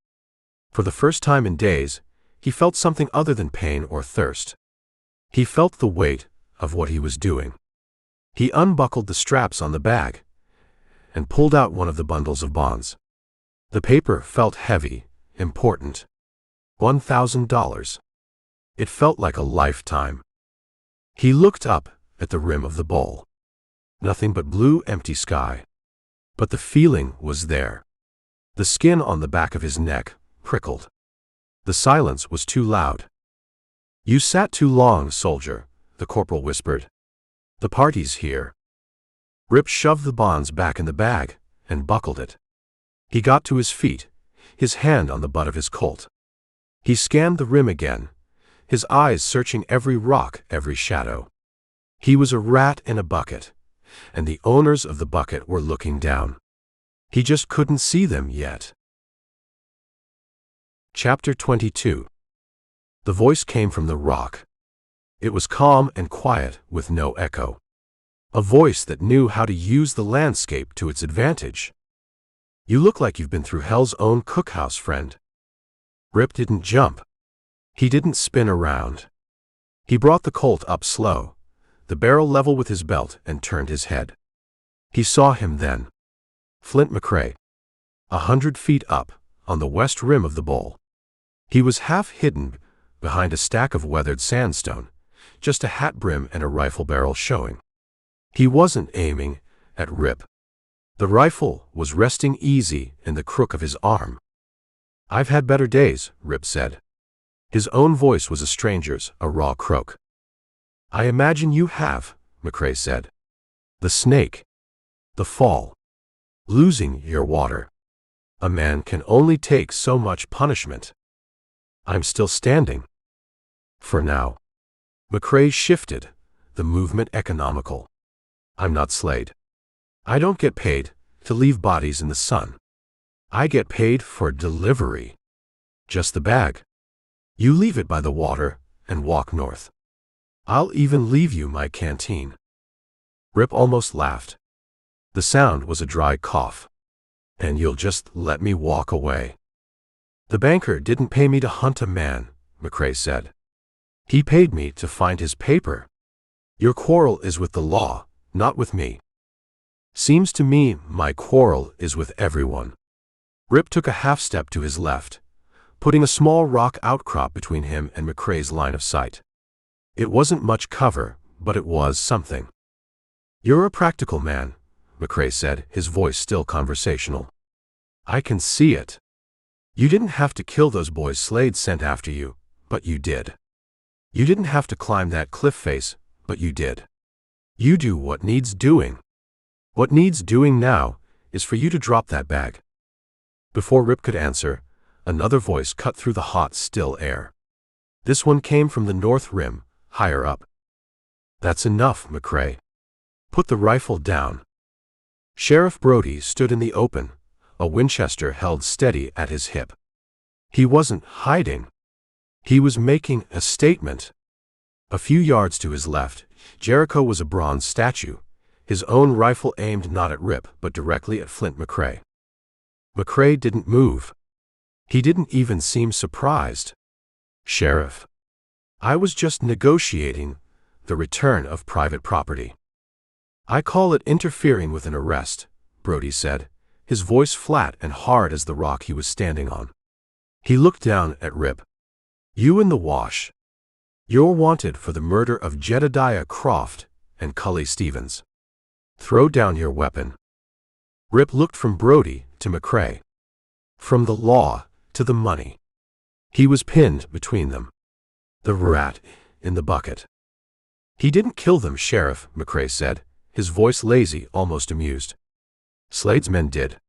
For the first time in days, he felt something other than pain or thirst. He felt the weight of what he was doing. He unbuckled the straps on the bag and pulled out one of the bundles of bonds. The paper felt heavy, important. $1,000. It felt like a lifetime. He looked up at the rim of the bowl. Nothing but blue, empty sky. But the feeling was there. The skin on the back of his neck prickled. The silence was too loud. You sat too long, soldier, the corporal whispered. The party's here. Rip shoved the bonds back in the bag and buckled it. He got to his feet, his hand on the butt of his Colt. He scanned the rim again, his eyes searching every rock, every shadow. He was a rat in a bucket, and the owners of the bucket were looking down. He just couldn't see them yet. Chapter 22. The voice came from the rock. It was calm and quiet, with no echo. A voice that knew how to use the landscape to its advantage. You look like you've been through hell's own cookhouse, friend. Rip didn't jump. He didn't spin around. He brought the Colt up slow, the barrel level with his belt, and turned his head. He saw him then. Flint McCrae. 100 feet up, on the west rim of the bowl. He was half hidden behind a stack of weathered sandstone, just a hat brim and a rifle barrel showing. He wasn't aiming at Rip. The rifle was resting easy in the crook of his arm. I've had better days, Rip said. His own voice was a stranger's, a raw croak. I imagine you have, McCrae said. The snake. The fall. Losing your water. A man can only take so much punishment. I'm still standing. For now. McCrae shifted, the movement economical. I'm not Slade. I don't get paid to leave bodies in the sun. I get paid for delivery. Just the bag. You leave it by the water and walk north. I'll even leave you my canteen. Rip almost laughed. The sound was a dry cough. And you'll just let me walk away. The banker didn't pay me to hunt a man, McCrae said. He paid me to find his paper. Your quarrel is with the law, not with me. Seems to me my quarrel is with everyone. Rip took a half step to his left, putting a small rock outcrop between him and McCrae's line of sight. It wasn't much cover, but it was something. You're a practical man, McCrae said, his voice still conversational. I can see it. You didn't have to kill those boys Slade sent after you, but you did. You didn't have to climb that cliff face, but you did. You do what needs doing. What needs doing now is for you to drop that bag. Before Rip could answer, another voice cut through the hot, still air. This one came from the north rim, higher up. That's enough, McCrae. Put the rifle down. Sheriff Brody stood in the open, a Winchester held steady at his hip. He wasn't hiding. He was making a statement. A few yards to his left, Jericho was a bronze statue, his own rifle aimed not at Rip but directly at Flint McCrae. McCrae didn't move. He didn't even seem surprised. "Sheriff, I was just negotiating the return of private property." "I call it interfering with an arrest," Brody said, his voice flat and hard as the rock he was standing on. He looked down at Rip. "You in the wash. You're wanted for the murder of Jedediah Croft and Cully Stevens. Throw down your weapon." Rip looked from Brody to McCrae. From the law to the money. He was pinned between them. The rat in the bucket. "He didn't kill them, Sheriff," McCrae said, his voice lazy, almost amused. "Slade's men did.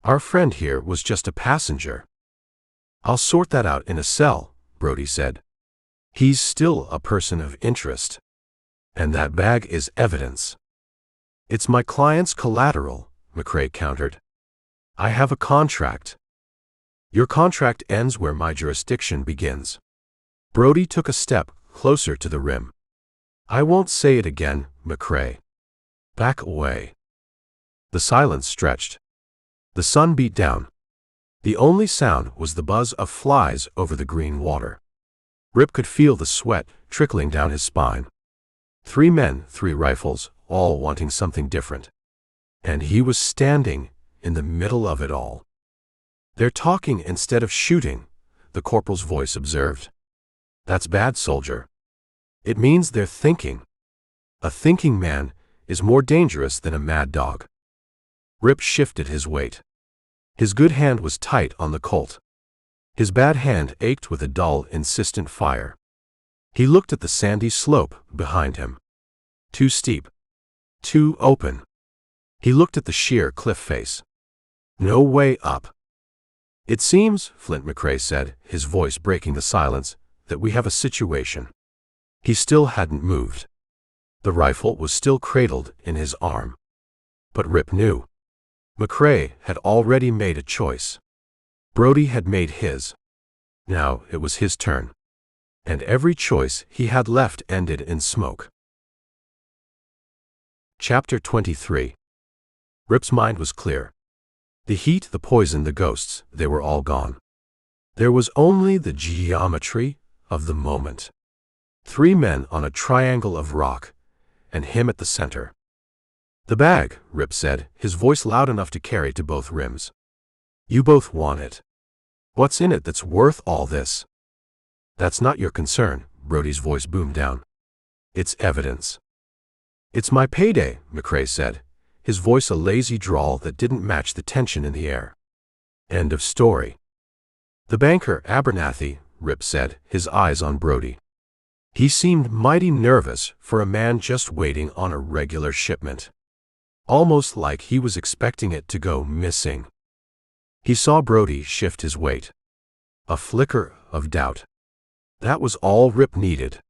Our friend here was just a passenger." "I'll sort that out in a cell," Brody said. "He's still a person of interest. And that bag is evidence." "It's my client's collateral," McCrae countered. "I have a contract." "Your contract ends where my jurisdiction begins." Brody took a step closer to the rim. "I won't say it again, McCrae. Back away." The silence stretched. The sun beat down. The only sound was the buzz of flies over the green water. Rip could feel the sweat trickling down his spine. 3 men, 3 rifles, all wanting something different. And he was standing in the middle of it all. "They're talking instead of shooting," the corporal's voice observed. "That's bad, soldier. It means they're thinking. A thinking man is more dangerous than a mad dog." Rip shifted his weight. His good hand was tight on the Colt. His bad hand ached with a dull, insistent fire. He looked at the sandy slope behind him. Too steep. Too open. He looked at the sheer cliff face. No way up. "It seems," Flint McCrae said, his voice breaking the silence, "that we have a situation." He still hadn't moved. The rifle was still cradled in his arm. But Rip knew. McCrae had already made a choice. Brody had made his. Now it was his turn. And every choice he had left ended in smoke. Chapter 23. Rip's mind was clear. The heat, the poison, the ghosts, they were all gone. There was only the geometry of the moment. 3 men on a triangle of rock, and him at the center. "The bag," Rip said, his voice loud enough to carry to both rims. "You both want it. What's in it that's worth all this?" "That's not your concern," Brody's voice boomed down. "It's evidence." "It's my payday," McCrae said, his voice a lazy drawl that didn't match the tension in the air. End of story. "The banker, Abernathy," Rip said, his eyes on Brody. He seemed mighty nervous for a man just waiting on a regular shipment. Almost like he was expecting it to go missing. He saw Brody shift his weight. A flicker of doubt. That was all Rip needed.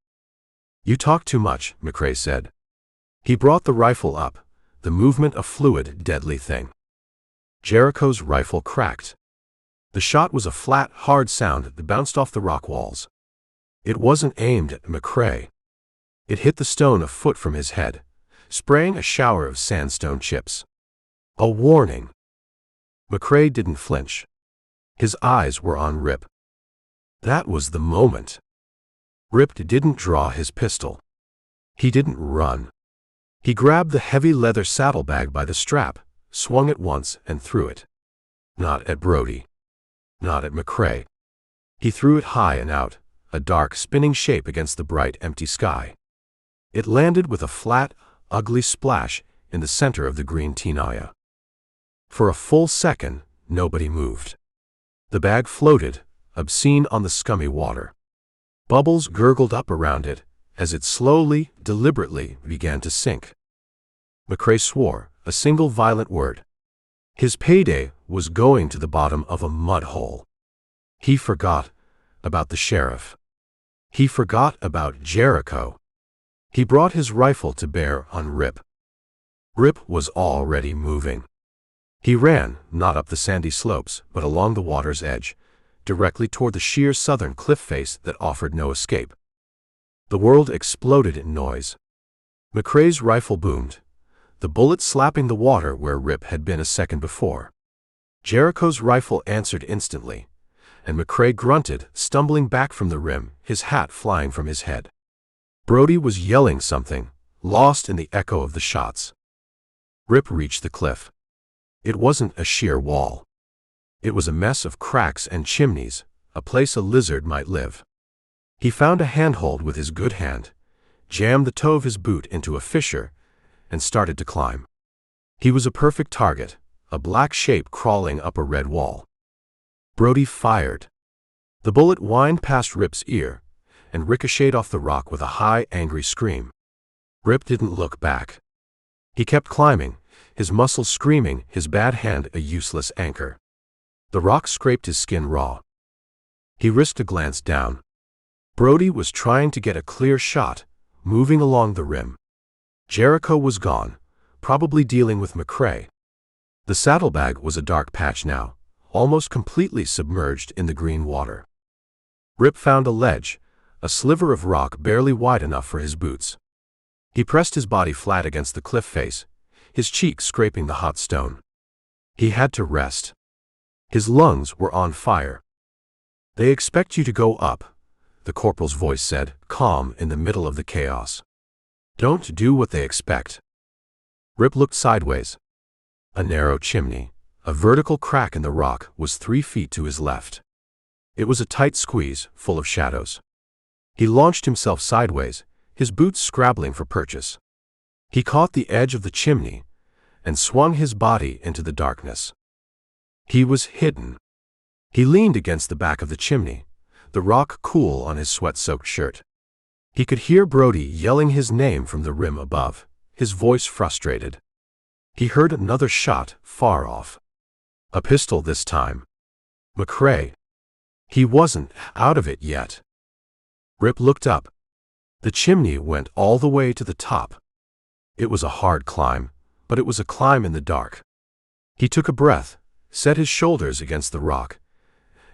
"You talk too much," McCrae said. He brought the rifle up, the movement a fluid, deadly thing. Jericho's rifle cracked. The shot was a flat, hard sound that bounced off the rock walls. It wasn't aimed at McCrae. It hit the stone a foot from his head, spraying a shower of sandstone chips. A warning. McCrae didn't flinch. His eyes were on Rip. That was the moment. Rip didn't draw his pistol. He didn't run. He grabbed the heavy leather saddlebag by the strap, swung it once and threw it. Not at Brody. Not at McCrae. He threw it high and out, a dark, spinning shape against the bright, empty sky. It landed with a flat, ugly splash in the center of the green tenaya. For a full second, nobody moved. The bag floated, obscene on the scummy water. Bubbles gurgled up around it as it slowly, deliberately began to sink. McCrae swore, a single violent word. His payday was going to the bottom of a mud hole. He forgot about the sheriff. He forgot about Jericho. He brought his rifle to bear on Rip. Rip was already moving. He ran, not up the sandy slopes, but along the water's edge, directly toward the sheer southern cliff face that offered no escape. The world exploded in noise. McCrae's rifle boomed, the bullet slapping the water where Rip had been a second before. Jericho's rifle answered instantly, and McCrae grunted, stumbling back from the rim, his hat flying from his head. Brody was yelling something, lost in the echo of the shots. Rip reached the cliff. It wasn't a sheer wall. It was a mess of cracks and chimneys, a place a lizard might live. He found a handhold with his good hand, jammed the toe of his boot into a fissure, and started to climb. He was a perfect target, a black shape crawling up a red wall. Brody fired. The bullet whined past Rip's ear and ricocheted off the rock with a high, angry scream. Rip didn't look back. He kept climbing, his muscles screaming, his bad hand a useless anchor. The rock scraped his skin raw. He risked a glance down. Brody was trying to get a clear shot, moving along the rim. Jericho was gone, probably dealing with McCrae. The saddlebag was a dark patch now, almost completely submerged in the green water. Rip found a ledge, a sliver of rock barely wide enough for his boots. He pressed his body flat against the cliff face, his cheek scraping the hot stone. He had to rest. His lungs were on fire. "They expect you to go up," the corporal's voice said, calm in the middle of the chaos. "Don't do what they expect." Rip looked sideways. A narrow chimney, a vertical crack in the rock, was 3 feet to his left. It was a tight squeeze, full of shadows. He launched himself sideways, his boots scrabbling for purchase. He caught the edge of the chimney and swung his body into the darkness. He was hidden. He leaned against the back of the chimney, the rock cool on his sweat-soaked shirt. He could hear Brody yelling his name from the rim above, his voice frustrated. He heard another shot, far off. A pistol this time. McCrae. He wasn't out of it yet. Rip looked up. The chimney went all the way to the top. It was a hard climb, but it was a climb in the dark. He took a breath, set his shoulders against the rock,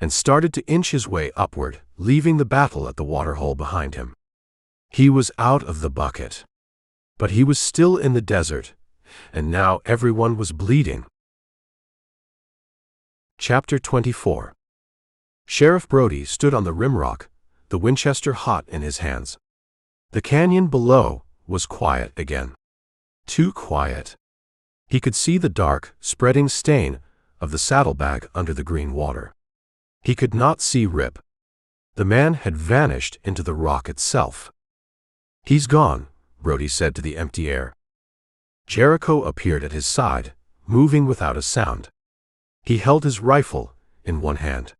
and started to inch his way upward, leaving the battle at the waterhole behind him. He was out of the bucket. But he was still in the desert, and now everyone was bleeding. Chapter 24. Sheriff Brody stood on the rim rock, the Winchester hot in his hands. The canyon below was quiet again. Too quiet. He could see the dark, spreading stain of the saddlebag under the green water. He could not see Rip. The man had vanished into the rock itself. "He's gone," Brody said to the empty air. Jericho appeared at his side, moving without a sound. He held his rifle in one hand.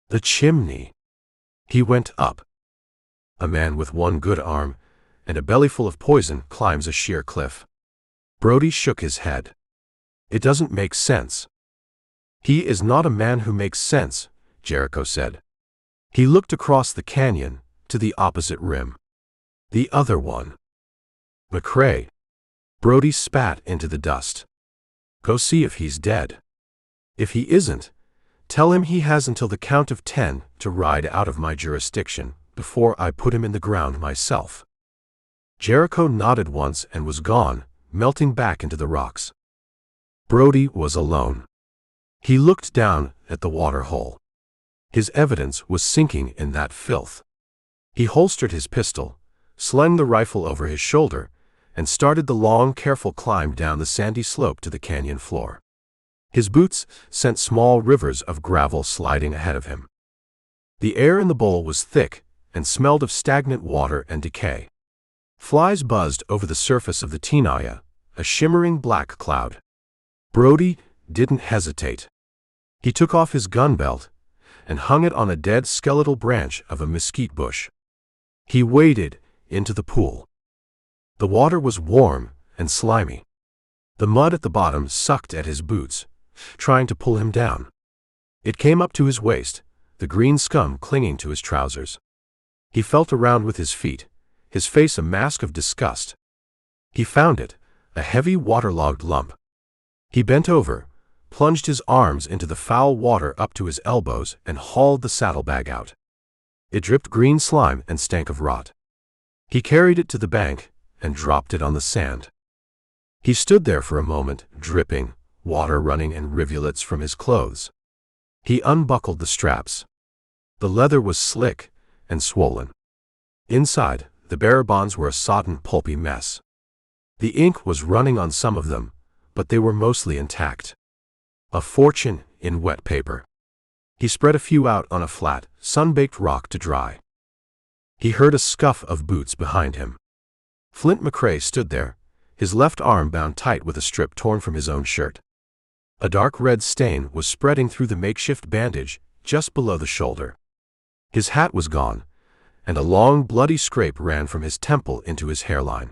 The chimney. He went up. A man with one good arm and a belly full of poison climbs a sheer cliff. Brody shook his head. "It doesn't make sense." "He is not a man who makes sense," Jericho said. He looked across the canyon to the opposite rim. The other one. McCrae. Brody spat into the dust. "Go see if he's dead. If he isn't, tell him he has until the count of 10 to ride out of my jurisdiction before I put him in the ground myself." Jericho nodded once and was gone, melting back into the rocks. Brody was alone. He looked down at the water hole. His evidence was sinking in that filth. He holstered his pistol, slung the rifle over his shoulder, and started the long, careful climb down the sandy slope to the canyon floor. His boots sent small rivers of gravel sliding ahead of him. The air in the bowl was thick and smelled of stagnant water and decay. Flies buzzed over the surface of the Tenaya, a shimmering black cloud. Brody didn't hesitate. He took off his gun belt and hung it on a dead skeletal branch of a mesquite bush. He waded into the pool. The water was warm and slimy. The mud at the bottom sucked at his boots, trying to pull him down. It came up to his waist, the green scum clinging to his trousers. He felt around with his feet, his face a mask of disgust. He found it, a heavy waterlogged lump. He bent over, plunged his arms into the foul water up to his elbows, and hauled the saddlebag out. It dripped green slime and stank of rot. He carried it to the bank and dropped it on the sand. He stood there for a moment, dripping, water running in rivulets from his clothes. He unbuckled the straps. The leather was slick and swollen. Inside, the bearer bonds were a sodden, pulpy mess. The ink was running on some of them, but they were mostly intact. A fortune in wet paper. He spread a few out on a flat, sun-baked rock to dry. He heard a scuff of boots behind him. Flint McCrae stood there, his left arm bound tight with a strip torn from his own shirt. A dark red stain was spreading through the makeshift bandage just below the shoulder. His hat was gone, and a long bloody scrape ran from his temple into his hairline.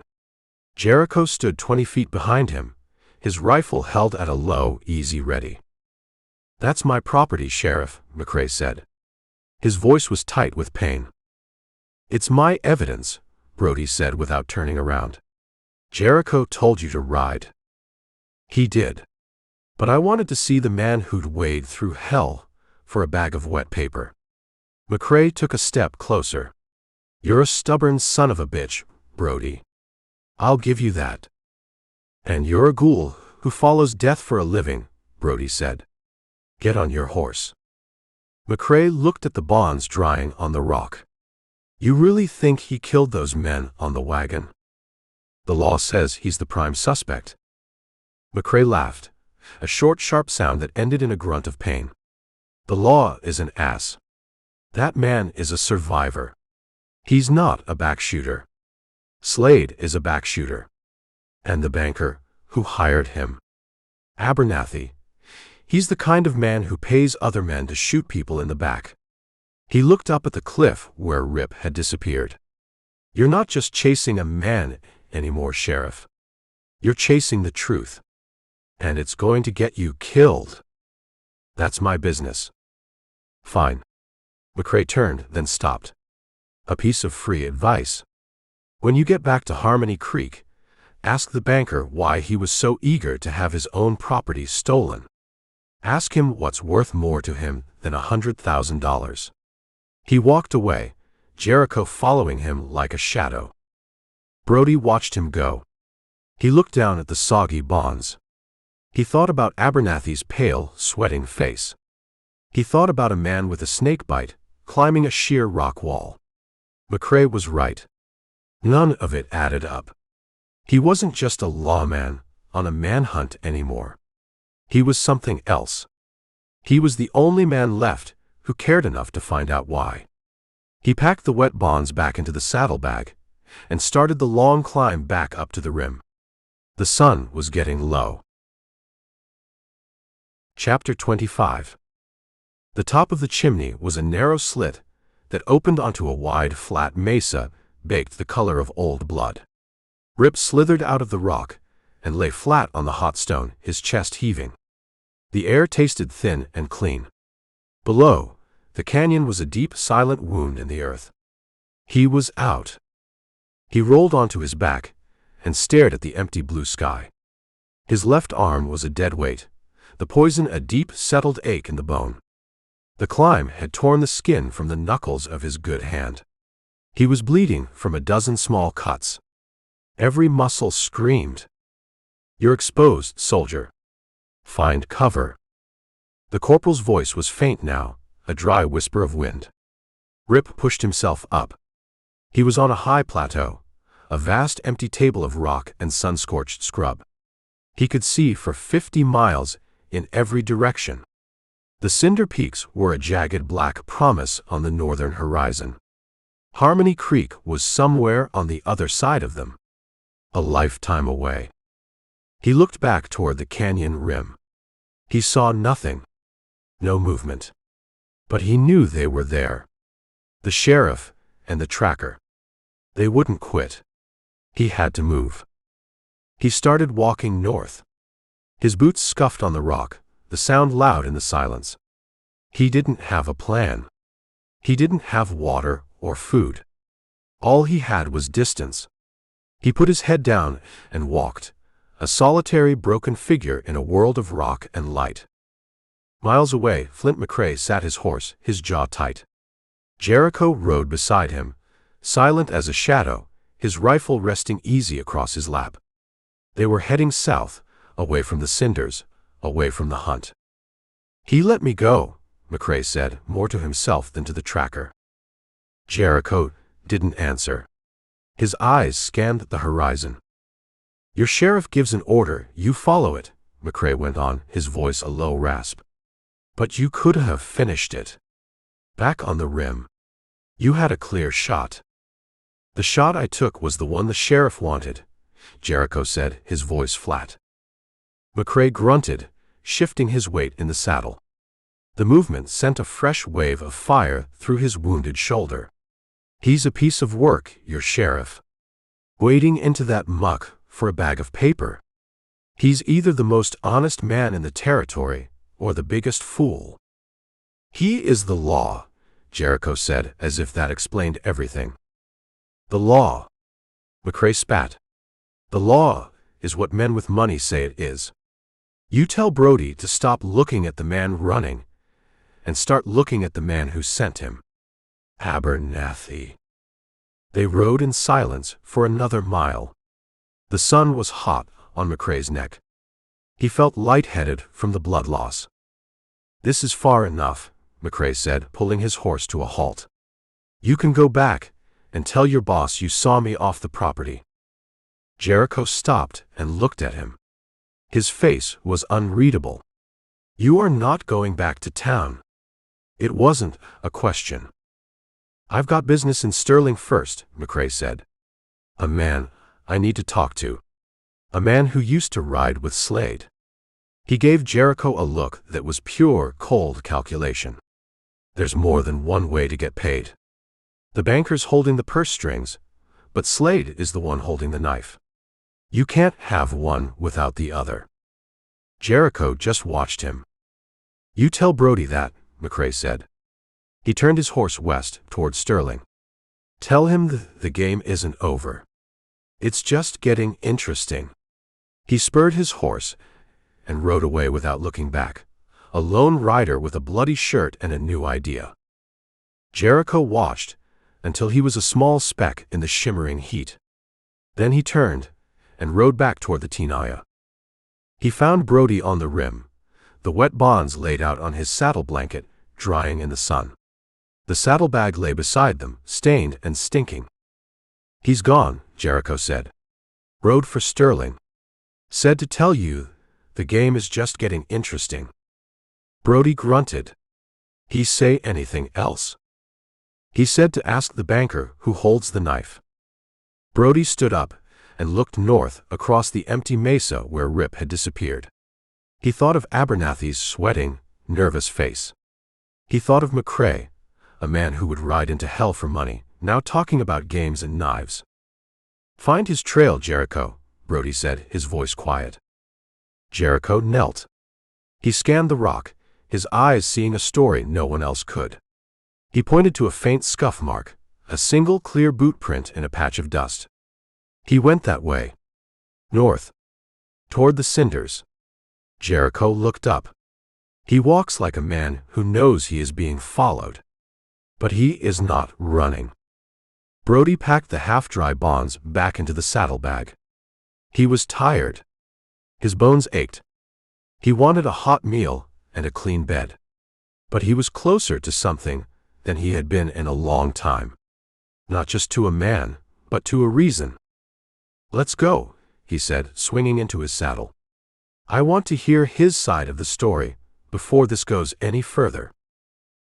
Jericho stood 20 feet behind him, his rifle held at a low, easy ready. "That's my property, Sheriff," McCrae said. His voice was tight with pain. "It's my evidence," Brody said without turning around. "Jericho told you to ride." "He did. But I wanted to see the man who'd wade through hell for a bag of wet paper." McCrae took a step closer. "You're a stubborn son of a bitch, Brody. I'll give you that." "And you're a ghoul who follows death for a living," Brody said. "Get on your horse." McCrae looked at the bonds drying on the rock. "You really think he killed those men on the wagon?" "The law says he's the prime suspect." McCrae laughed, a short, sharp sound that ended in a grunt of pain. "The law is an ass. That man is a survivor. He's not a backshooter. Slade is a backshooter. And the banker who hired him. Abernathy. He's the kind of man who pays other men to shoot people in the back." He looked up at the cliff where Rip had disappeared. "You're not just chasing a man anymore, Sheriff. You're chasing the truth. And it's going to get you killed." "That's my business." "Fine." McCrae turned, then stopped. "A piece of free advice. When you get back to Harmony Creek, ask the banker why he was so eager to have his own property stolen. Ask him what's worth more to him than $100,000. He walked away, Jericho following him like a shadow. Brody watched him go. He looked down at the soggy bonds. He thought about Abernathy's pale, sweating face. He thought about a man with a snake bite, climbing a sheer rock wall. McCrae was right. None of it added up. He wasn't just a lawman on a manhunt anymore. He was something else. He was the only man left who cared enough to find out why. He packed the wet bonds back into the saddlebag and started the long climb back up to the rim. The sun was getting low. Chapter 25. The top of the chimney was a narrow slit that opened onto a wide, flat mesa baked the color of old blood. Rip slithered out of the rock and lay flat on the hot stone, his chest heaving. The air tasted thin and clean. Below, the canyon was a deep, silent wound in the earth. He was out. He rolled onto his back and stared at the empty blue sky. His left arm was a dead weight, the poison a deep, settled ache in the bone. The climb had torn the skin from the knuckles of his good hand. He was bleeding from a dozen small cuts. Every muscle screamed. "You're exposed, soldier. Find cover." The corporal's voice was faint now, a dry whisper of wind. Rip pushed himself up. He was on a high plateau, a vast empty table of rock and sun-scorched scrub. He could see for 50 miles in every direction. The cinder peaks were a jagged black promise on the northern horizon. Harmony Creek was somewhere on the other side of them. A lifetime away. He looked back toward the canyon rim. He saw nothing. No movement. But he knew they were there. The sheriff and the tracker. They wouldn't quit. He had to move. He started walking north. His boots scuffed on the rock, the sound loud in the silence. He didn't have a plan. He didn't have water or food. All he had was distance. He put his head down and walked, a solitary broken figure in a world of rock and light. Miles away, Flint McCrae sat his horse, his jaw tight. Jericho rode beside him, silent as a shadow, his rifle resting easy across his lap. They were heading south, away from the cinders, away from the hunt. "He let me go," McCrae said, more to himself than to the tracker. Jericho didn't answer. His eyes scanned the horizon. "Your sheriff gives an order, you follow it," McCrae went on, his voice a low rasp. "But you could have finished it. Back on the rim. You had a clear shot." "The shot I took was the one the sheriff wanted," Jericho said, his voice flat. McCrae grunted, shifting his weight in the saddle. The movement sent a fresh wave of fire through his wounded shoulder. "He's a piece of work, your sheriff. Wading into that muck for a bag of paper. He's either the most honest man in the territory or the biggest fool." "He is the law," Jericho said, as if that explained everything. "The law." McCrae spat. "The law is what men with money say it is. You tell Brody to stop looking at the man running and start looking at the man who sent him. Abernathy." They rode in silence for another mile. The sun was hot on McCrae's neck. He felt lightheaded from the blood loss. "This is far enough," McCrae said, pulling his horse to a halt. "You can go back and tell your boss you saw me off the property." Jericho stopped and looked at him. His face was unreadable. "You are not going back to town." It wasn't a question. "I've got business in Sterling first," McCrae said. "A man I need to talk to. A man who used to ride with Slade." He gave Jericho a look that was pure, cold calculation. "There's more than one way to get paid. The banker's holding the purse strings, but Slade is the one holding the knife. You can't have one without the other." Jericho just watched him. "You tell Brody that," McCrae said. He turned his horse west toward Sterling. "Tell him the game isn't over. It's just getting interesting." He spurred his horse and rode away without looking back, a lone rider with a bloody shirt and a new idea. Jericho watched until he was a small speck in the shimmering heat. Then he turned and rode back toward the Tenaya. He found Brody on the rim, the wet bonds laid out on his saddle blanket, drying in the sun. The saddlebag lay beside them, stained and stinking. "He's gone," Jericho said. "Rode for Sterling. Said to tell you the game is just getting interesting." Brody grunted. "He say anything else?" "He said to ask the banker who holds the knife." Brody stood up and looked north across the empty mesa where Rip had disappeared. He thought of Abernathy's sweating, nervous face. He thought of McCrae, a man who would ride into hell for money, now talking about games and knives. "Find his trail, Jericho," Brody said, his voice quiet. Jericho knelt. He scanned the rock, his eyes seeing a story no one else could. He pointed to a faint scuff mark, a single clear boot print in a patch of dust. He went that way. North. Toward the cinders. Jericho looked up. He walks like a man who knows he is being followed. But he is not running. Brody packed the half-dry bonds back into the saddlebag. He was tired. His bones ached. He wanted a hot meal and a clean bed. But he was closer to something than he had been in a long time. Not just to a man, but to a reason. "Let's go," he said, swinging into his saddle. "I want to hear his side of the story before this goes any further."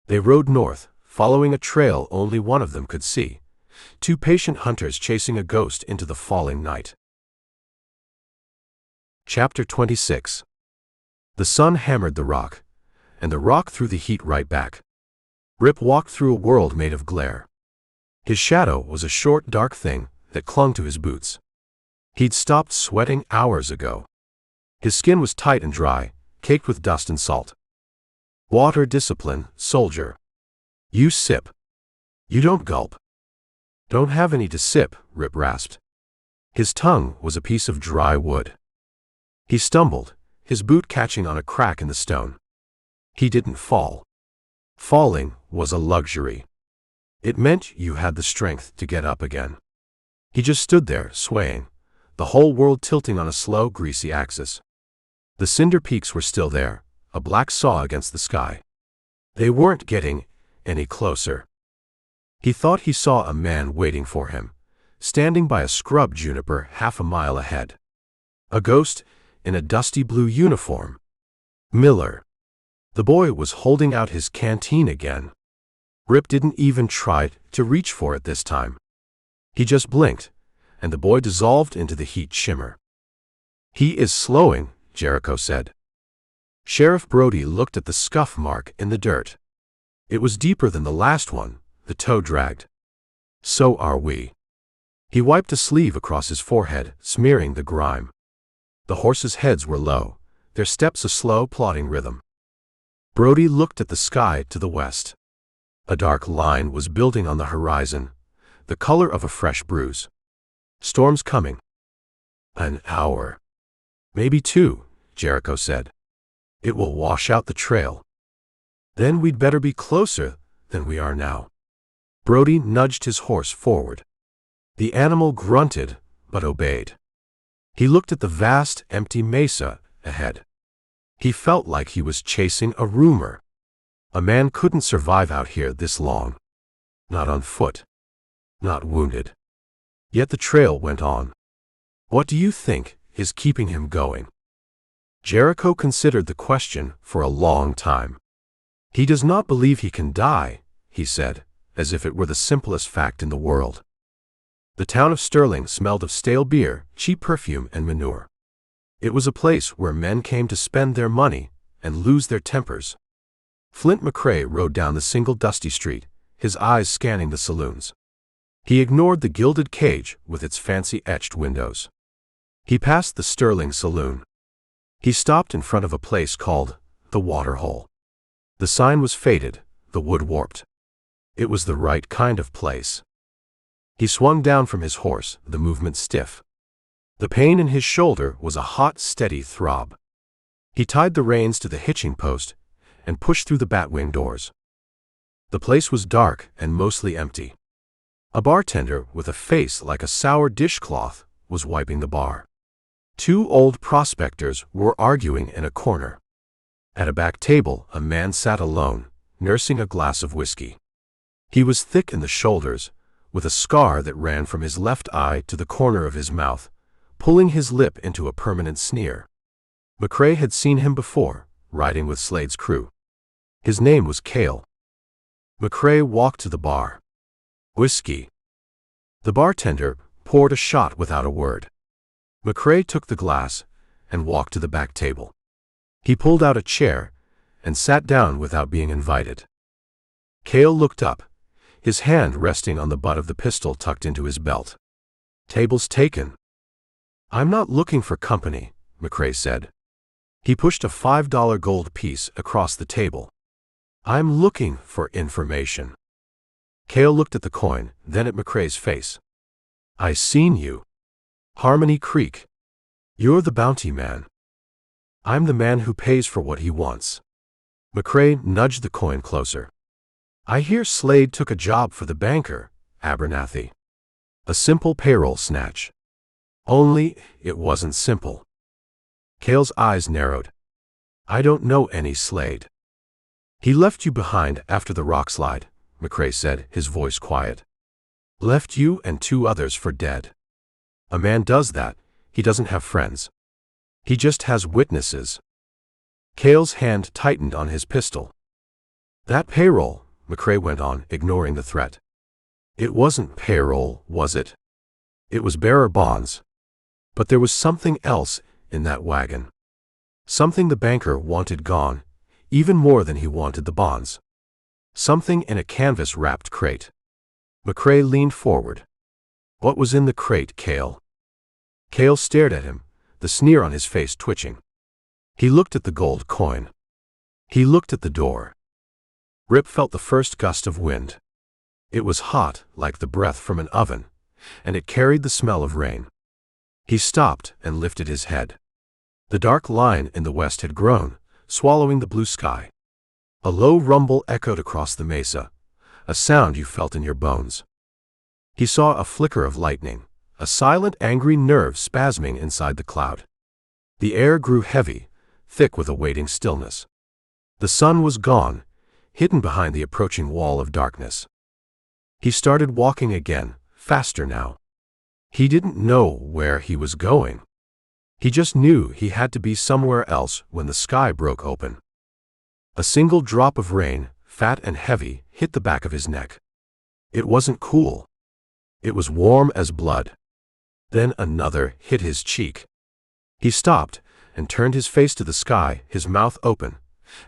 They rode north, following a trail only one of them could see, two patient hunters chasing a ghost into the falling night. Chapter 26. The sun hammered the rock, and the rock threw the heat right back. Rip walked through a world made of glare. His shadow was a short, dark thing that clung to his boots. He'd stopped sweating hours ago. His skin was tight and dry, caked with dust and salt. "Water discipline, soldier. You sip. You don't gulp." "Don't have any to sip," Rip rasped. His tongue was a piece of dry wood. He stumbled, his boot catching on a crack in the stone. He didn't fall. Falling was a luxury. It meant you had the strength to get up again. He just stood there, swaying, the whole world tilting on a slow, greasy axis. The cinder peaks were still there, a black saw against the sky. They weren't getting any closer. He thought he saw a man waiting for him, standing by a scrub juniper half a mile ahead. A ghost in a dusty blue uniform. Miller. The boy was holding out his canteen again. Rip didn't even try to reach for it this time. He just blinked, and the boy dissolved into the heat shimmer. "He is slowing," Jericho said. Sheriff Brody looked at the scuff mark in the dirt. It was deeper than the last one, the toe dragged. "So are we." He wiped a sleeve across his forehead, smearing the grime. The horses' heads were low, their steps a slow, plodding rhythm. Brody looked at the sky to the west. A dark line was building on the horizon, the color of a fresh bruise. "Storm's coming." "An hour. Maybe 2, Jericho said. "It will wash out the trail." "Then we'd better be closer than we are now." Brody nudged his horse forward. The animal grunted, but obeyed. He looked at the vast, empty mesa ahead. He felt like he was chasing a rumor. A man couldn't survive out here this long. Not on foot. Not wounded. Yet the trail went on. What do you think is keeping him going? Jericho considered the question for a long time. "He does not believe he can die," he said, as if it were the simplest fact in the world. The town of Sterling smelled of stale beer, cheap perfume, and manure. It was a place where men came to spend their money and lose their tempers. Flint McCrae rode down the single dusty street, his eyes scanning the saloons. He ignored the gilded cage with its fancy etched windows. He passed the Sterling Saloon. He stopped in front of a place called the Water Hole. The sign was faded, the wood warped. It was the right kind of place. He swung down from his horse, the movement stiff. The pain in his shoulder was a hot, steady throb. He tied the reins to the hitching post and pushed through the batwing doors. The place was dark and mostly empty. A bartender with a face like a sour dishcloth was wiping the bar. 2 old prospectors were arguing in a corner. At a back table, a man sat alone, nursing a glass of whiskey. He was thick in the shoulders, with a scar that ran from his left eye to the corner of his mouth, pulling his lip into a permanent sneer. McCrae had seen him before, riding with Slade's crew. His name was Cale. McCrae walked to the bar. "Whiskey." The bartender poured a shot without a word. McCrae took the glass and walked to the back table. He pulled out a chair and sat down without being invited. Cale looked up, his hand resting on the butt of the pistol tucked into his belt. "Table's taken." "I'm not looking for company," McCrae said. He pushed a $5 gold piece across the table. "I'm looking for information." Cale looked at the coin, then at McCrae's face. "I seen you. Harmony Creek. You're the bounty man." "I'm the man who pays for what he wants." McCrae nudged the coin closer. "I hear Slade took a job for the banker, Abernathy. A simple payroll snatch." "Only it wasn't simple." Cale's eyes narrowed. "I don't know any Slade." "He left you behind after the rock slide," McCrae said, his voice quiet. "Left you and 2 others for dead. A man does that, he doesn't have friends. He just has witnesses." Cale's hand tightened on his pistol. "That payroll," McCrae went on, ignoring the threat. "It wasn't payroll, was it? It was bearer bonds. But there was something else in that wagon. Something the banker wanted gone, even more than he wanted the bonds. Something in a canvas-wrapped crate." McCrae leaned forward. "What was in the crate, Cale?" Cale stared at him, the sneer on his face twitching. He looked at the gold coin. He looked at the door. Rip felt the first gust of wind. It was hot, like the breath from an oven, and it carried the smell of rain. He stopped and lifted his head. The dark line in the west had grown, swallowing the blue sky. A low rumble echoed across the mesa, a sound you felt in your bones. He saw a flicker of lightning, a silent, angry nerve spasming inside the cloud. The air grew heavy, thick with a waiting stillness. The sun was gone, hidden behind the approaching wall of darkness. He started walking again, faster now. He didn't know where he was going. He just knew he had to be somewhere else when the sky broke open. A single drop of rain, fat and heavy, hit the back of his neck. It wasn't cool. It was warm as blood. Then another hit his cheek. He stopped and turned his face to the sky, his mouth open,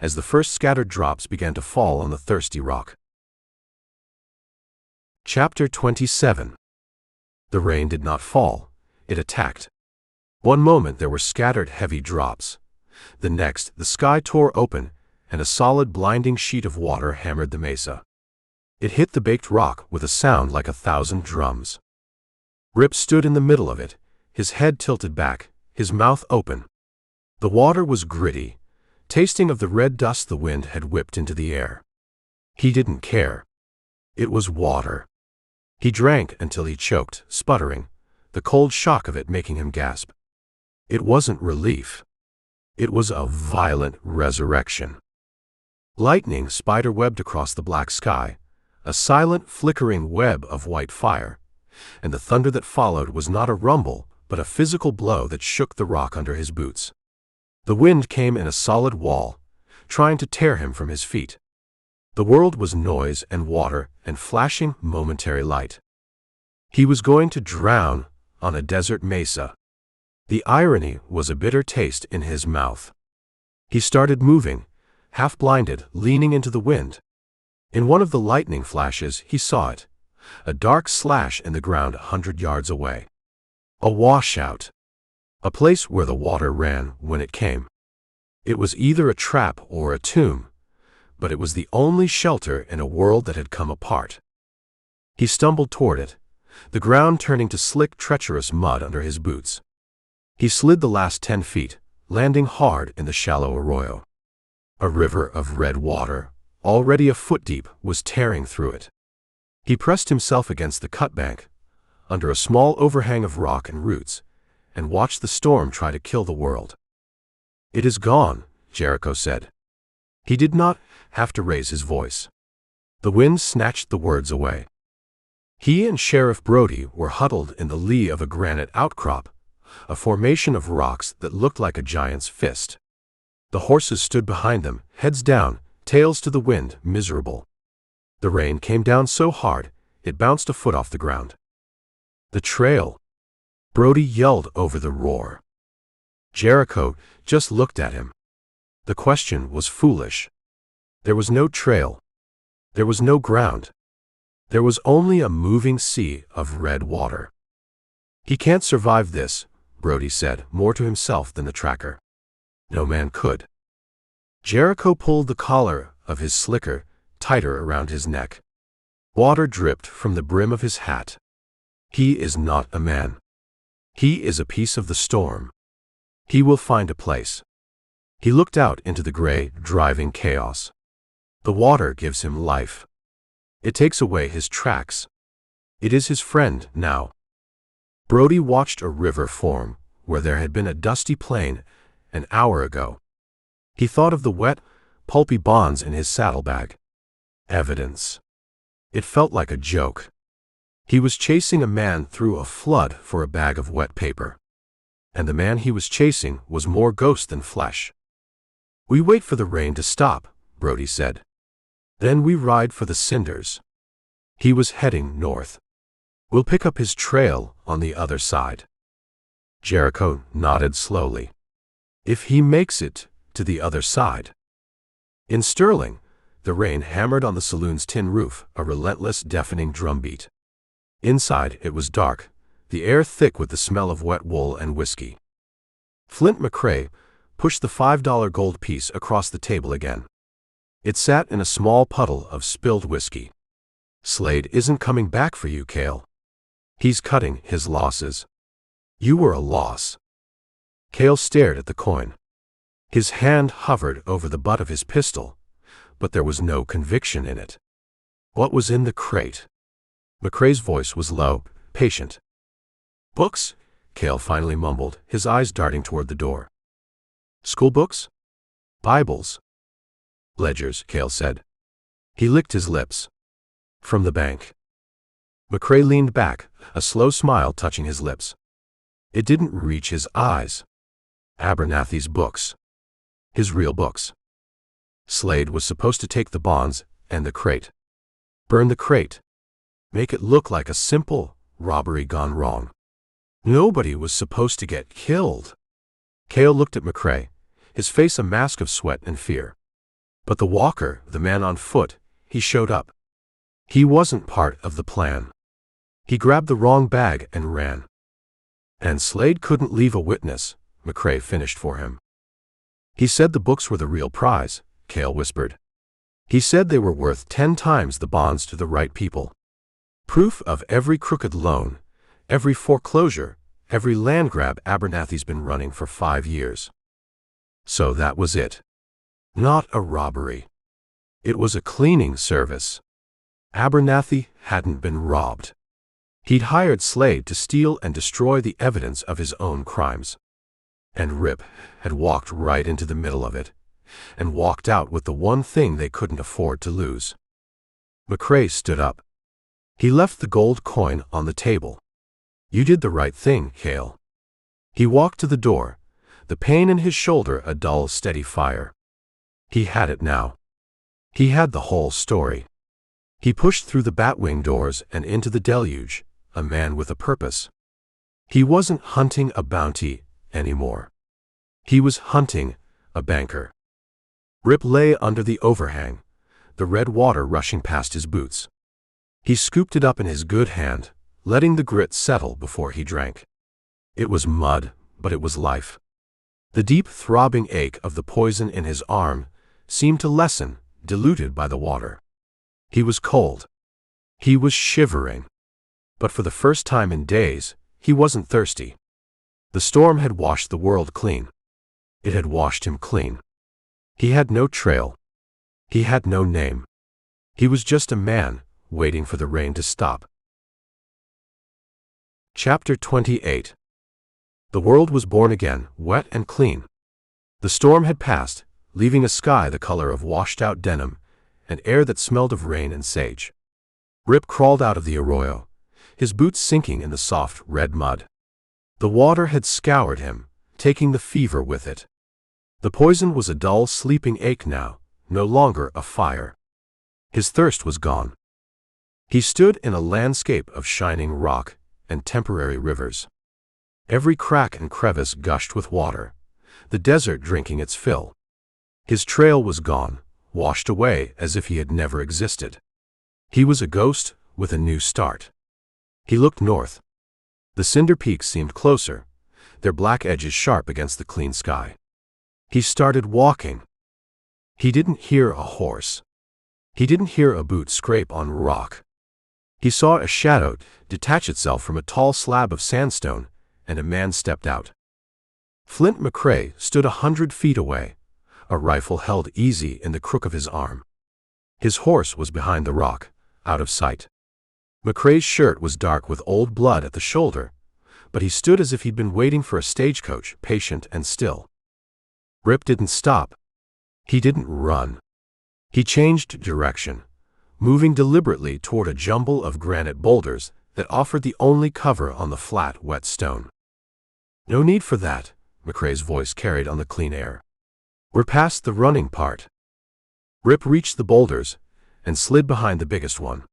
as the first scattered drops began to fall on the thirsty rock. Chapter 27. The rain did not fall. It attacked. One moment there were scattered heavy drops. The next, the sky tore open, and a solid blinding sheet of water hammered the mesa. It hit the baked rock with a sound like 1,000 drums. Rip stood in the middle of it, his head tilted back, his mouth open. The water was gritty, tasting of the red dust the wind had whipped into the air. He didn't care. It was water. He drank until he choked, sputtering, the cold shock of it making him gasp. It wasn't relief. It was a violent resurrection. Lightning spider-webbed across the black sky, a silent, flickering web of white fire, and the thunder that followed was not a rumble, but a physical blow that shook the rock under his boots. The wind came in a solid wall, trying to tear him from his feet. The world was noise and water and flashing, momentary light. He was going to drown on a desert mesa. The irony was a bitter taste in his mouth. He started moving, half-blinded, leaning into the wind. In one of the lightning flashes, he saw it, a dark slash in the ground 100 yards away. A washout. A place where the water ran when it came. It was either a trap or a tomb, but it was the only shelter in a world that had come apart. He stumbled toward it, the ground turning to slick, treacherous mud under his boots. He slid the last 10 feet, landing hard in the shallow arroyo. A river of red water, already a foot deep, was tearing through it. He pressed himself against the cut bank, under a small overhang of rock and roots, and watched the storm try to kill the world. "It is gone," Jericho said. He did not have to raise his voice. The wind snatched the words away. He and Sheriff Brody were huddled in the lee of a granite outcrop, a formation of rocks that looked like a giant's fist. The horses stood behind them, heads down, tails to the wind, miserable. The rain came down so hard, it bounced a foot off the ground. "The trail!" Brody yelled over the roar. Jericho just looked at him. The question was foolish. There was no trail. There was no ground. There was only a moving sea of red water. "He can't survive this," Brody said, more to himself than the tracker. No man could. Jericho pulled the collar of his slicker tighter around his neck. Water dripped from the brim of his hat. "He is not a man. He is a piece of the storm. He will find a place." He looked out into the gray, driving chaos. The water gives him life. It takes away his tracks. It is his friend now. Brody watched a river form where there had been a dusty plain an hour ago. He thought of the wet, pulpy bonds in his saddlebag. Evidence. It felt like a joke. He was chasing a man through a flood for a bag of wet paper. And the man he was chasing was more ghost than flesh. "We wait for the rain to stop," Brody said. "Then we ride for the cinders." He was heading north. "We'll pick up his trail on the other side." Jericho nodded slowly. "If he makes it to the other side." In Sterling, the rain hammered on the saloon's tin roof, a relentless, deafening drumbeat. Inside, it was dark, the air thick with the smell of wet wool and whiskey. Flint McCrae pushed the $5 gold piece across the table again. It sat in a small puddle of spilled whiskey. "Slade isn't coming back for you, Cale. He's cutting his losses. You were a loss." Cale stared at the coin. His hand hovered over the butt of his pistol, but there was no conviction in it. What was in the crate? McCrae's voice was low, patient. Books? Cale finally mumbled, his eyes darting toward the door. Schoolbooks? Bibles? Ledgers, Cale said. He licked his lips. From the bank. McCrae leaned back, a slow smile touching his lips. It didn't reach his eyes. Abernathy's books. His real books. Slade was supposed to take the bonds and the crate. Burn the crate. Make it look like a simple robbery gone wrong. Nobody was supposed to get killed. Cale looked at McCrae, his face a mask of sweat and fear. But the walker, the man on foot, he showed up. He wasn't part of the plan. He grabbed the wrong bag and ran. And Slade couldn't leave a witness, McCrae finished for him. He said the books were the real prize, Cale whispered. He said they were worth 10 times the bonds to the right people. Proof of every crooked loan, every foreclosure, every land grab Abernathy's been running for 5 years. So that was it. Not a robbery. It was a cleaning service. Abernathy hadn't been robbed. He'd hired Slade to steal and destroy the evidence of his own crimes. And Rip had walked right into the middle of it, and walked out with the one thing they couldn't afford to lose. McCrae stood up. He left the gold coin on the table. You did the right thing, Cale. He walked to the door, the pain in his shoulder a dull, steady fire. He had it now. He had the whole story. He pushed through the batwing doors and into the deluge, a man with a purpose. He wasn't hunting a bounty anymore. He was hunting a banker. Rip lay under the overhang, the red water rushing past his boots. He scooped it up in his good hand, letting the grit settle before he drank. It was mud, but it was life. The deep throbbing ache of the poison in his arm seemed to lessen, diluted by the water. He was cold. He was shivering. But for the first time in days, he wasn't thirsty. The storm had washed the world clean. It had washed him clean. He had no trail. He had no name. He was just a man, waiting for the rain to stop. Chapter 28. The world was born again, wet and clean. The storm had passed, leaving a sky the color of washed-out denim, and air that smelled of rain and sage. Rip crawled out of the arroyo, his boots sinking in the soft, red mud. The water had scoured him, taking the fever with it. The poison was a dull, sleeping ache now, no longer a fire. His thirst was gone. He stood in a landscape of shining rock and temporary rivers. Every crack and crevice gushed with water, the desert drinking its fill. His trail was gone, washed away as if he had never existed. He was a ghost with a new start. He looked north. The cinder peaks seemed closer, their black edges sharp against the clean sky. He started walking. He didn't hear a horse. He didn't hear a boot scrape on rock. He saw a shadow detach itself from a tall slab of sandstone, and a man stepped out. Flint McCrae stood 100 feet away, a rifle held easy in the crook of his arm. His horse was behind the rock, out of sight. McCrae's shirt was dark with old blood at the shoulder, but he stood as if he'd been waiting for a stagecoach, patient and still. Rip didn't stop. He didn't run. He changed direction, moving deliberately toward a jumble of granite boulders that offered the only cover on the flat, wet stone. No need for that, McCrae's voice carried on the clean air. We're past the running part. Rip reached the boulders and slid behind the biggest one.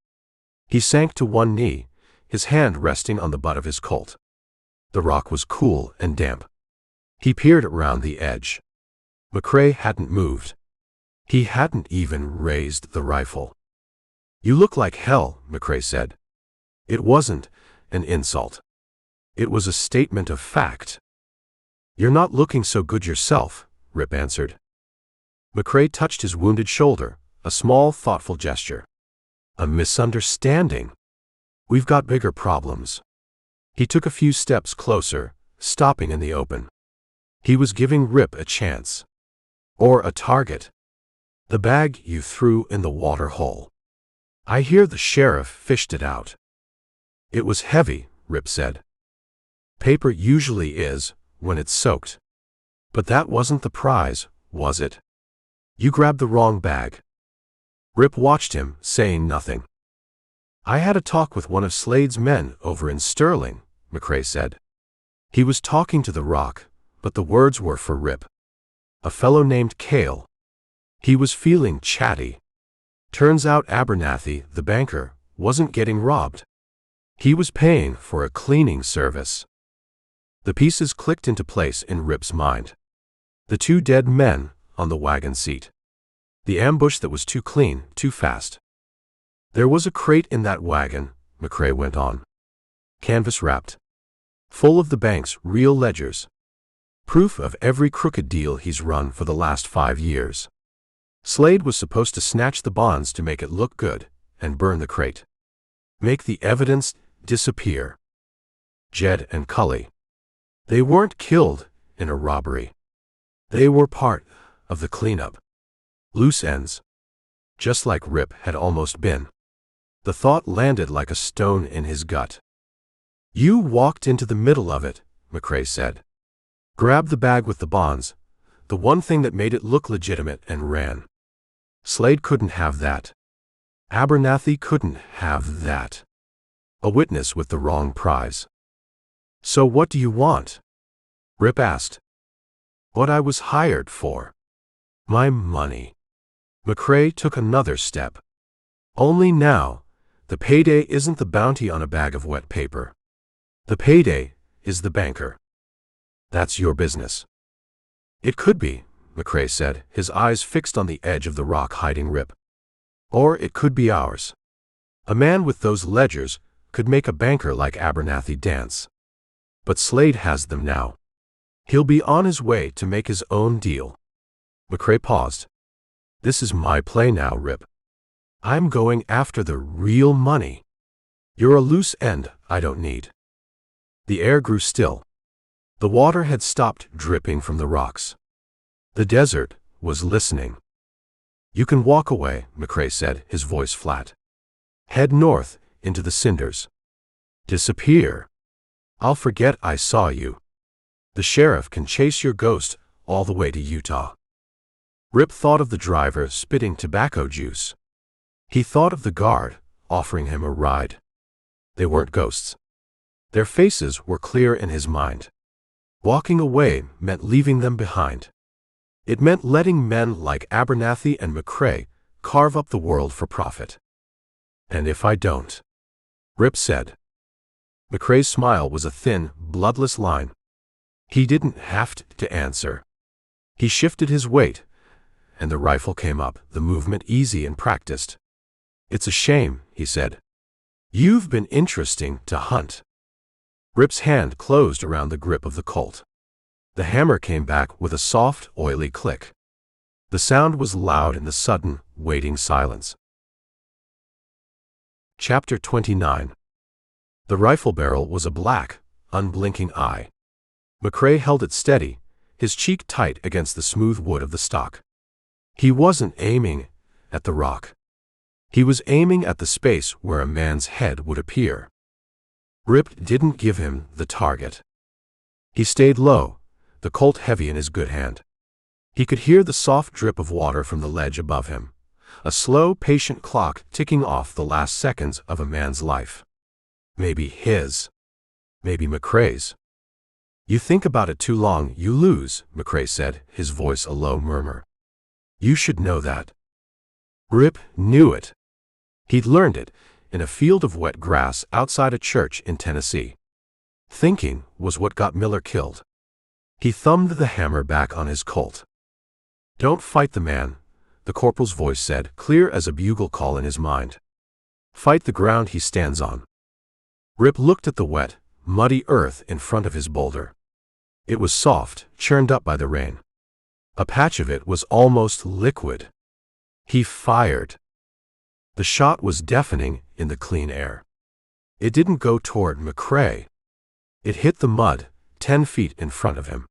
He sank to one knee, his hand resting on the butt of his Colt. The rock was cool and damp. He peered around the edge. McCrae hadn't moved. He hadn't even raised the rifle. You look like hell, McCrae said. It wasn't an insult. It was a statement of fact. You're not looking so good yourself, Rip answered. McCrae touched his wounded shoulder, a small, thoughtful gesture. A misunderstanding. We've got bigger problems. He took a few steps closer, stopping in the open. He was giving Rip a chance. Or a target. The bag you threw in the water hole. I hear the sheriff fished it out. It was heavy, Rip said. Paper usually is, when it's soaked. But that wasn't the prize, was it? You grabbed the wrong bag. Rip watched him, saying nothing. I had a talk with one of Slade's men over in Sterling, McCrae said. He was talking to the rock, but the words were for Rip. A fellow named Cale. He was feeling chatty. Turns out Abernathy, the banker, wasn't getting robbed. He was paying for a cleaning service. The pieces clicked into place in Rip's mind. The 2 dead men on the wagon seat. The ambush that was too clean, too fast. There was a crate in that wagon, McCrae went on. Canvas wrapped. Full of the bank's real ledgers. Proof of every crooked deal he's run for the last 5 years. Slade was supposed to snatch the bonds to make it look good, and burn the crate. Make the evidence disappear. Jed and Cully. They weren't killed in a robbery. They were part of the cleanup. Loose ends. Just like Rip had almost been. The thought landed like a stone in his gut. You walked into the middle of it, McCrae said. Grabbed the bag with the bonds, the one thing that made it look legitimate, and ran. Slade couldn't have that. Abernathy couldn't have that. A witness with the wrong prize. So what do you want? Rip asked. What I was hired for. My money. McCrae took another step. Only now, the payday isn't the bounty on a bag of wet paper. The payday is the banker. That's your business. It could be, McCrae said, his eyes fixed on the edge of the rock hiding Rip. Or it could be ours. A man with those ledgers could make a banker like Abernathy dance. But Slade has them now. He'll be on his way to make his own deal. McCrae paused. This is my play now, Rip. I'm going after the real money. You're a loose end I don't need. The air grew still. The water had stopped dripping from the rocks. The desert was listening. You can walk away, McCrae said, his voice flat. Head north, into the cinders. Disappear. I'll forget I saw you. The sheriff can chase your ghost all the way to Utah. Rip thought of the driver spitting tobacco juice. He thought of the guard offering him a ride. They weren't ghosts. Their faces were clear in his mind. Walking away meant leaving them behind. It meant letting men like Abernathy and McCrae carve up the world for profit. And if I don't? Rip said. McCrae's smile was a thin, bloodless line. He didn't have to answer. He shifted his weight, and the rifle came up, the movement easy and practiced. It's a shame, he said. You've been interesting to hunt. Rip's hand closed around the grip of the Colt. The hammer came back with a soft, oily click. The sound was loud in the sudden, waiting silence. Chapter 29. The rifle barrel was a black, unblinking eye. McCrae held it steady, his cheek tight against the smooth wood of the stock. He wasn't aiming at the rock. He was aiming at the space where a man's head would appear. Rip didn't give him the target. He stayed low, the Colt heavy in his good hand. He could hear the soft drip of water from the ledge above him, a slow, patient clock ticking off the last seconds of a man's life. Maybe his. Maybe McCrae's. You think about it too long, you lose, McCrae said, his voice a low murmur. You should know that. Rip knew it. He'd learned it in a field of wet grass outside a church in Tennessee. Thinking was what got Miller killed. He thumbed the hammer back on his Colt. Don't fight the man, the corporal's voice said, clear as a bugle call in his mind. Fight the ground he stands on. Rip looked at the wet, muddy earth in front of his boulder. It was soft, churned up by the rain. A patch of it was almost liquid. He fired. The shot was deafening in the clean air. It didn't go toward McCrae. It hit the mud, 10 feet in front of him.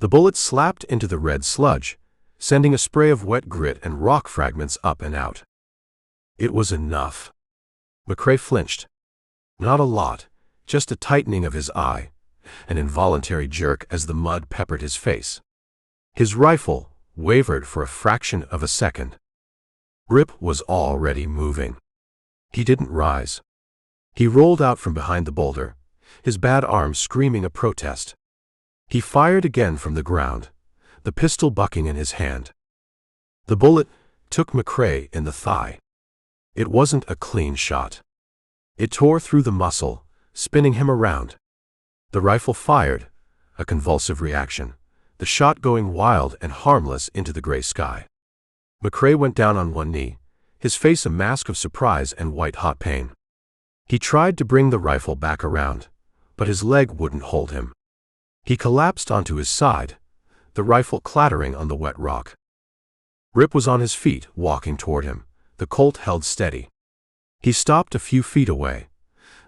The bullet slapped into the red sludge, sending a spray of wet grit and rock fragments up and out. It was enough. McCrae flinched. Not a lot, just a tightening of his eye, an involuntary jerk as the mud peppered his face. His rifle wavered for a fraction of a second. Rip was already moving. He didn't rise. He rolled out from behind the boulder, his bad arm screaming a protest. He fired again from the ground, the pistol bucking in his hand. The bullet took McCrae in the thigh. It wasn't a clean shot. It tore through the muscle, spinning him around. The rifle fired, a convulsive reaction, the shot going wild and harmless into the gray sky. McCrae went down on one knee, his face a mask of surprise and white-hot pain. He tried to bring the rifle back around, but his leg wouldn't hold him. He collapsed onto his side, the rifle clattering on the wet rock. Rip was on his feet, walking toward him, the Colt held steady. He stopped a few feet away,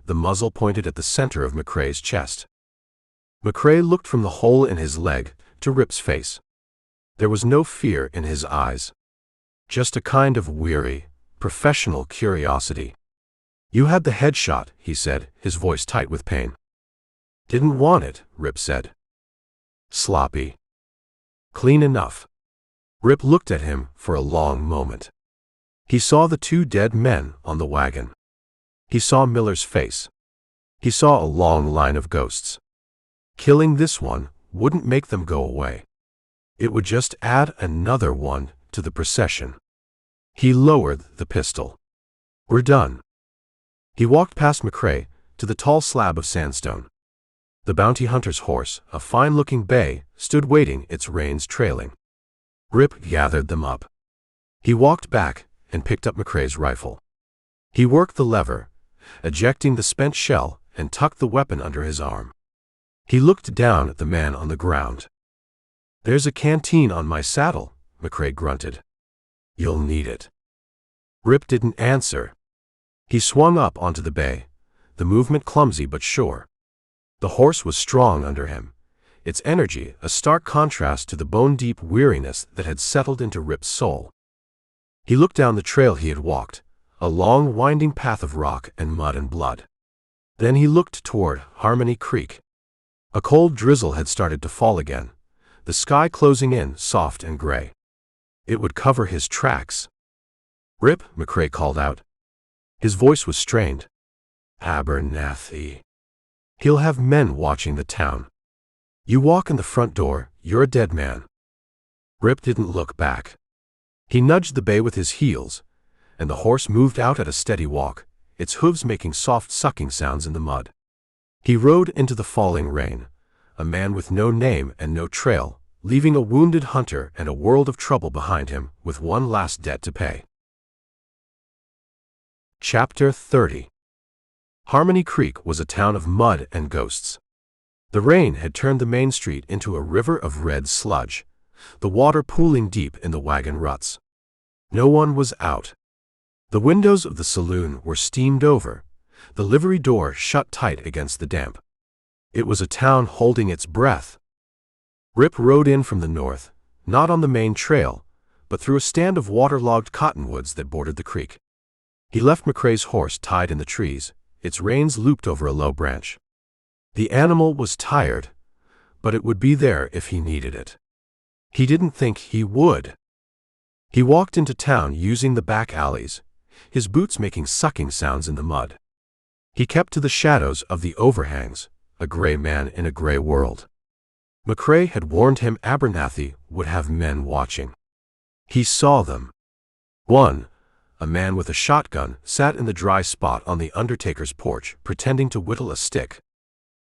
the muzzle pointed at the center of McCrae's chest. McCrae looked from the hole in his leg to Rip's face. There was no fear in his eyes. Just a kind of weary, professional curiosity. "You had the headshot," he said, his voice tight with pain. "Didn't want it," Rip said. "Sloppy." "Clean enough." Rip looked at him for a long moment. He saw the two dead men on the wagon. He saw Miller's face. He saw a long line of ghosts. Killing this one wouldn't make them go away. It would just add another one to the procession. He lowered the pistol. "We're done." He walked past McCrae to the tall slab of sandstone. The bounty hunter's horse, a fine-looking bay, stood waiting, its reins trailing. Rip gathered them up. He walked back and picked up McCrae's rifle. He worked the lever, ejecting the spent shell, and tucked the weapon under his arm. He looked down at the man on the ground. "There's a canteen on my saddle," McCrae grunted. "You'll need it." Rip didn't answer. He swung up onto the bay, the movement clumsy but sure. The horse was strong under him, its energy a stark contrast to the bone-deep weariness that had settled into Rip's soul. He looked down the trail he had walked, a long winding path of rock and mud and blood. Then he looked toward Harmony Creek. A cold drizzle had started to fall again, the sky closing in soft and gray. It would cover his tracks. "Rip," McCrae called out. His voice was strained. "Abernathy. He'll have men watching the town. You walk in the front door, you're a dead man." Rip didn't look back. He nudged the bay with his heels, and the horse moved out at a steady walk, its hooves making soft sucking sounds in the mud. He rode into the falling rain, a man with no name and no trail, leaving a wounded hunter and a world of trouble behind him, with one last debt to pay. Chapter 30. Harmony Creek was a town of mud and ghosts. The rain had turned the main street into a river of red sludge, the water pooling deep in the wagon ruts. No one was out. The windows of the saloon were steamed over, the livery door shut tight against the damp. It was a town holding its breath. Rip rode in from the north, not on the main trail, but through a stand of waterlogged cottonwoods that bordered the creek. He left McCrae's horse tied in the trees, its reins looped over a low branch. The animal was tired, but it would be there if he needed it. He didn't think he would. He walked into town using the back alleys, his boots making sucking sounds in the mud. He kept to the shadows of the overhangs, a gray man in a gray world. McCrae had warned him Abernathy would have men watching. He saw them. One, a man with a shotgun, sat in the dry spot on the undertaker's porch, pretending to whittle a stick.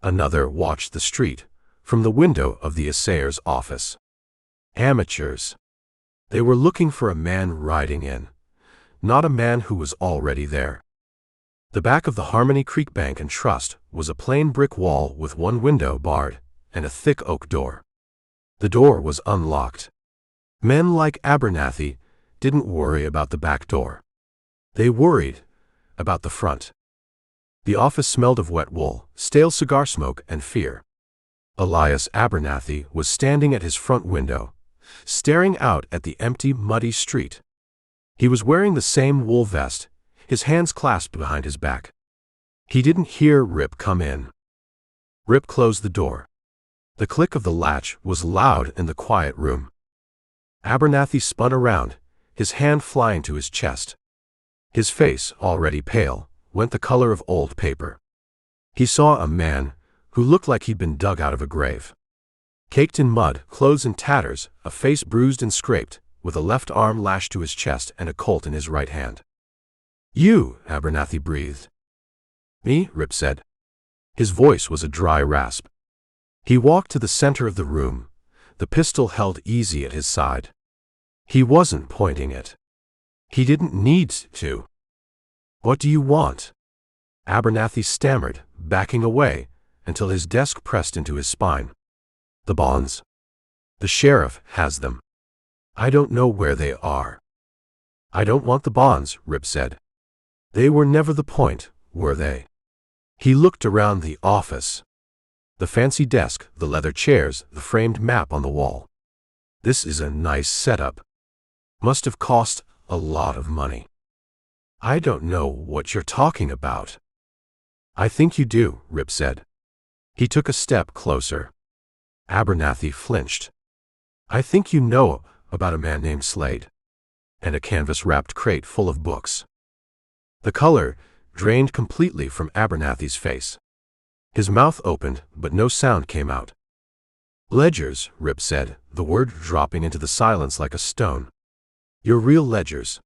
Another watched the street, from the window of the assayer's office. Amateurs. They were looking for a man riding in, not a man who was already there. The back of the Harmony Creek Bank and Trust was a plain brick wall with one window barred and a thick oak door. The door was unlocked. Men like Abernathy didn't worry about the back door. They worried about the front. The office smelled of wet wool, stale cigar smoke, and fear. Elias Abernathy was standing at his front window, staring out at the empty, muddy street. He was wearing the same wool vest, his hands clasped behind his back. He didn't hear Rip come in. Rip closed the door. The click of the latch was loud in the quiet room. Abernathy spun around, his hand flying to his chest. His face, already pale, went the color of old paper. He saw a man who looked like he'd been dug out of a grave. Caked in mud, clothes in tatters, a face bruised and scraped, with a left arm lashed to his chest and a Colt in his right hand. "You," Abernathy breathed. "Me," Rip said. His voice was a dry rasp. He walked to the center of the room, the pistol held easy at his side. He wasn't pointing it. He didn't need to. "What do you want?" Abernathy stammered, backing away, until his desk pressed into his spine. "The bonds. The sheriff has them. I don't know where they are." "I don't want the bonds," Rip said. "They were never the point, were they?" He looked around the office. The fancy desk, the leather chairs, the framed map on the wall. "This is a nice setup. Must have cost a lot of money." "I don't know what you're talking about." "I think you do," Rip said. He took a step closer. Abernathy flinched. "I think you know about a man named Slade, and a canvas-wrapped crate full of books." The color drained completely from Abernathy's face. His mouth opened, but no sound came out. "Ledgers," Rip said, the word dropping into the silence like a stone. "Your real ledgers.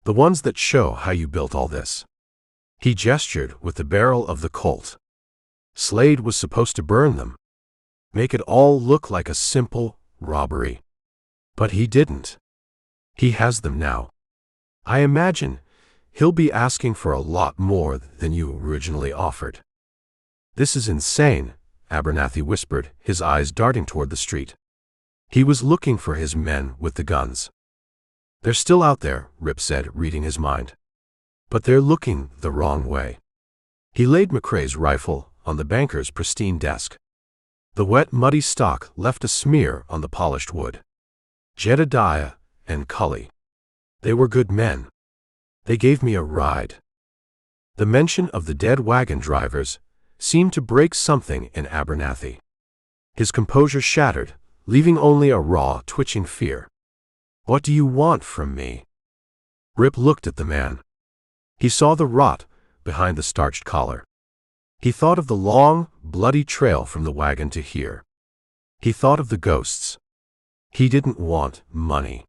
The ones that show how you built all this." He gestured with the barrel of the Colt. Slade was supposed to burn them. Make it all look like a simple robbery. But he didn't. He has them now. I imagine he'll be asking for a lot more than you originally offered. "This is insane," Abernathy whispered, his eyes darting toward the street. He was looking for his men with the guns. "They're still out there," Rip said, reading his mind. "But they're looking the wrong way." He laid McCrae's rifle on the banker's pristine desk. The wet, muddy stock left a smear on the polished wood. "Jedediah and Cully. They were good men. They gave me a ride." The mention of the dead wagon drivers seemed to break something in Abernathy. His composure shattered, leaving only a raw, twitching fear. "What do you want from me?" Rip looked at the man. He saw the rot behind the starched collar. He thought of the long, bloody trail from the wagon to here. He thought of the ghosts. He didn't want money.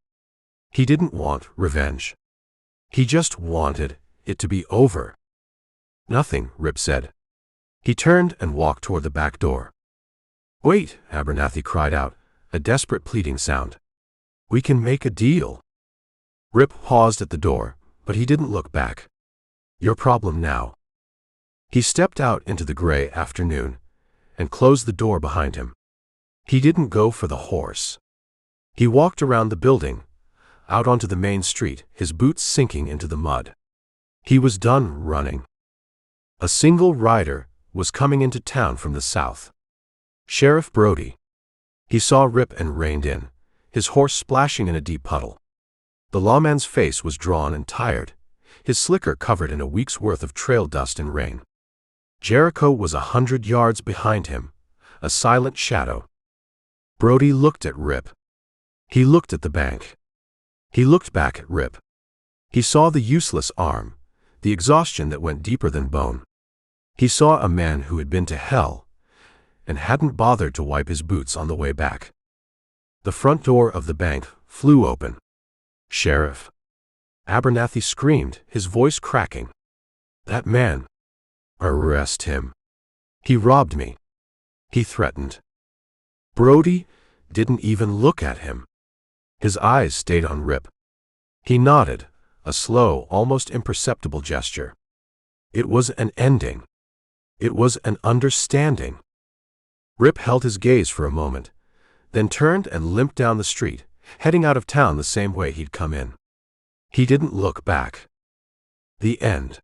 He didn't want revenge. He just wanted it to be over. "Nothing," Rip said. He turned and walked toward the back door. "Wait," Abernathy cried out, a desperate pleading sound. "We can make a deal." Rip paused at the door, but he didn't look back. "Your problem now." He stepped out into the gray afternoon and closed the door behind him. He didn't go for the horse. He walked around the building, out onto the main street, his boots sinking into the mud. He was done running. A single rider was coming into town from the south. Sheriff Brody. He saw Rip and reined in, his horse splashing in a deep puddle. The lawman's face was drawn and tired, his slicker covered in a week's worth of trail dust and rain. Jericho was 100 yards behind him, a silent shadow. Brody looked at Rip. He looked at the bank. He looked back at Rip. He saw the useless arm, the exhaustion that went deeper than bone. He saw a man who had been to hell and hadn't bothered to wipe his boots on the way back. The front door of the bank flew open. "Sheriff!" Abernathy screamed, his voice cracking. "That man! Arrest him! He robbed me!" he threatened. Brody didn't even look at him. His eyes stayed on Rip. He nodded, a slow, almost imperceptible gesture. It was an ending. It was an understanding. Rip held his gaze for a moment, then turned and limped down the street, heading out of town the same way he'd come in. He didn't look back. The end.